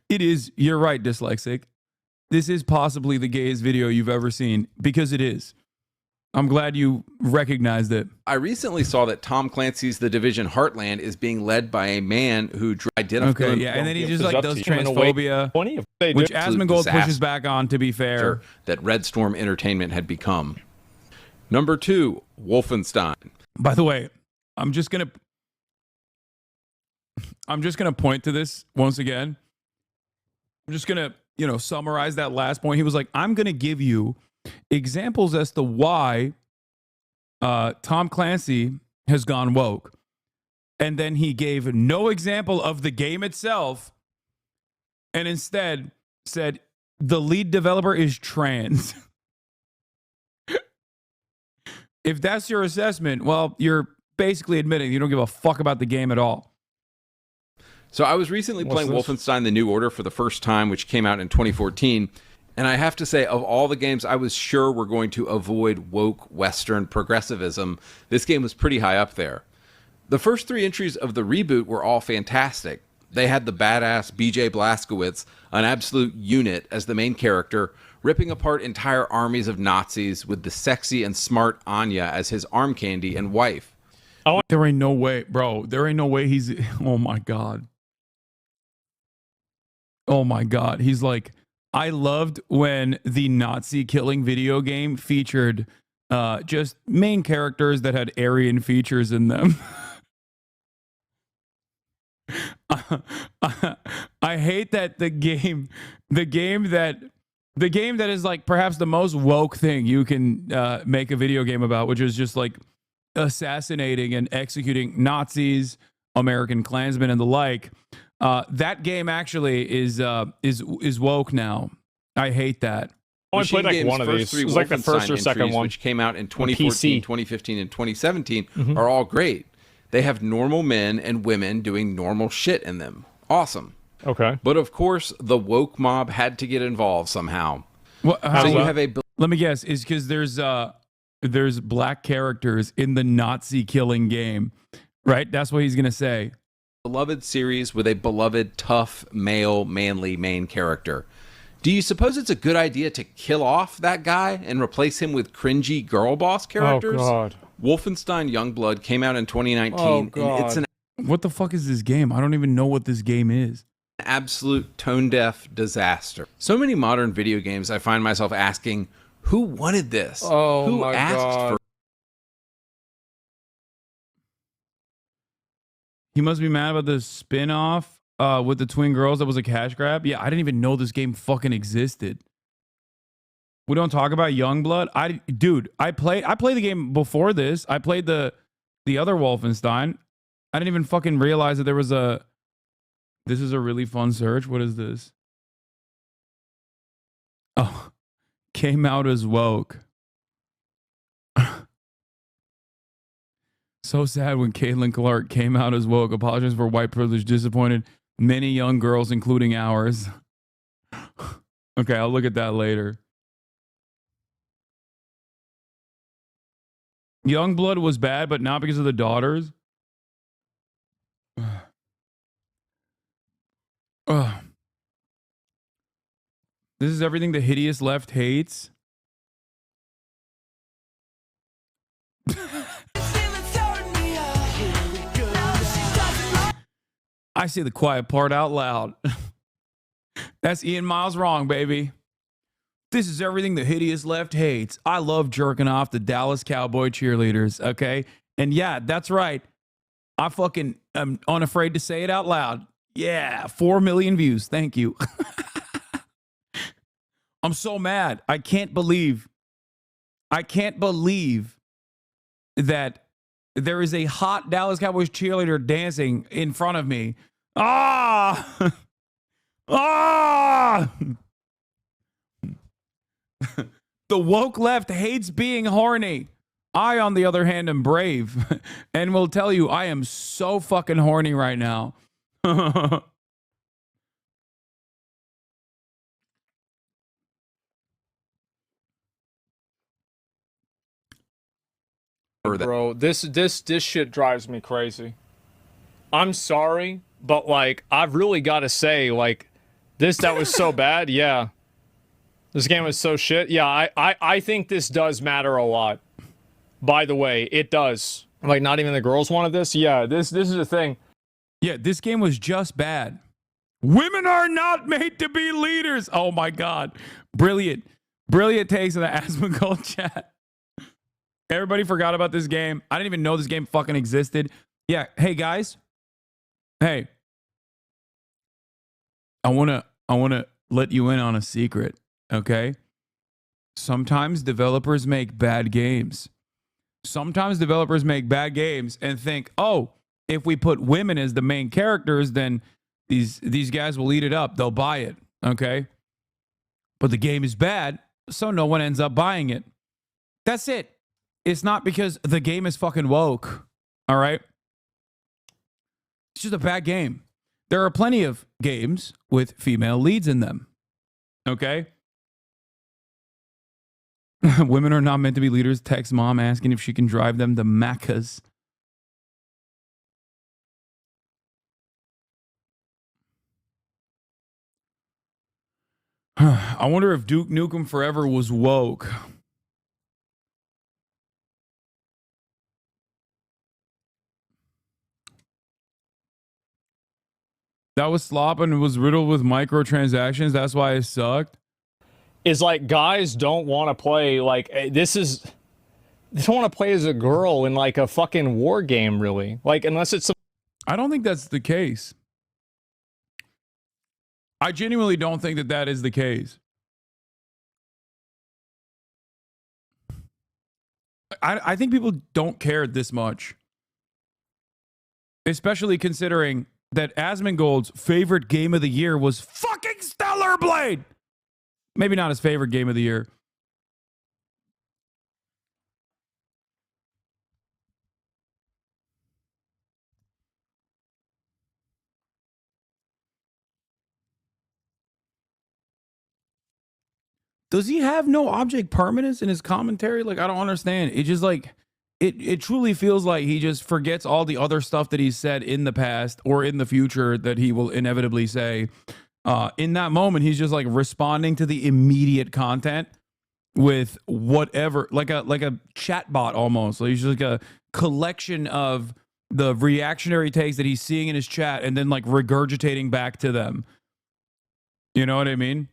S1: It is, you're right, Dyslexic. This is possibly the gayest video you've ever seen, because it is. I'm glad you recognized it.
S2: I recently saw that Tom Clancy's The Division Heartland is being led by a man who identified...
S1: Okay, yeah, and then he just like does transphobia, which ASMONGOLD pushes back on, to be fair.
S2: That Red Storm Entertainment had become. Number 2, Wolfenstein.
S1: By the way, I'm just gonna point to this once again. I'm just gonna, summarize that last point. He was like, I'm gonna give you examples as to why Tom Clancy has gone woke. And then he gave no example of the game itself and instead said the lead developer is trans. If that's your assessment, well, you're basically admitting you don't give a fuck about the game at all.
S2: So I was recently playing Wolfenstein The New Order for the first time, which came out in 2014. And I have to say, of all the games I was sure were going to avoid woke Western progressivism, this game was pretty high up there. The first 3 entries of the reboot were all fantastic. They had the badass BJ Blazkowicz, an absolute unit, as the main character, ripping apart entire armies of Nazis with the sexy and smart Anya as his arm candy and wife.
S1: There ain't no way, bro. There ain't no way he's... Oh, my God. Oh, my God. He's like, I loved when the Nazi killing video game featured just main characters that had Aryan features in them. I hate that the game that is like perhaps the most woke thing you can make a video game about, which is just like assassinating and executing Nazis, American Klansmen, and the like. That game actually is woke now. I hate that.
S3: I only played like one of these. It was like the first or second one,
S2: which came out in 2014, 2015, and 2017, are all great. They have normal men and women doing normal shit in them. Awesome.
S3: Okay.
S2: But of course, the woke mob had to get involved somehow.
S1: Well,
S2: so you have
S1: let me guess. Is because there's black characters in the Nazi killing game, right? That's what he's gonna say.
S2: Beloved series with a beloved, tough, male, manly main character. Do you suppose it's a good idea to kill off that guy and replace him with cringy girl boss characters?
S3: Oh, God.
S2: Wolfenstein Youngblood came out in 2019.
S3: Oh, God.
S2: And it's an
S1: What the fuck is this game? I don't even know what this game is.
S2: absolute tone-deaf disaster. So many modern video games, I find myself asking, who wanted this?
S3: Oh,
S2: who
S3: my
S2: asked
S3: God.
S2: for
S1: He must be mad about the spin-off with the twin girls that was a cash grab. Yeah, I didn't even know this game fucking existed. We don't talk about Youngblood. I played the game before this. I played the other Wolfenstein. I didn't even fucking realize that there was a... This is a really fun search. What is this? Oh, came out as woke. So sad when Caitlin Clark came out as woke. Apologies for white privilege. Disappointed many young girls, including ours. Okay, I'll look at that later. Youngblood was bad, but not because of the daughters. This is everything the hideous left hates. I say the quiet part out loud. That's Ian Miles wrong, baby. This is everything the hideous left hates. I love jerking off the Dallas Cowboy cheerleaders, okay? And yeah, that's right. I fucking am unafraid to say it out loud. Yeah, 4 million views. Thank you. I'm so mad. I can't believe that there is a hot Dallas Cowboys cheerleader dancing in front of me. Ah! Ah! The woke left hates being horny. I, on the other hand, am brave and will tell you I am so fucking horny right now.
S3: Bro, this shit drives me crazy. I'm sorry, but like I've really got to say, like that was so bad. Yeah, this game was so shit. Yeah, I think this does matter a lot. By the way, it does. Like not even the girls wanted this. Yeah, this is a thing.
S1: Yeah, this game was just bad. Women are not made to be leaders. Oh my God, brilliant takes in the ASMONGOLD chat. Everybody forgot about this game. I didn't even know this game fucking existed. Yeah. Hey guys. Hey. I want to let you in on a secret, okay? Sometimes developers make bad games. Sometimes developers make bad games and think, "Oh, if we put women as the main characters, then these guys will eat it up. They'll buy it." Okay? But the game is bad, so no one ends up buying it. That's it. It's not because the game is fucking woke. All right? It's just a bad game. There are plenty of games with female leads in them. Okay? Women are not meant to be leaders. Text mom asking if she can drive them to Maccas. I wonder if Duke Nukem Forever was woke. That was slop and was riddled with microtransactions. That's why it sucked.
S3: Is like guys don't want to play like they don't want to play as a girl in like a fucking war game, really. Like unless it's
S1: I don't think that's the case. I genuinely don't think that that is the case. I think people don't care this much. Especially considering that Asmongold's favorite game of the year was fucking Stellar Blade. Maybe not his favorite game of the year. Does he have no object permanence in his commentary? Like, I don't understand. It just like, it truly feels like he just forgets all the other stuff that he's said in the past or in the future that he will inevitably say. In that moment, he's just like responding to the immediate content with whatever, like a chat bot almost. Like he's just like a collection of the reactionary takes that he's seeing in his chat and then like regurgitating back to them. You know what I mean?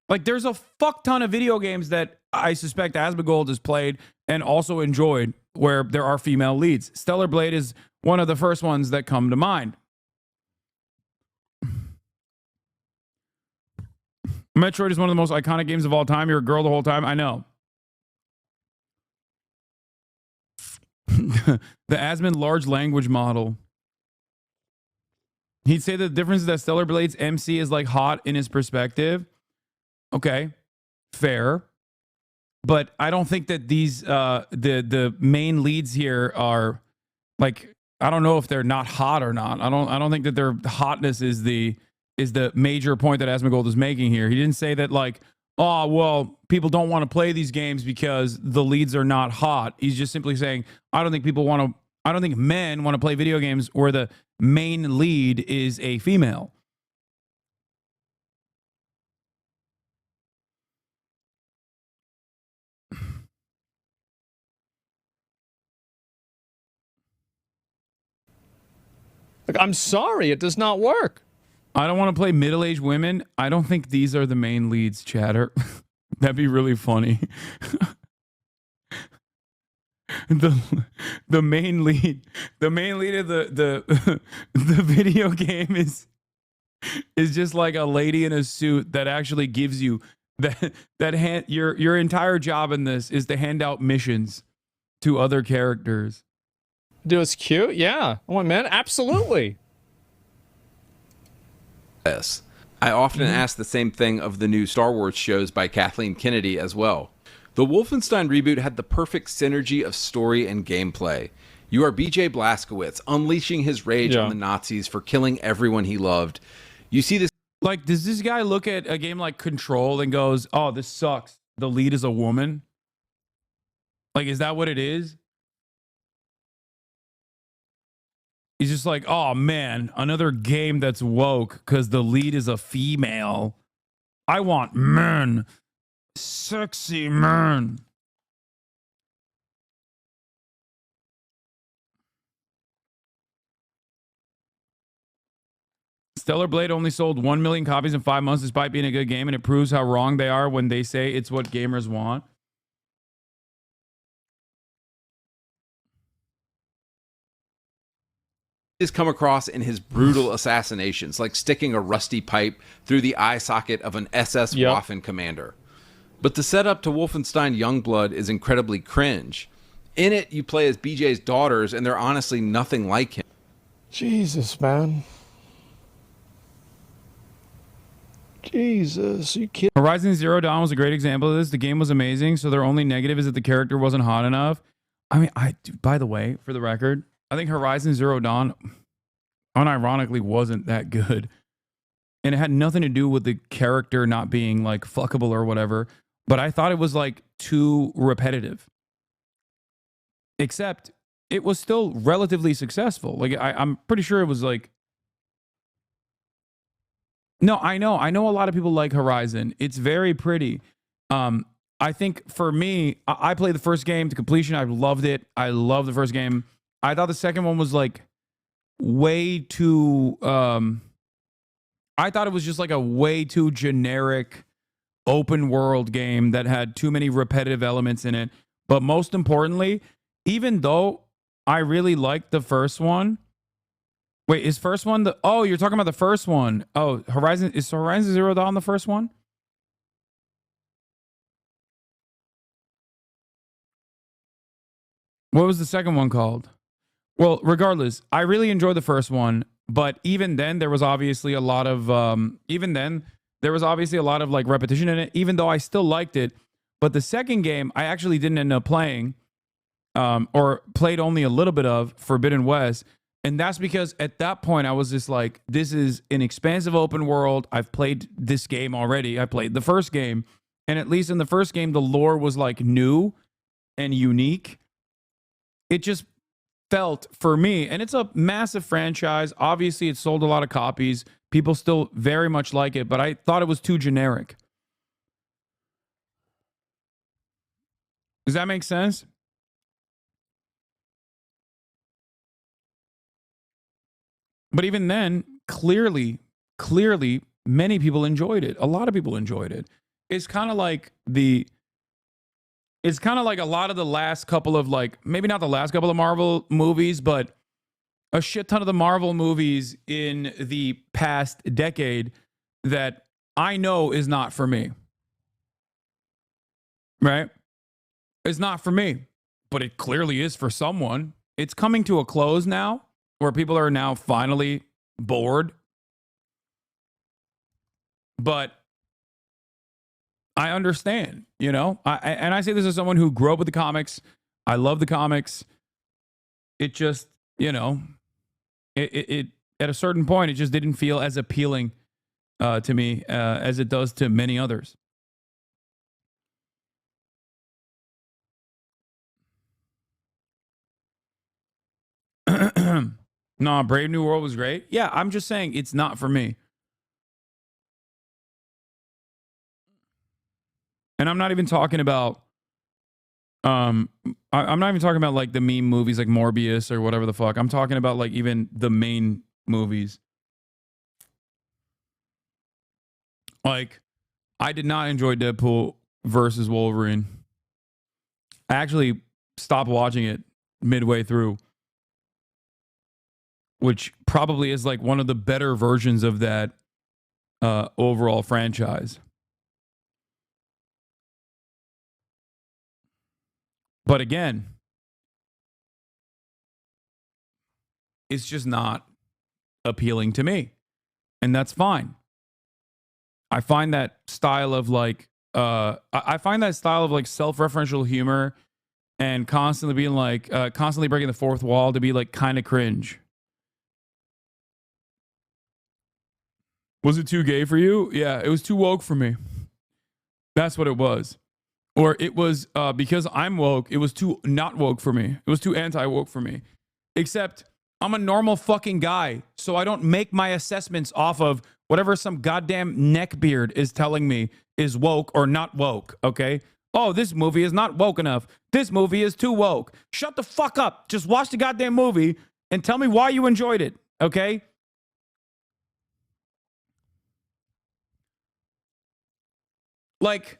S1: Like, there's a fuck ton of video games that I suspect Asmongold has played and also enjoyed where there are female leads. Stellar Blade is one of the first ones that come to mind. Metroid is one of the most iconic games of all time. You're a girl the whole time. I know. The Asmon large language model. He'd say the difference is that Stellar Blade's MC is like hot in his perspective. Okay, fair, but I don't think that these the main leads here are like, I don't know if they're not hot or not. I don't think that their hotness is the major point that Asmongold is making here. He didn't say that like, oh well, people don't want to play these games because the leads are not hot. He's just simply saying I don't think men want to play video games where the main lead is a female.
S3: like, I'm sorry, it does not work.
S1: I don't want to play middle-aged women. I don't think these are the main leads, chatter. That'd be really funny. the main lead of the the video game is just like a lady in a suit that actually gives you your entire job in this is to hand out missions to other characters.
S3: Dude, it's cute. Yeah. Oh man, absolutely.
S2: Yes. I often ask the same thing of the new Star Wars shows by Kathleen Kennedy as well. The Wolfenstein reboot had the perfect synergy of story and gameplay. You are BJ Blazkowicz unleashing his rage on the Nazis for killing everyone he loved. You see this.
S1: Like, does this guy look at a game like Control and goes, oh, this sucks. The lead is a woman? Like, is that what it is? He's just like, oh man, another game that's woke because the lead is a female. I want men. Sexy men. Stellar Blade only sold 1 million copies in 5 months despite being a good game, and it proves how wrong they are when they say it's what gamers want.
S2: Is come across in his brutal assassinations, like sticking a rusty pipe through the eye socket of an SS Waffen commander. But the setup to Wolfenstein Youngblood is incredibly cringe. In it, you play as BJ's daughters, and they're honestly nothing like him.
S3: Jesus, man. Jesus, you kidding?
S1: Horizon Zero Dawn was a great example of this. The game was amazing, so their only negative is that the character wasn't hot enough. I mean, by the way, for the record, I think Horizon Zero Dawn unironically wasn't that good. And it had nothing to do with the character not being like fuckable or whatever, but I thought it was like too repetitive. Except it was still relatively successful. Like I'm pretty sure it was like No, I know. I know a lot of people like Horizon. It's very pretty. I think for me, I played the first game to completion. I loved it. I loved the first game. I thought the second one was like way too I thought it was just like a way too generic open world game that had too many repetitive elements in it. But most importantly, even though I really liked the first one. Wait, is first one the oh, you're talking about the first one. Oh, Horizon Zero Dawn the first one? What was the second one called? Well, regardless, I really enjoyed the first one, but even then there was obviously a lot of like repetition in it, even though I still liked it. But the second game I actually didn't end up playing, or played only a little bit of, Forbidden West. And that's because at that point I was just like, this is an expansive open world. I've played this game already. I played the first game. And at least in the first game, the lore was like new and unique. It just felt for me, and it's a massive franchise. Obviously, it sold a lot of copies. People still very much like it, but I thought it was too generic. Does that make sense? But even then, clearly, many people enjoyed it. A lot of people enjoyed it. It's kind of like a lot of the last couple of, like, maybe not the last couple of Marvel movies, but a shit ton of the Marvel movies in the past decade that I know is not for me. Right? It's not for me, but it clearly is for someone. It's coming to a close now, where people are now finally bored. But I understand, you know, and I say this as someone who grew up with the comics. I love the comics. It just, you know, it at a certain point, it just didn't feel as appealing to me as it does to many others. No, Brave New World was great. Yeah, I'm just saying it's not for me. And I'm not even talking about I'm not even talking about like the meme movies like Morbius or whatever the fuck. I'm talking about like even the main movies. Like, I did not enjoy Deadpool versus Wolverine. I actually stopped watching it midway through, which probably is like one of the better versions of that overall franchise. But again, it's just not appealing to me. And that's fine. I find that style of like self-referential humor and constantly being like constantly breaking the fourth wall to be like kind of cringe. Was it too gay for you? Yeah, it was too woke for me. That's what it was. Or it was because I'm woke, it was too not woke for me. It was too anti-woke for me. Except I'm a normal fucking guy, so I don't make my assessments off of whatever some goddamn neckbeard is telling me is woke or not woke, okay? Oh, this movie is not woke enough. This movie is too woke. Shut the fuck up. Just watch the goddamn movie and tell me why you enjoyed it, okay? Like,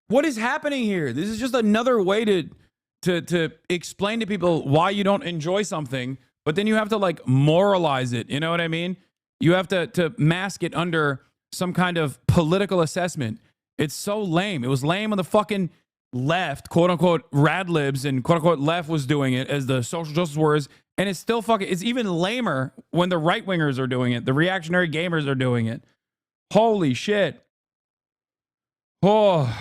S1: what is happening here? This is just another way to explain to people why you don't enjoy something, but then you have to like moralize it. You know what I mean? You have to mask it under some kind of political assessment. It's so lame. It was lame when the fucking left, quote unquote, rad libs and quote unquote left was doing it as the social justice warriors. And it's still fucking, it's even lamer when the right wingers are doing it. The reactionary gamers are doing it. Holy shit. Oh.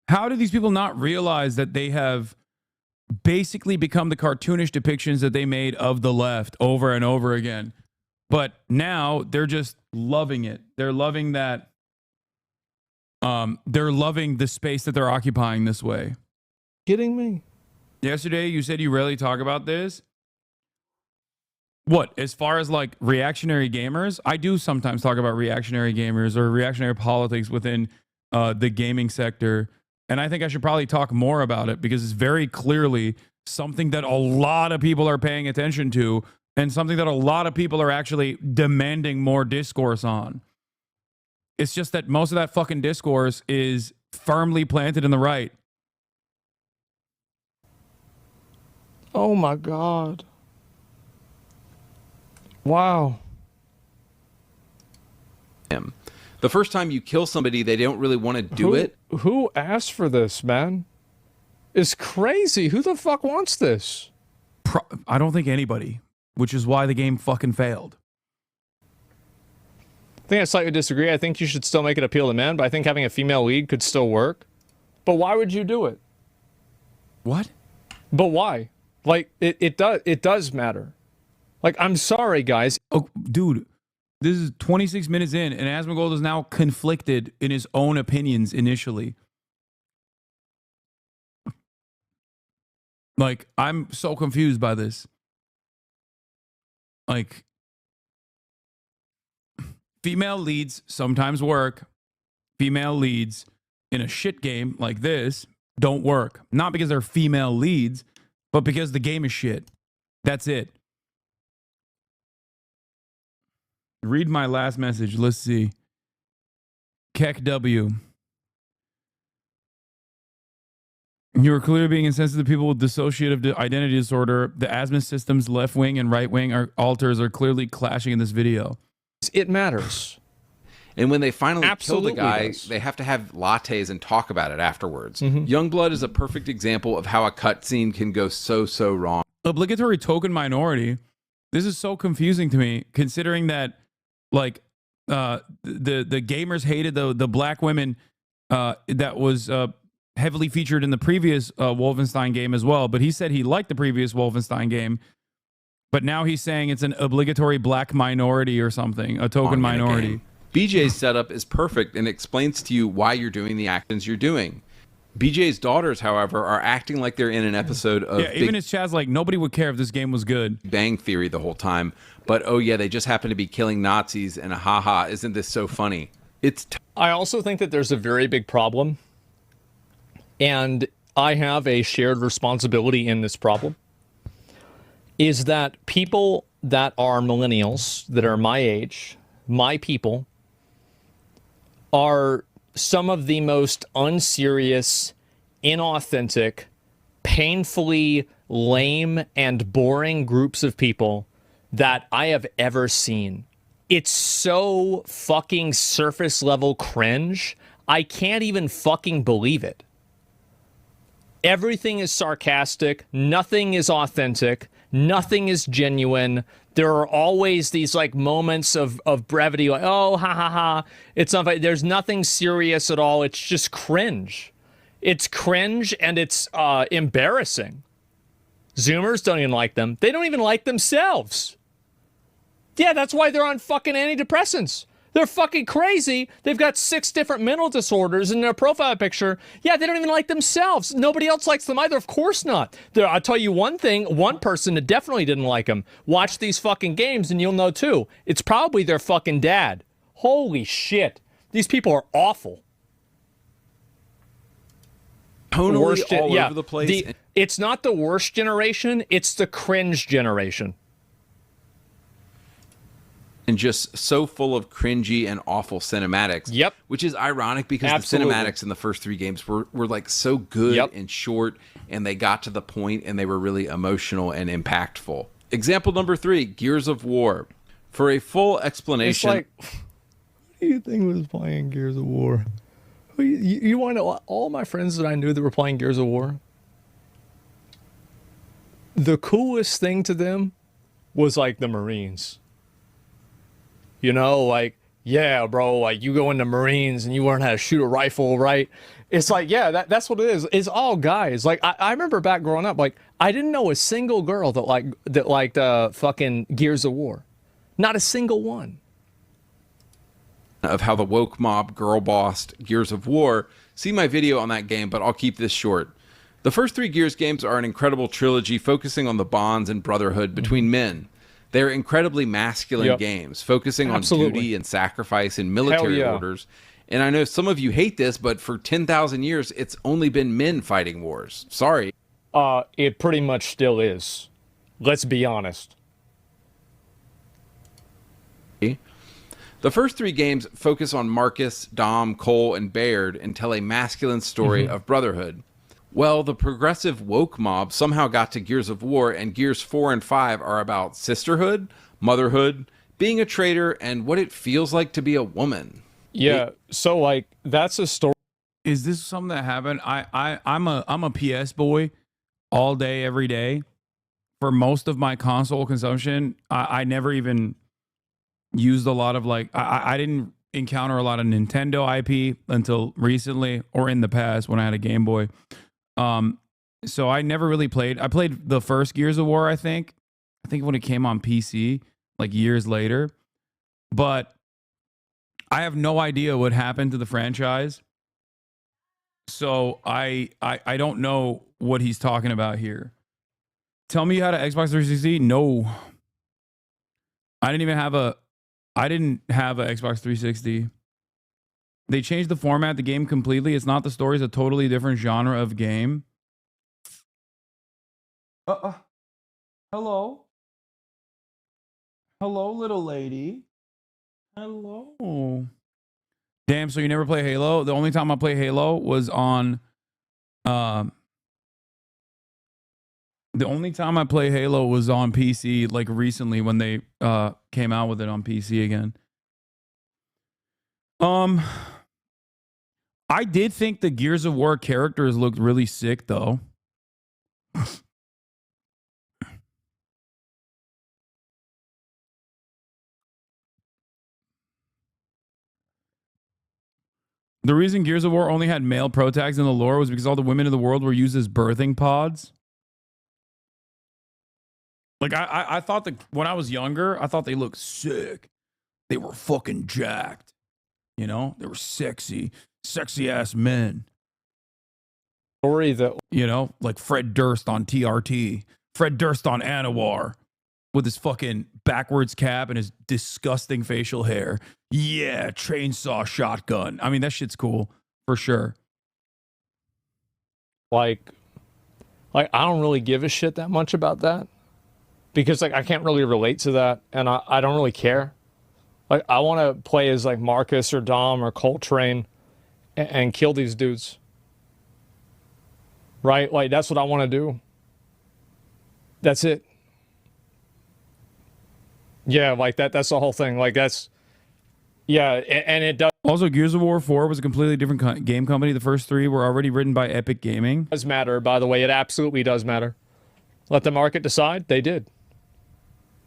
S1: How do these people not realize that they have basically become the cartoonish depictions that they made of the left over and over again? But now they're just loving it. They're loving that. They're loving the space that they're occupying this way.
S3: Kidding me?
S1: Yesterday, you said you rarely talk about this. What, as far as like reactionary gamers? I do sometimes talk about reactionary gamers or reactionary politics within the gaming sector. And I think I should probably talk more about it because it's very clearly something that a lot of people are paying attention to and something that a lot of people are actually demanding more discourse on. It's just that most of that fucking discourse is firmly planted in the right.
S3: Oh my God. Wow.
S2: The first time you kill somebody, they don't really want to do it.
S3: Who asked for this, man? It's crazy. Who the fuck wants this?
S1: I don't think anybody, which is why the game fucking failed.
S3: I think I slightly disagree. I think you should still make it appeal to men, but I think having a female lead could still work. But why would you do it?
S1: What?
S3: But why? Like, it does matter. Like, I'm sorry, guys.
S1: Oh, dude, this is 26 minutes in, and ASMONGOLD is now conflicted in his own opinions initially. Like, I'm so confused by this. Like, female leads sometimes work. Female leads in a shit game like this don't work. Not because they're female leads, but because the game is shit. That's it. Read my last message. Let's see. Keck W. You are clearly being insensitive to people with dissociative identity disorder. The asthma system's left wing and right wing alters are clearly clashing in this video.
S3: It matters.
S2: And when they finally
S3: Absolutely
S2: kill the guy,
S3: does.
S2: they have to have lattes and talk about it afterwards. Youngblood is a perfect example of how a cutscene can go so wrong.
S1: Obligatory token minority. This is so confusing to me, considering that, like, the gamers hated the black women that was heavily featured in the previous Wolfenstein game as well. But he said he liked the previous Wolfenstein game, but now he's saying it's an obligatory black minority or something, a token minority.
S2: BJ's setup is perfect and explains to you why you're doing the actions you're doing. BJ's daughters, however, are acting like they're in an episode of
S1: even as Chad's like, nobody would care if this game was good.
S2: Bang Theory the whole time. But, oh yeah, they just happen to be killing Nazis and haha, isn't this so funny?
S3: I also think that there's a very big problem. And I have a shared responsibility in this problem. Is that people that are millennials, that are my age, my people, are some of the most unserious, inauthentic, painfully lame and boring groups of people that I have ever seen. It's so fucking surface level cringe. I can't even fucking believe it. Everything is sarcastic. Nothing is authentic. Nothing is genuine. There are always these like moments of brevity, like, oh, ha ha ha. It's not, there's nothing serious at all. It's just cringe. It's cringe and it's embarrassing. Zoomers don't even like them. They don't even like themselves. Yeah, that's why they're on fucking antidepressants. They're fucking crazy. They've got 6 different mental disorders in their profile picture. Yeah, they don't even like themselves. Nobody else likes them either. Of course not. I'll tell you one thing. One person that definitely didn't like them. Watch these fucking games and you'll know too. It's probably their fucking dad. Holy shit. These people are awful.
S2: Tonally all over the place.
S3: It's not the worst generation. It's the cringe generation.
S2: And just so full of cringy and awful cinematics.
S3: Yep.
S2: Which is ironic because
S3: Absolutely.
S2: the cinematics in the first 3 games were like so good and short, and they got to the point and they were really emotional and impactful. Example number 3, Gears of War. For a full explanation.
S3: It's like, who do you think was playing Gears of War? You want to know all my friends that I knew that were playing Gears of War? The coolest thing to them was like the Marines. You know, like, yeah, bro, like you go into Marines and you learn how to shoot a rifle, right? It's like, yeah, that's what it is. It's all guys. Like, I remember back growing up, like, I didn't know a single girl that liked fucking Gears of War. Not a single one.
S2: of how the woke mob girl bossed Gears of War, see my video on that game, but I'll keep this short. The first 3 Gears games are an incredible trilogy focusing on the bonds and brotherhood between men. They're incredibly masculine games, focusing on duty and sacrifice and military orders. And I know some of you hate this, but for 10,000 years, it's only been men fighting wars. Sorry.
S3: It pretty much still is. Let's be honest.
S2: The first 3 games focus on Marcus, Dom, Cole, and Baird and tell a masculine story of brotherhood. Well, the progressive woke mob somehow got to Gears of War, and Gears 4 and 5 are about sisterhood, motherhood, being a traitor, and what it feels like to be a woman.
S3: Yeah, so like that's a story.
S1: Is this something that happened? I'm a PS boy all day, every day. For most of my console consumption, I never even used a lot of like I didn't encounter a lot of Nintendo IP until recently or in the past when I had a Game Boy. So I never really played. I played the first Gears of War, I think when it came on PC like years later. But I have no idea what happened to the franchise. So I don't know what he's talking about here. Tell me you had an Xbox 360? No. I didn't have an Xbox 360. They changed the format of the game completely. It's not the story, it's a totally different genre of game. Hello? Hello, little lady. Hello. Damn, so you never play Halo? The only time I play Halo was on the only time I play Halo was on PC, like recently when they came out with it on PC again. I did think the Gears of War characters looked really sick, though. The reason Gears of War only had male protags in the lore was because all the women in the world were used as birthing pods. Like, I thought that when I was younger, I thought they looked sick. They were fucking jacked. You know? They were sexy ass men.
S3: Story that,
S1: you know, like Fred Durst on TRT, Fred Durst on Anwar with his fucking backwards cap and his disgusting facial hair. Yeah, chainsaw shotgun. I mean, that shit's cool for sure.
S3: Like I don't really give a shit that much about that because like I can't really relate to that, and I don't really care. Like I want to play as like Marcus or Dom or Coltrane and kill these dudes. Right? Like that's what I want to do. That's it. Yeah, like that's the whole thing. Like that's, yeah, and it does.
S1: Also, Gears of War 4 was a completely different game company. The first 3 were already written by Epic Gaming.
S3: Does matter, by the way. It absolutely does matter. Let the market decide. They did.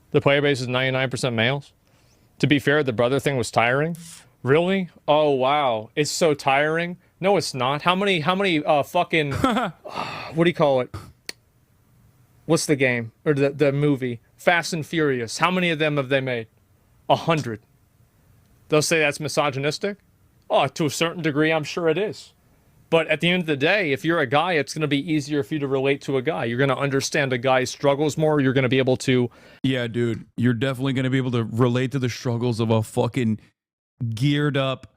S3: The player base is 99% males. To be fair, the brother thing was tiring. Really? Oh wow, it's so tiring. No, it's not. How many fucking what do you call it? What's the game or the movie? Fast and Furious. How many of them have they made? 100. They'll say that's misogynistic. Oh, to a certain degree, I'm sure it is. But at the end of the day, if you're a guy, it's going to be easier for you to relate to a guy. You're going to understand a guy's struggles more. You're going to be able to...
S1: Yeah, dude. You're definitely going to be able to relate to the struggles of a fucking geared up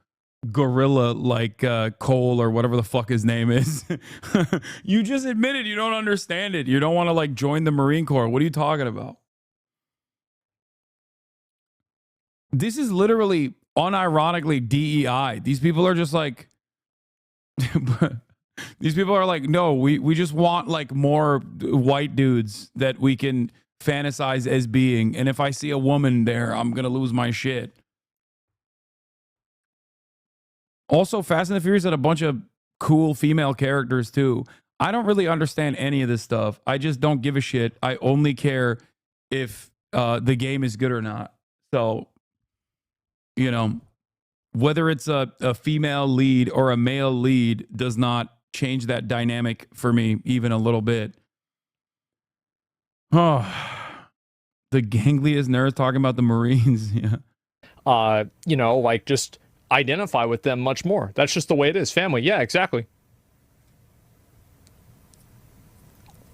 S1: gorilla like Cole or whatever the fuck his name is. You just admitted you don't understand it. You don't want to like join the Marine Corps. What are you talking about? This is literally unironically DEI. These people are just like... These people are like, no, we just want like more white dudes that we can fantasize as being. And if I see a woman there, I'm going to lose my shit. Also, Fast and the Furious had a bunch of cool female characters too. I don't really understand any of this stuff. I just don't give a shit. I only care if the game is good or not. So, you know, whether it's a female lead or a male lead does not change that dynamic for me even a little bit. Oh, the gangliest nerds talking about the Marines. Yeah.
S3: You know, like just identify with them much more. That's just the way it is. Family. Yeah, exactly.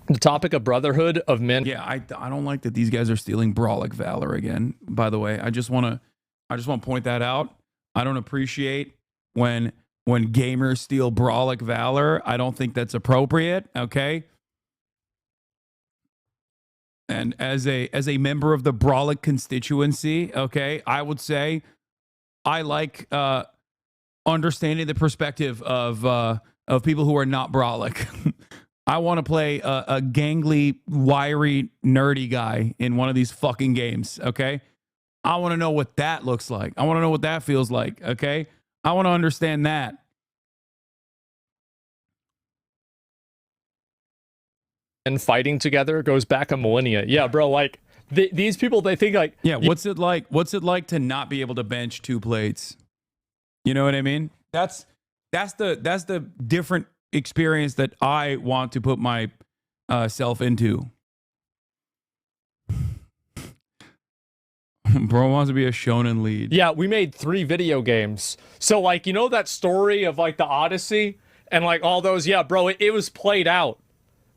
S3: The topic of brotherhood of men.
S1: Yeah, I don't like that these guys are stealing Brawlic Valor again. By the way, I just want to point that out. I don't appreciate when gamers steal Brawlic Valor. I don't think that's appropriate. Okay. And as a member of the Brawlic constituency, okay, I would say I like understanding the perspective of people who are not Brawlic. I want to play a gangly, wiry, nerdy guy in one of these fucking games, okay? I want to know what that looks like. I want to know what that feels like, okay? I want to understand that.
S3: And fighting together goes back a millennia. Yeah, bro, like, these people, they think, like...
S1: Yeah, what's it like? What's it like to not be able to bench 2 plates? You know what I mean? That's the different experience that I want to put my self into. Bro wants to be a shonen lead.
S3: Yeah, we made 3 video games. So, like, you know that story of, like, the Odyssey? And, like, all those... Yeah, bro, it was played out.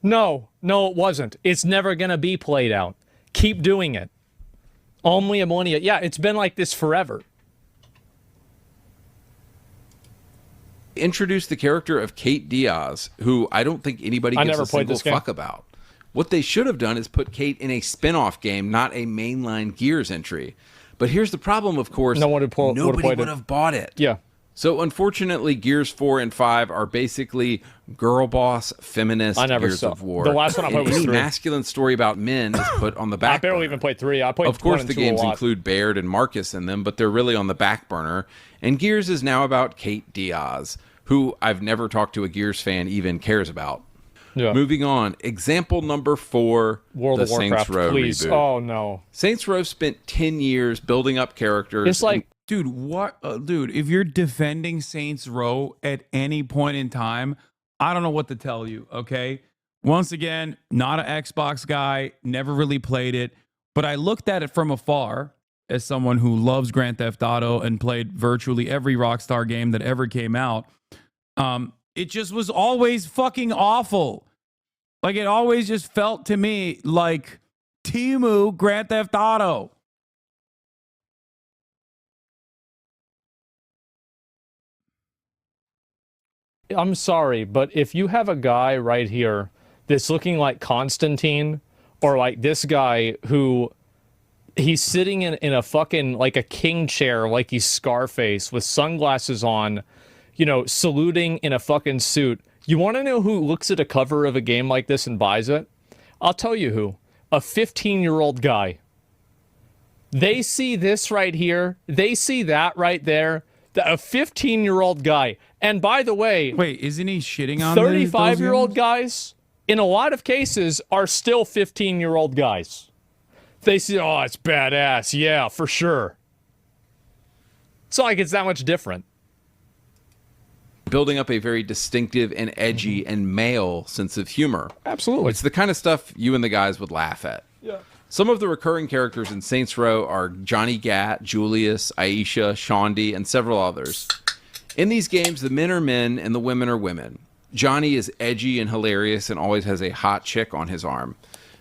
S3: No, it wasn't. It's never gonna be played out. Keep doing it. Only a millennia. Yeah, it's been like this forever.
S2: Introduce the character of Kate Diaz, who I don't think anybody gives a single fuck about. What they should have done is put Kate in a spin-off game, not a mainline Gears entry. But here's the problem, of course. Nobody would have bought it.
S3: Yeah.
S2: So unfortunately, Gears 4 and 5 are basically girl boss, feminist Gears of War.
S3: The last one I played was 3.
S2: Any masculine story about men is put on the back burner.
S3: I barely even played 3. I played 1 and 2 a lot.
S2: Of course, the games include Baird and Marcus in them, but they're really on the back burner. And Gears is now about Kate Diaz, who I've never talked to a Gears fan even cares about.
S3: Yeah.
S2: Moving on, example number 4,
S3: World
S2: the
S3: of Warcraft,
S2: Saints Row
S3: please.
S2: reboot.
S3: Oh, no.
S2: Saints Row spent 10 years building up characters.
S3: It's like...
S1: Dude, what? Dude, if you're defending Saints Row at any point in time, I don't know what to tell you, okay? Once again, not an Xbox guy, never really played it, but I looked at it from afar as someone who loves Grand Theft Auto and played virtually every Rockstar game that ever came out. It just was always fucking awful. Like, it always just felt to me like Temu Grand Theft Auto.
S3: I'm sorry, but if you have a guy right here that's looking like Constantine, or like this guy who he's sitting in a fucking, like a king chair, like he's Scarface with sunglasses on, you know, saluting in a fucking suit. You want to know who looks at a cover of a game like this and buys it? I'll tell you who. A 15-year-old guy. They see this right here. They see that right there. A 15-year-old guy. And by the way...
S1: Wait, isn't he shitting on
S3: 35-year-old guys, in a lot of cases, are still 15-year-old guys. They say, oh, it's badass. Yeah, for sure. It's not like it's that much different.
S2: Building up a very distinctive and edgy and male sense of humor.
S3: Absolutely.
S2: It's the kind of stuff you and the guys would laugh at.
S3: Yeah.
S2: Some of the recurring characters in Saints Row are Johnny Gat, Julius, Aisha, Shondi, and several others. In these games, the men are men and the women are women. Johnny is edgy and hilarious and always has a hot chick on his arm.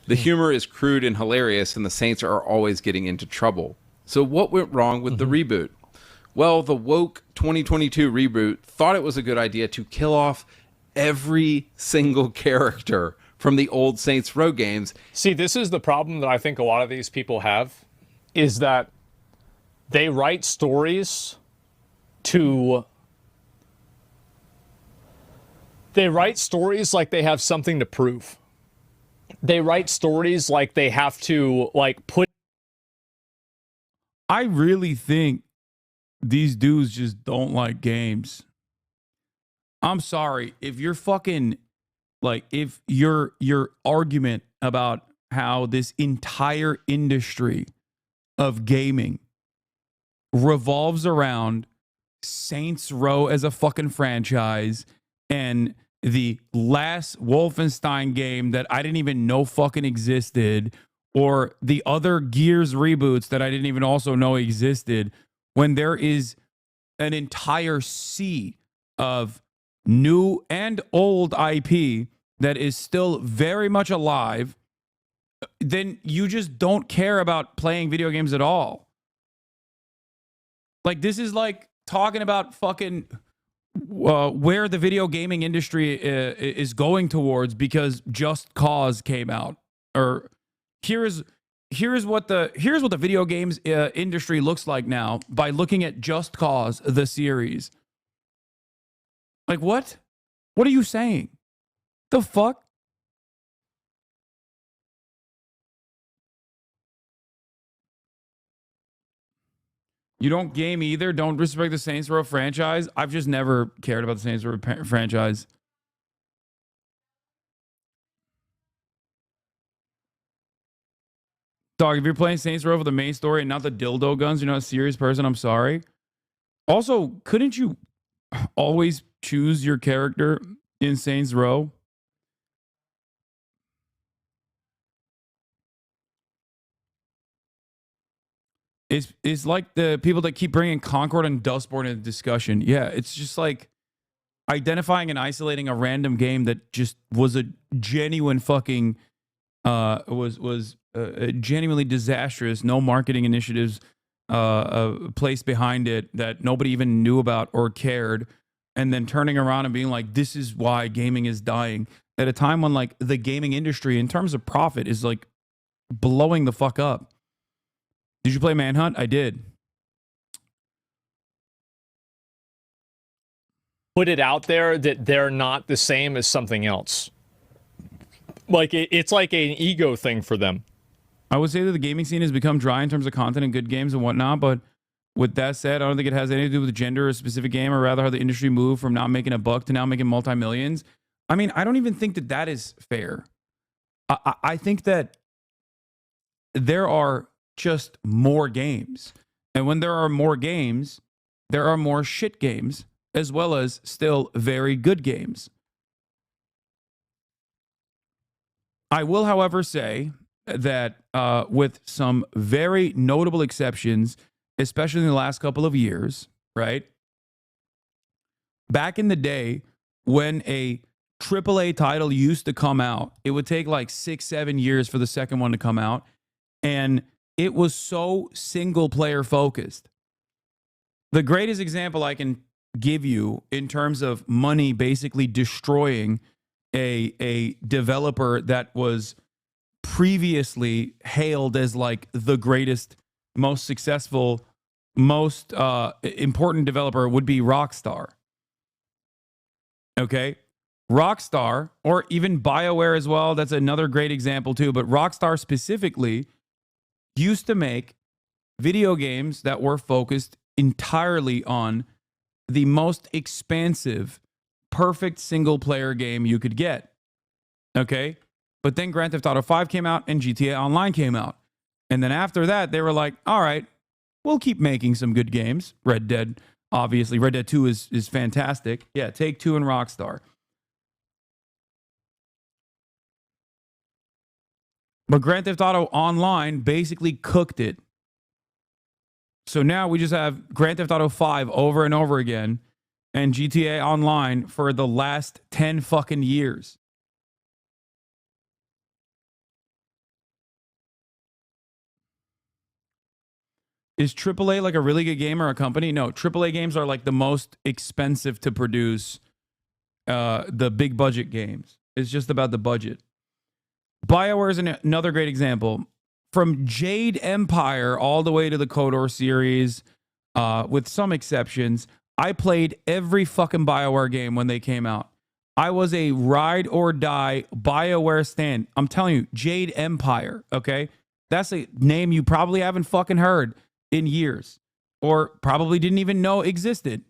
S2: The humor is crude and hilarious, and the Saints are always getting into trouble. So what went wrong with the reboot? Well, the woke 2022 reboot thought it was a good idea to kill off every single character from the old Saints Row games.
S3: See, this is the problem that I think a lot of these people have, is that they write stories to... They write stories like they have something to prove. They write stories like they have to, like, put...
S1: I really think these dudes just don't like games. I'm sorry. If you're fucking... Like, if your argument about how this entire industry of gaming revolves around Saints Row as a fucking franchise and the last Wolfenstein game that I didn't even know fucking existed, or the other Gears reboots that I didn't even also know existed, when there is an entire sea of new and old IP that is still very much alive, then you just don't care about playing video games at all. Like, this is like talking about fucking where the video gaming industry is going towards because Just Cause came out, or here's what the video games industry looks like now by looking at Just Cause the series. Like, what are you saying? The fuck? You don't game either? Don't respect the Saints Row franchise? I've just never cared about the Saints Row franchise. Dog, if you're playing Saints Row for the main story and not the dildo guns, you're not a serious person. I'm sorry. Also, couldn't you always choose your character in Saints Row? It's like the people that keep bringing Concord and Dustborn into discussion. Yeah, it's just like identifying and isolating a random game that just was a genuine fucking was genuinely disastrous. No marketing initiatives placed behind it that nobody even knew about or cared, and then turning around and being like, "This is why gaming is dying." At a time when like the gaming industry, in terms of profit, is like blowing the fuck up. Did you play Manhunt? I did.
S3: Put it out there that they're not the same as something else. Like, it's like an ego thing for them.
S1: I would say that the gaming scene has become dry in terms of content and good games and whatnot, but with that said, I don't think it has anything to do with gender or a specific game, or rather how the industry moved from not making a buck to now making multi-millions. I mean, I don't even think that that is fair. I think that there are just more games. And when there are more games, there are more shit games, as well as still very good games. I will, however, say that with some very notable exceptions, especially in the last couple of years, right? Back in the day, when a AAA title used to come out, it would take like 6-7 years for the second one to come out. And it was so single player focused. The greatest example I can give you in terms of money basically destroying a developer that was previously hailed as like the greatest, most successful, most important developer would be Rockstar. Okay? Rockstar, or even BioWare as well, that's another great example too, but Rockstar specifically used to make video games that were focused entirely on the most expansive, perfect single-player game you could get. Okay? But then Grand Theft Auto 5 came out and GTA Online came out. And then after that, they were like, all right, we'll keep making some good games. Red Dead, obviously. Red Dead 2 is fantastic. Yeah, Take-Two and Rockstar. But Grand Theft Auto Online basically cooked it. So now we just have Grand Theft Auto 5 over and over again and GTA Online for the last 10 fucking years. Is AAA like a really good game or a company? No, AAA games are like the most expensive to produce the big budget games. It's just about the budget. BioWare is another great example. From Jade Empire all the way to the KOTOR series, with some exceptions, I played every fucking BioWare game when they came out. I was a ride or die BioWare stan. I'm telling you, Jade Empire, okay? That's a name you probably haven't fucking heard in years, or probably didn't even know existed.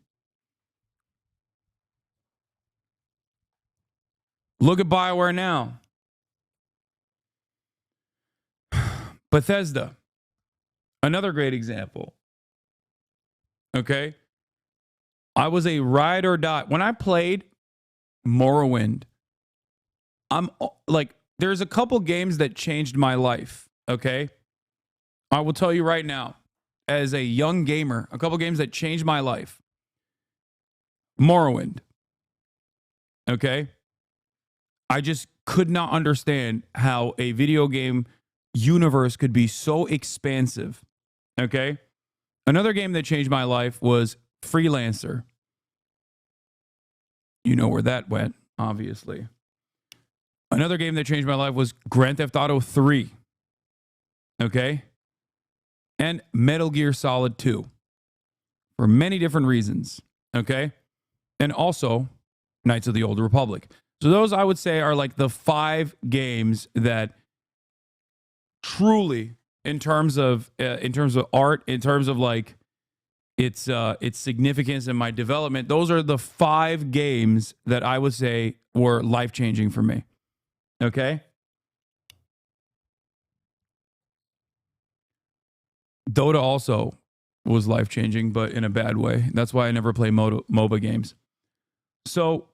S1: Look at BioWare now. Bethesda, another great example. Okay? I was a ride or die. When I played Morrowind, I'm like, there's a couple games that changed my life. Okay? I will tell you right now, as a young gamer, a couple games that changed my life. Morrowind. Okay? I just could not understand how a video game universe could be so expansive. Okay? Another game that changed my life was Freelancer. You know where that went, obviously. Another game that changed my life was Grand Theft Auto 3. Okay? And Metal Gear Solid 2. For many different reasons. Okay? And also Knights of the Old Republic. So those, I would say, are like the 5 games that truly, in terms of art, in terms of like its significance in my development, those are the 5 games that I would say were life-changing for me. Okay? Dota also was life-changing, but in a bad way. That's why I never play MOBA games. So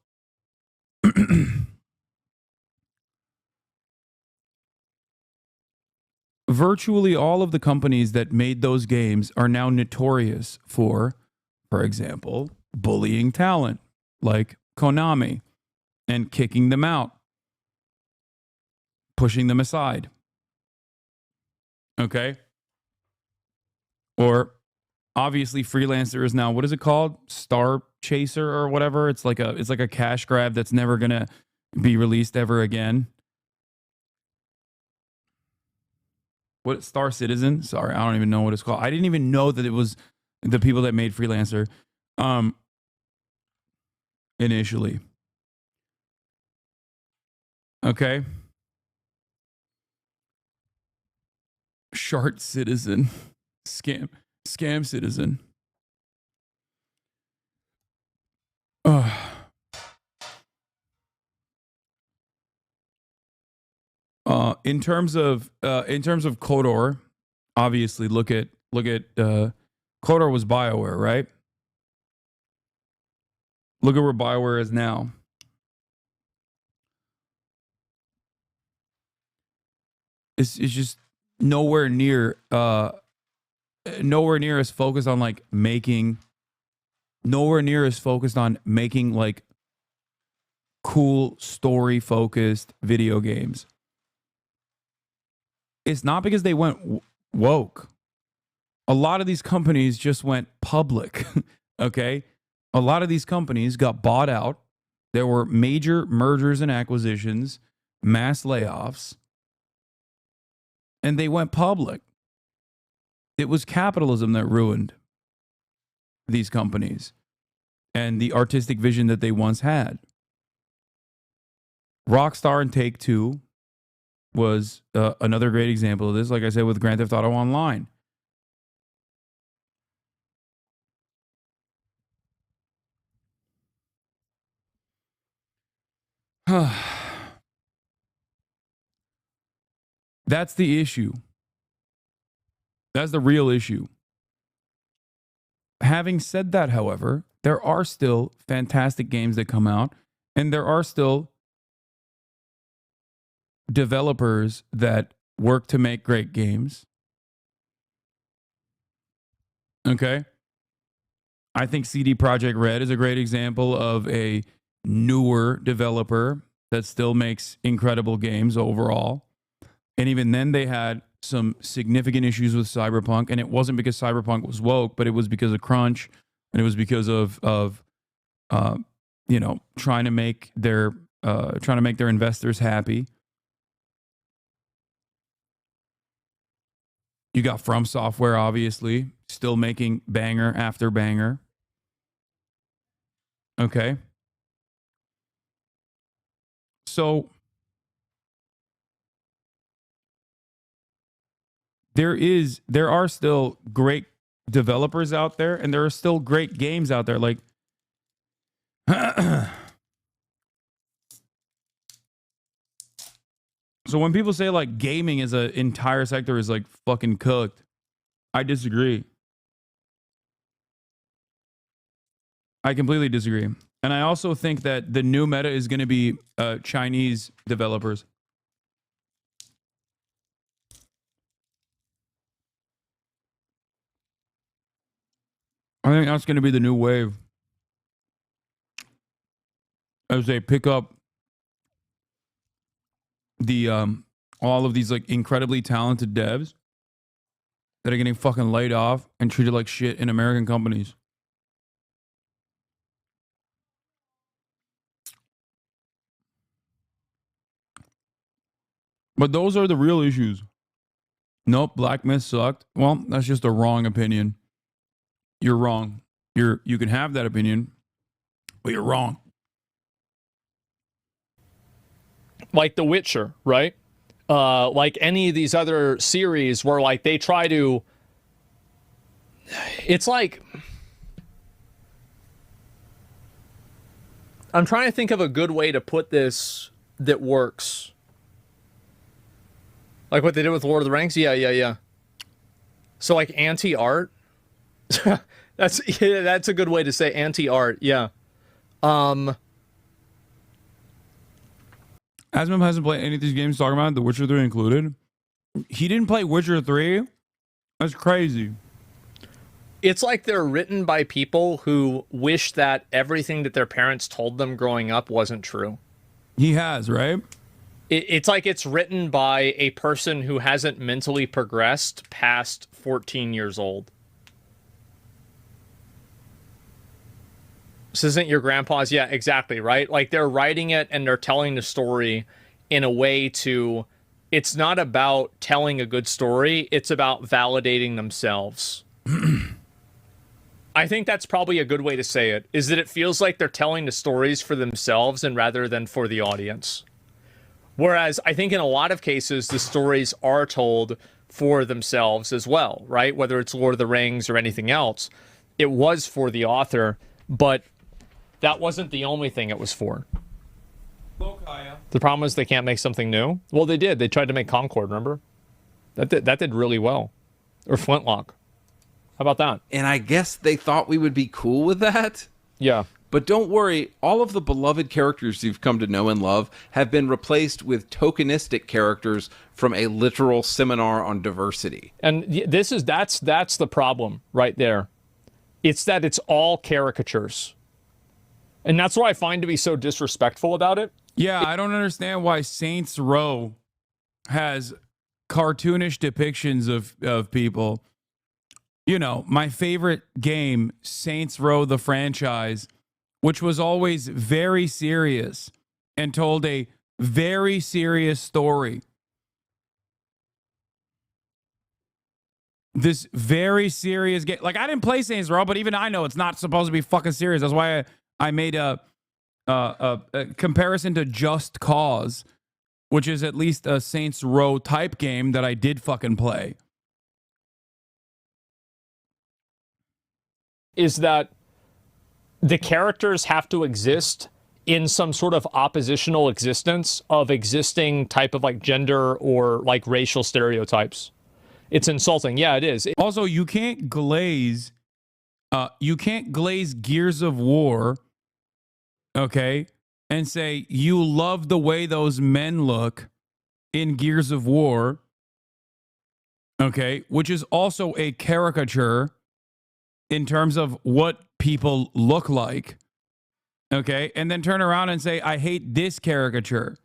S1: virtually all of the companies that made those games are now notorious for example, bullying talent, like Konami, and kicking them out, pushing them aside. Okay? Or obviously Freelancer is now, what is it called? Star Chaser or whatever. It's like a cash grab that's never going to be released ever again. What, Star Citizen? Sorry, I don't even know what it's called. I didn't even know that it was the people that made Freelancer initially. Okay. Shart Citizen. Scam Citizen. In terms of KOTOR, obviously look at KOTOR was BioWare, right? Look at where BioWare is now. It's just nowhere near as focused on like making like cool story focused video games. It's not because they went woke. A lot of these companies just went public. Okay? A lot of these companies got bought out. There were major mergers and acquisitions, mass layoffs, and they went public. It was capitalism that ruined these companies and the artistic vision that they once had. Rockstar and Take-Two was another great example of this, like I said, with Grand Theft Auto Online. That's the issue. That's the real issue. Having said that, however, there are still fantastic games that come out, and there are still developers that work to make great games. Okay? I think CD Projekt Red is a great example of a newer developer that still makes incredible games overall. And even then, they had some significant issues with Cyberpunk, and it wasn't because Cyberpunk was woke, but it was because of crunch, and it was because of trying to make their investors happy. You got From Software, obviously, still making banger after banger. Okay. So there are still great developers out there, and there are still great games out there. Like so when people say like gaming as an entire sector is like fucking cooked, I disagree. I completely disagree. And I also think that the new meta is going to be Chinese developers. I think that's going to be the new wave. as they pick up the all of these like incredibly talented devs that are getting fucking laid off and treated like shit in American companies. But those are the real issues. Nope, Black Myth sucked. Well, that's just a wrong opinion. You're wrong. You can have that opinion, but you're wrong.
S3: Like The Witcher, right? Like any of these other series where like they try to, it's like, I'm trying to think of a good way to put this that works. Like what they did with Lord of the Rings? Yeah. So like anti-art? that's a good way to say anti-art, yeah. Asmum
S1: hasn't played any of these games talking about, The Witcher 3 included. He didn't play Witcher 3? That's crazy.
S3: It's like they're written by people who wish that everything that their parents told them growing up wasn't true.
S1: He has, right?
S3: It's like it's written by a person who hasn't mentally progressed past 14 years old. This isn't your grandpa's. Yeah, exactly, right? Like they're writing it and they're telling the story in a way to, it's not about telling a good story. It's about validating themselves. I think that's probably a good way to say it, is that it feels like they're telling the stories for themselves and rather than for the audience. Whereas I think in a lot of cases, the stories are told for themselves as well, right? Whether it's Lord of the Rings or anything else, it was for the author, but that wasn't the only thing it was for. The problem is they can't make something new. Well, they did. They tried to make Concord, remember? That did really well. Or Flintlock. How about that?
S2: And I guess they thought we would be cool with that?
S3: Yeah.
S2: But don't worry, all of the beloved characters you've come to know and love have been replaced with tokenistic characters from a literal seminar on diversity.
S3: And that's the problem right there. It's that it's all caricatures. And that's what I find to be so disrespectful about it.
S1: Yeah, I don't understand why Saints Row has cartoonish depictions of people. You know, my favorite game, Saints Row the franchise, which was always very serious and told a very serious story. This very serious game. Like, I didn't play Saints Row, but even I know it's not supposed to be fucking serious. That's why I made a comparison to Just Cause, which is at least a Saints Row type game that I did fucking play.
S3: Is that the characters have to exist in some sort of oppositional existence of existing type of like gender or like racial stereotypes. It's insulting. Yeah, it is.
S1: Also, you can't glaze Gears of War, okay, and say you love the way those men look in Gears of War, okay, which is also a caricature in terms of what people look like, okay, and then turn around and say, I hate this caricature.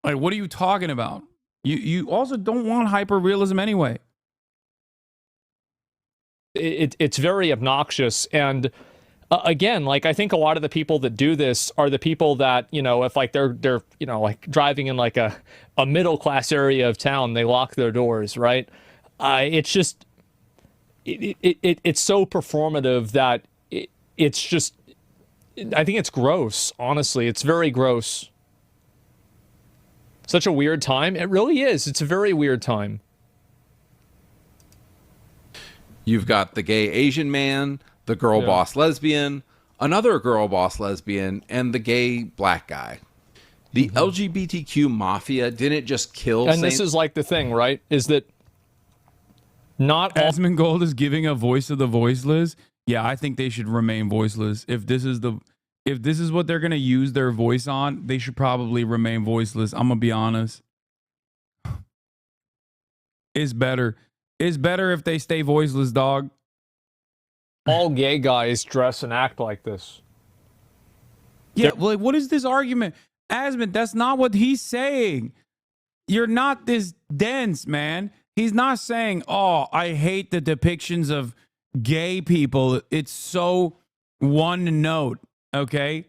S1: Like, what are you talking about? You also don't want hyper-realism anyway.
S3: It's very obnoxious. And again, like, I think a lot of the people that do this are the people that, you know, if like they're you know, like driving in like a middle-class area of town, they lock their doors, right? It's just, it's so performative that it's just, I think it's gross, honestly. It's very gross. Such a weird time. It really is. It's a very weird time.
S2: You've got the gay Asian man, the girl boss lesbian, another girl boss lesbian, and the gay black guy. The LGBTQ mafia didn't just kill
S3: And this is like the thing, right? Is that not all...
S1: Asmongold is giving a voice to the voiceless. Yeah, I think they should remain voiceless. If this is what they're gonna use their voice on, they should probably remain voiceless. I'm gonna be honest. It's better. It's better if they stay voiceless, dog.
S3: all gay guys dress and act like this.
S1: Yeah, well, like, what is this argument? Asmon, that's not what he's saying. You're not this dense, man. He's not saying, oh, I hate the depictions of gay people. It's so one note, okay?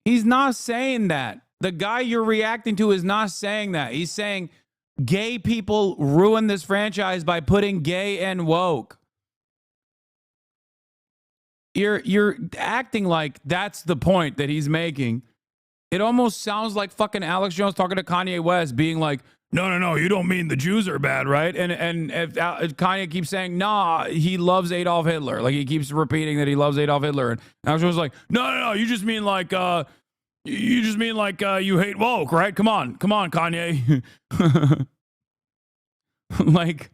S1: He's not saying that. The guy you're reacting to is not saying that. He's saying gay people ruin this franchise by putting gay and woke. You're acting like that's the point that he's making. It almost sounds like fucking Alex Jones talking to Kanye West, being like, no, you don't mean the Jews are bad, right? And if Kanye keeps saying, nah, he loves Adolf Hitler. Like, he keeps repeating that he loves Adolf Hitler. And Alex Jones is like, no, you just mean like, you hate woke, right? Come on, Kanye. Like,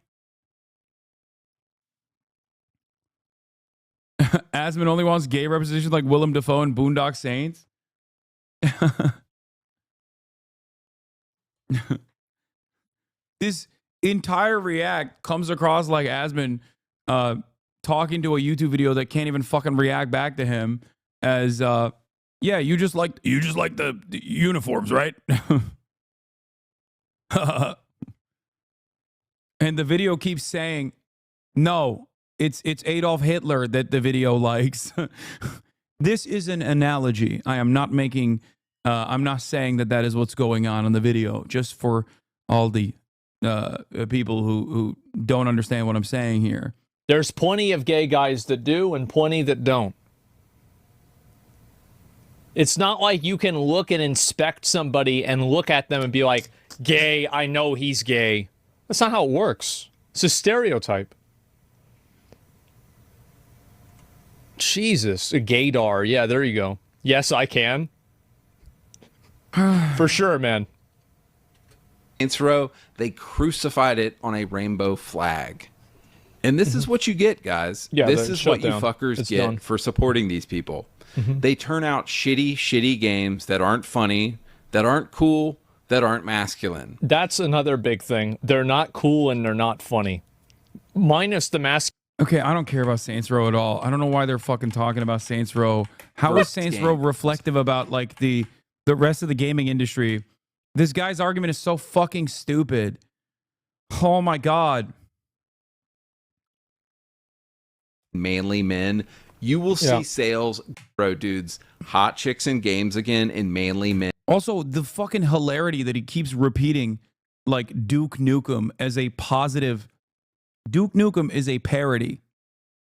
S1: Asmon only wants gay representation like Willem Dafoe and Boondock Saints. This entire react comes across like Asmon talking to a YouTube video that can't even fucking react back to him as yeah, you just like the uniforms, right? And the video keeps saying, no, it's Adolf Hitler that the video likes. This is an analogy. I am not making, I'm not saying that is what's going on in the video, just for all the people who don't understand what I'm saying here.
S3: There's plenty of gay guys that do and plenty that don't. It's not like you can look and inspect somebody and look at them and be like, gay, I know he's gay. That's not how it works. It's a stereotype. Jesus, a gaydar. Yeah, there you go. Yes, I can. For sure, man.
S2: Saints Row, they crucified it on a rainbow flag. And this is what you get, guys.
S3: Yeah,
S2: this is what you
S3: down.
S2: fuckers
S3: It's
S2: get
S3: done.
S2: for supporting these people. They turn out shitty games that aren't funny, that aren't cool, that aren't masculine.
S3: That's another big thing. They're not cool and they're not funny. Minus the mask.
S1: Okay, I don't care about Saints Row at all. I don't know why they're fucking talking about Saints Row. How is Saints Row reflective about like the rest of the gaming industry? This guy's argument is so fucking stupid. Oh my god.
S2: Manly men. You will see sales, bro, dudes, hot chicks in games again in manly men.
S1: Also, the fucking hilarity that he keeps repeating, like Duke Nukem as a positive. Duke Nukem is a parody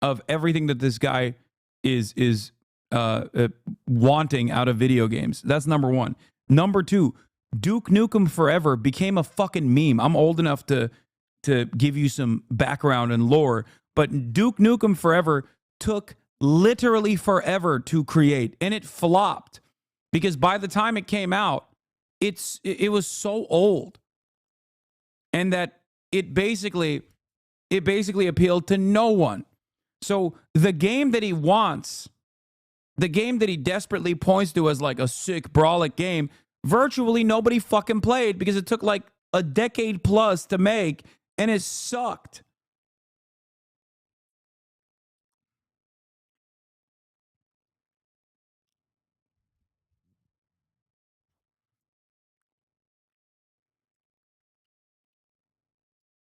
S1: of everything that this guy is wanting out of video games. That's number one. Number two, Duke Nukem Forever became a fucking meme. I'm old enough to give you some background and lore, but Duke Nukem Forever took literally forever to create, and it flopped because by the time it came out, it was so old, and that it basically appealed to no one. So the game that he wants, the game that he desperately points to as like a sick brawlic game, virtually nobody fucking played because it took like a decade plus to make, and it sucked.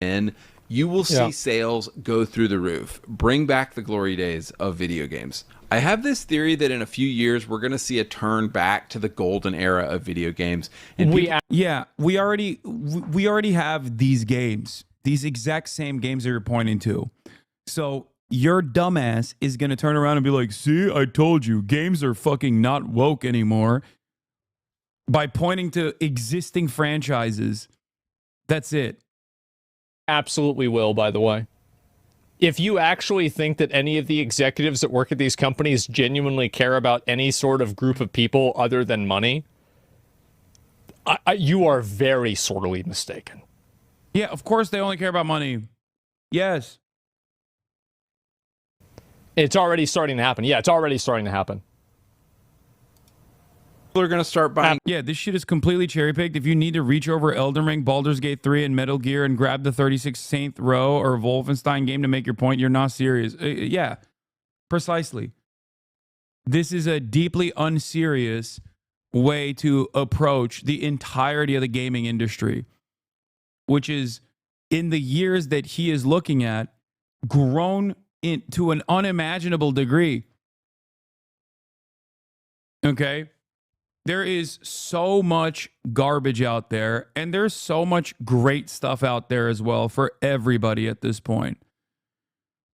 S2: And you will see sales go through the roof. Bring back the glory days of video games. I have this theory that in a few years we're going to see a turn back to the golden era of video games. And
S1: we already have these games, these exact same games that you're pointing to. So your dumbass is going to turn around and be like, "See, I told you, games are fucking not woke anymore." By pointing to existing franchises. That's it.
S3: Absolutely will, by the way. If you actually think that any of the executives that work at these companies genuinely care about any sort of group of people other than money, you are very sorely mistaken.
S1: Yeah, of course they only care about money. Yes.
S3: It's already starting to happen. Yeah, it's already starting to happen.
S2: People are going to start buying.
S1: Yeah, this shit is completely cherry-picked. If you need to reach over Elden Ring, Baldur's Gate 3, and Metal Gear and grab the 36th Saints Row or Wolfenstein game to make your point, you're not serious. Yeah. Precisely. This is a deeply unserious way to approach the entirety of the gaming industry, which is, in the years that he is looking at, grown to an unimaginable degree. Okay? There is so much garbage out there, and there's so much great stuff out there as well for everybody at this point.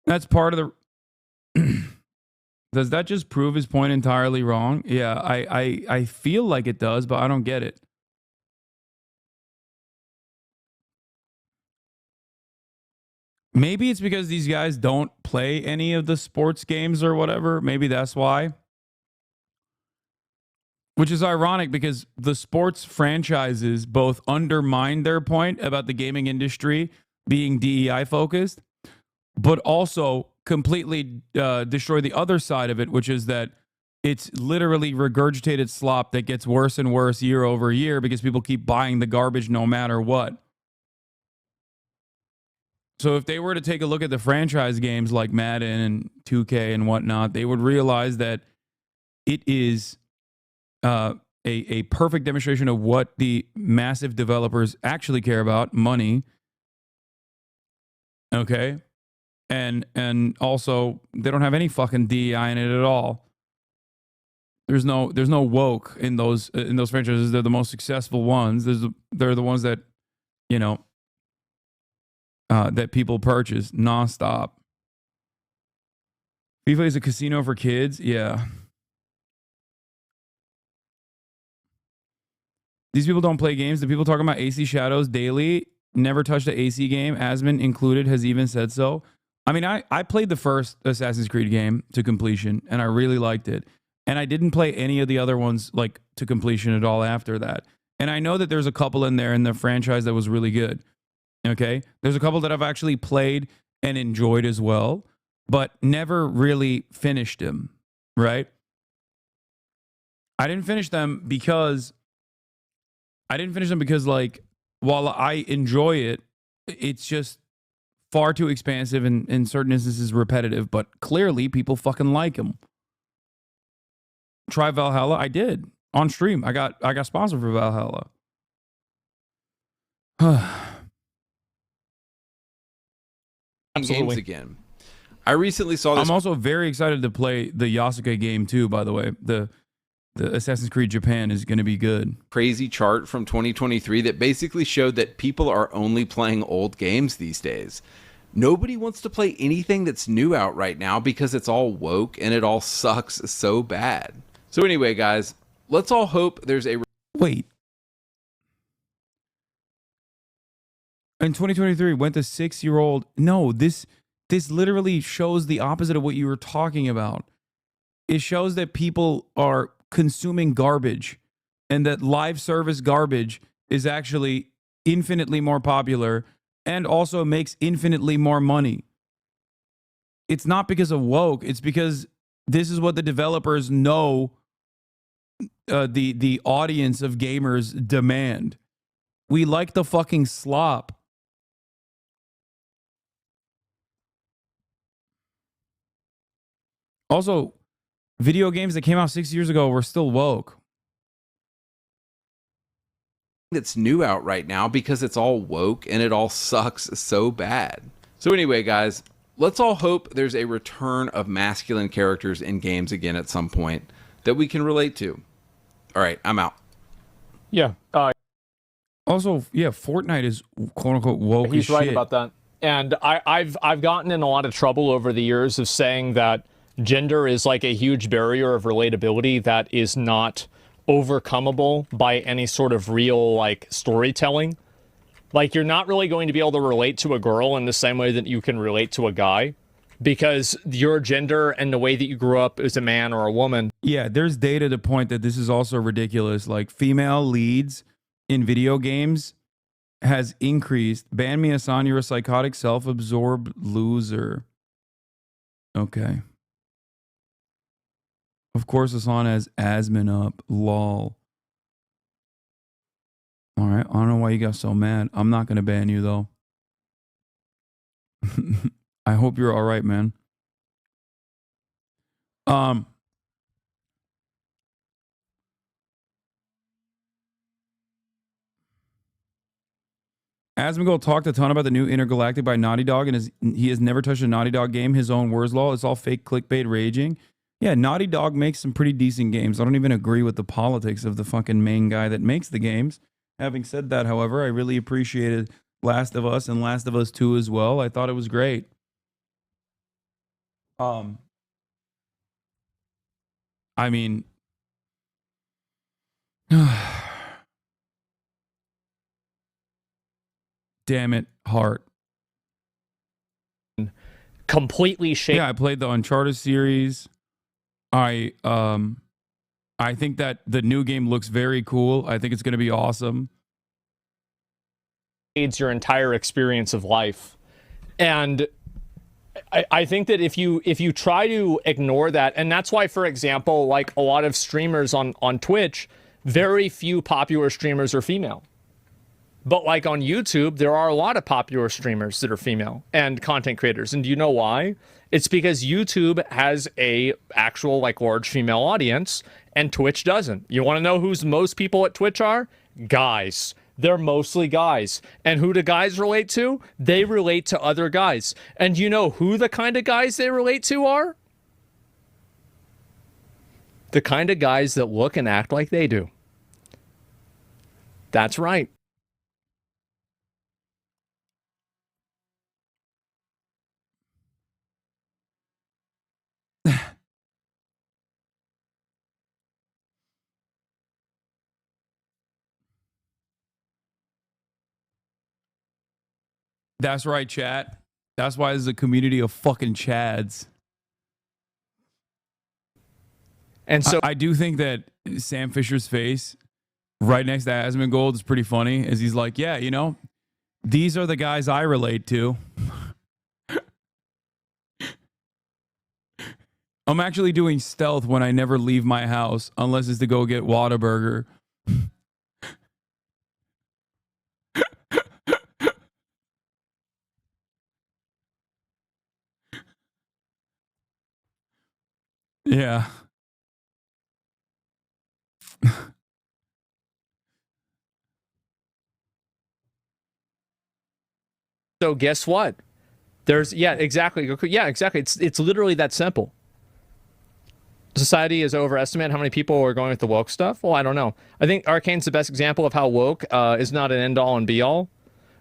S1: That's part of the... Does that just prove his point entirely wrong? Yeah, I feel like it does, but I don't get it. Maybe it's because these guys don't play any of the sports games or whatever. Maybe that's why. Which is ironic because the sports franchises both undermine their point about the gaming industry being DEI focused, but also completely destroy the other side of it, which is that it's literally regurgitated slop that gets worse and worse year over year because people keep buying the garbage no matter what. So if they were to take a look at the franchise games like Madden and 2K and whatnot, they would realize that it is a perfect demonstration of what the massive developers actually care about: money. Okay. And also they don't have any fucking DEI in it at all. There's no woke in those franchises. They're the most successful ones. They're the ones that, you know, that people purchase nonstop. FIFA is a casino for kids. Yeah. These people don't play games. The people talking about AC Shadows daily never touched an AC game. Asmon included has even said so. I mean, I played the first Assassin's Creed game to completion, and I really liked it. And I didn't play any of the other ones like to completion at all after that. And I know that there's a couple in there in the franchise that was really good. Okay? There's a couple that I've actually played and enjoyed as well, but never really finished them, right? I didn't finish them because like, while I enjoy it, it's just far too expansive and in certain instances repetitive, but clearly people fucking like them. Try Valhalla. I did on stream. I got sponsored for Valhalla.
S2: Games again. I recently saw this.
S1: I'm also very excited to play the Yasuke game too, by the way. The Assassin's Creed Japan is going to be good.
S2: Crazy chart from 2023 that basically showed that people are only playing old games these days. Nobody wants to play anything that's new out right now because it's all woke and it all sucks so bad. So anyway, guys, let's all hope there's a...
S1: Wait. In 2023, went to 6-year-old... No, this literally shows the opposite of what you were talking about. It shows that people are consuming garbage and that live service garbage is actually infinitely more popular and also makes infinitely more money. It's not because of woke. It's because this is what the developers know the audience of gamers demand. We like the fucking slop. Also, video games that came out 6 years ago were still woke.
S2: That's new out right now because it's all woke and it all sucks so bad. So anyway, guys, let's all hope there's a return of masculine characters in games again at some point that we can relate to. All right, I'm out.
S3: Yeah.
S1: Also, yeah, Fortnite is quote unquote woke.
S3: He's
S1: as
S3: right
S1: shit.
S3: about that. And I've gotten in a lot of trouble over the years of saying that gender is like a huge barrier of relatability that is not overcomable by any sort of real like storytelling. Like, you're not really going to be able to relate to a girl in the same way that you can relate to a guy because your gender and the way that you grew up as a man or a woman.
S1: Yeah, there's data to point that this is also ridiculous. Like, female leads in video games has increased. Ban me, Hasan, you're a psychotic, self-absorbed loser. Okay. Of course, Hasan has Asmon up. Lol. All right. I don't know why you got so mad. I'm not going to ban you, though. I hope you're all right, man. Um, Asmongold talked a ton about the new Intergalactic by Naughty Dog, and he has never touched a Naughty Dog game. His own words, law. It's all fake clickbait raging. Yeah, Naughty Dog makes some pretty decent games. I don't even agree with the politics of the fucking main guy that makes the games. Having said that, however, I really appreciated Last of Us and Last of Us 2 as well. I thought it was great. I mean, damn it, Heart.
S3: Completely shaped.
S1: Yeah, I played the Uncharted series. I think that the new game looks very cool. I think it's going to be awesome.
S3: Aids your entire experience of life, and I think that if you try to ignore that, and that's why, for example, like a lot of streamers on Twitch, very few popular streamers are female. But like on YouTube, there are a lot of popular streamers that are female and content creators. And do you know why? It's because YouTube has a actual like large female audience and Twitch doesn't. You want to know who's most people at Twitch are? Guys. They're mostly guys. And who do guys relate to? They relate to other guys. And you know who the kind of guys they relate to are? The kind of guys that look and act like they do. That's right.
S1: That's right, chat. That's why there's a community of fucking chads.
S3: And so
S1: I do think that Sam Fisher's face right next to Asmongold is pretty funny, as he's like, yeah, you know, these are the guys I relate to. I'm actually doing stealth when I never leave my house, unless it's to go get Whataburger. Yeah.
S3: So guess what? There's exactly. It's literally that simple. Society is overestimated how many people are going with the woke stuff. Well, I don't know. I think Arcane's the best example of how woke is not an end all and be all.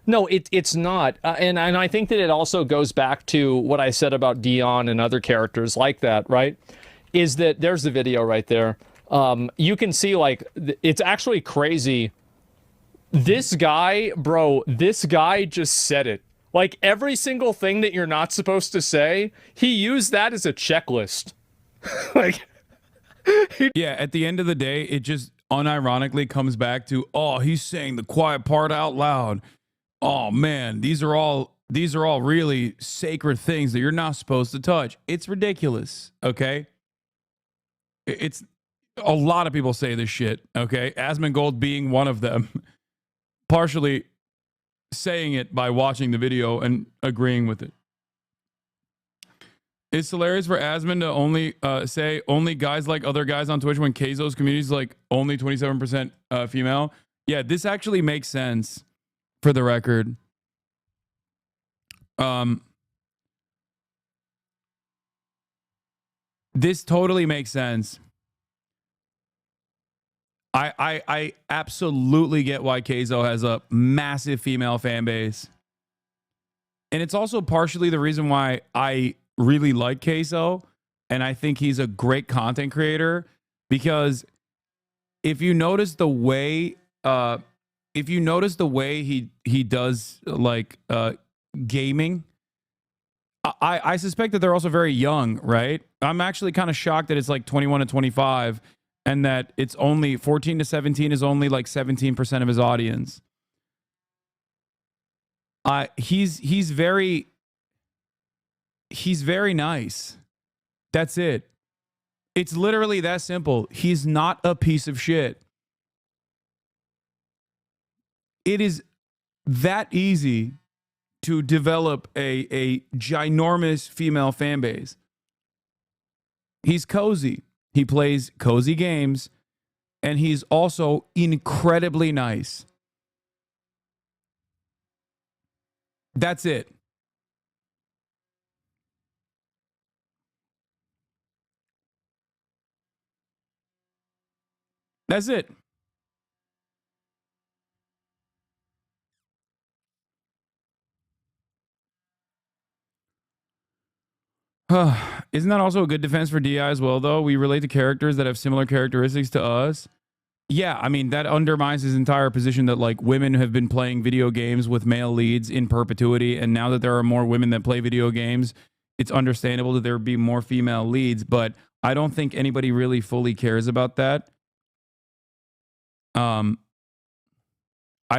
S3: No, it's not. And I think that it also goes back to what I said about Dion and other characters like that, right? Is that there's the video right there. You can see, like, it's actually crazy. This guy, bro, this guy just said it. Like, every single thing that you're not supposed to say, he used that as a checklist. Like,
S1: yeah, at the end of the day, it just unironically comes back to, oh, he's saying the quiet part out loud. Oh man, these are all really sacred things that you're not supposed to touch. It's ridiculous, okay? It's a lot of people say this shit, okay? Asmongold being one of them, partially saying it by watching the video and agreeing with it. It's hilarious for Asmon to only say only guys like other guys on Twitch when Keizo's community is like only 27% female. Yeah, this actually makes sense. For the record, this totally makes sense. I absolutely get why Keizo has a massive female fan base. And it's also partially the reason why I really like Keizo, and I think he's a great content creator, because if you notice the way he does like gaming, I suspect that they're also very young, right? I'm actually kind of shocked that it's like 21 to 25 and that it's only 14 to 17 is only like 17% of his audience. He's very nice. That's it. It's literally that simple. He's not a piece of shit. It is that easy to develop a ginormous female fan base. He's cozy. He plays cozy games, and he's also incredibly nice. That's it. That's it. Isn't that also a good defense for DI as well, though? We relate to characters that have similar characteristics to us. Yeah, I mean, that undermines his entire position that, like, women have been playing video games with male leads in perpetuity, and now that there are more women that play video games, it's understandable that there be more female leads, but I don't think anybody really fully cares about that. I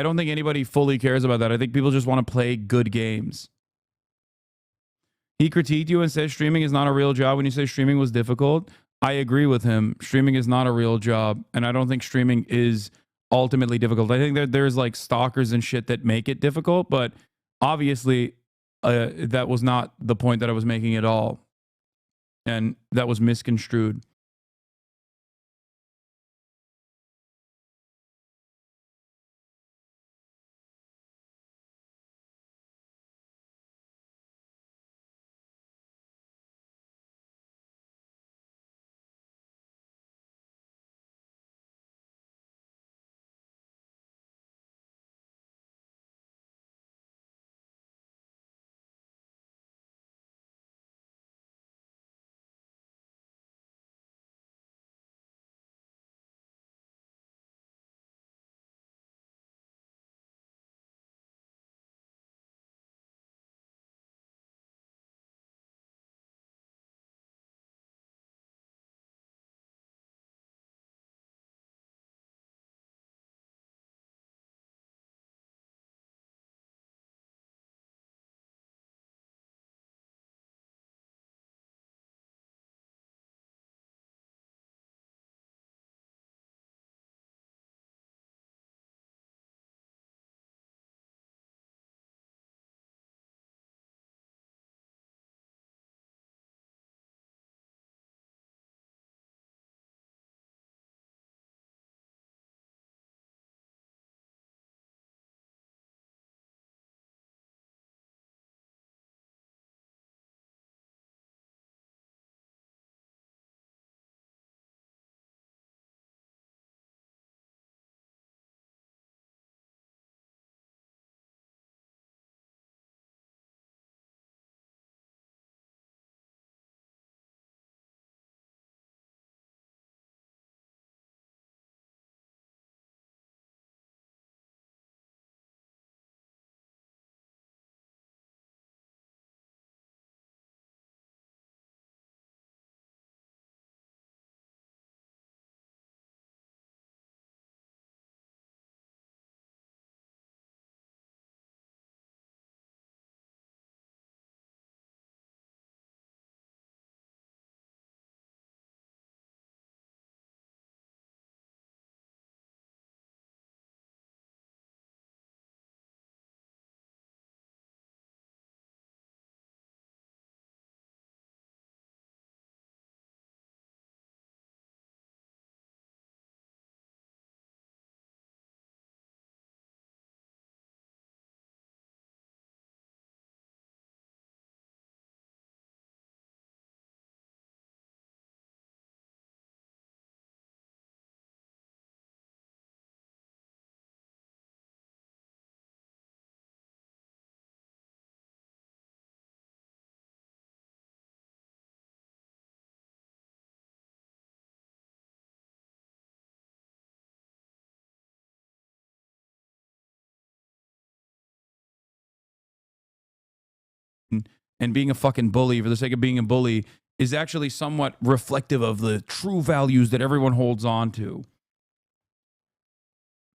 S1: don't think anybody fully cares about that. I think people just want to play good games. He critiqued you and said streaming is not a real job when you say streaming was difficult. I agree with him. Streaming is not a real job, and I don't think streaming is ultimately difficult. I think that there's like stalkers and shit that make it difficult, but obviously that was not the point that I was making at all, and that was misconstrued. And being a fucking bully for the sake of being a bully is actually somewhat reflective of the true values that everyone holds on to.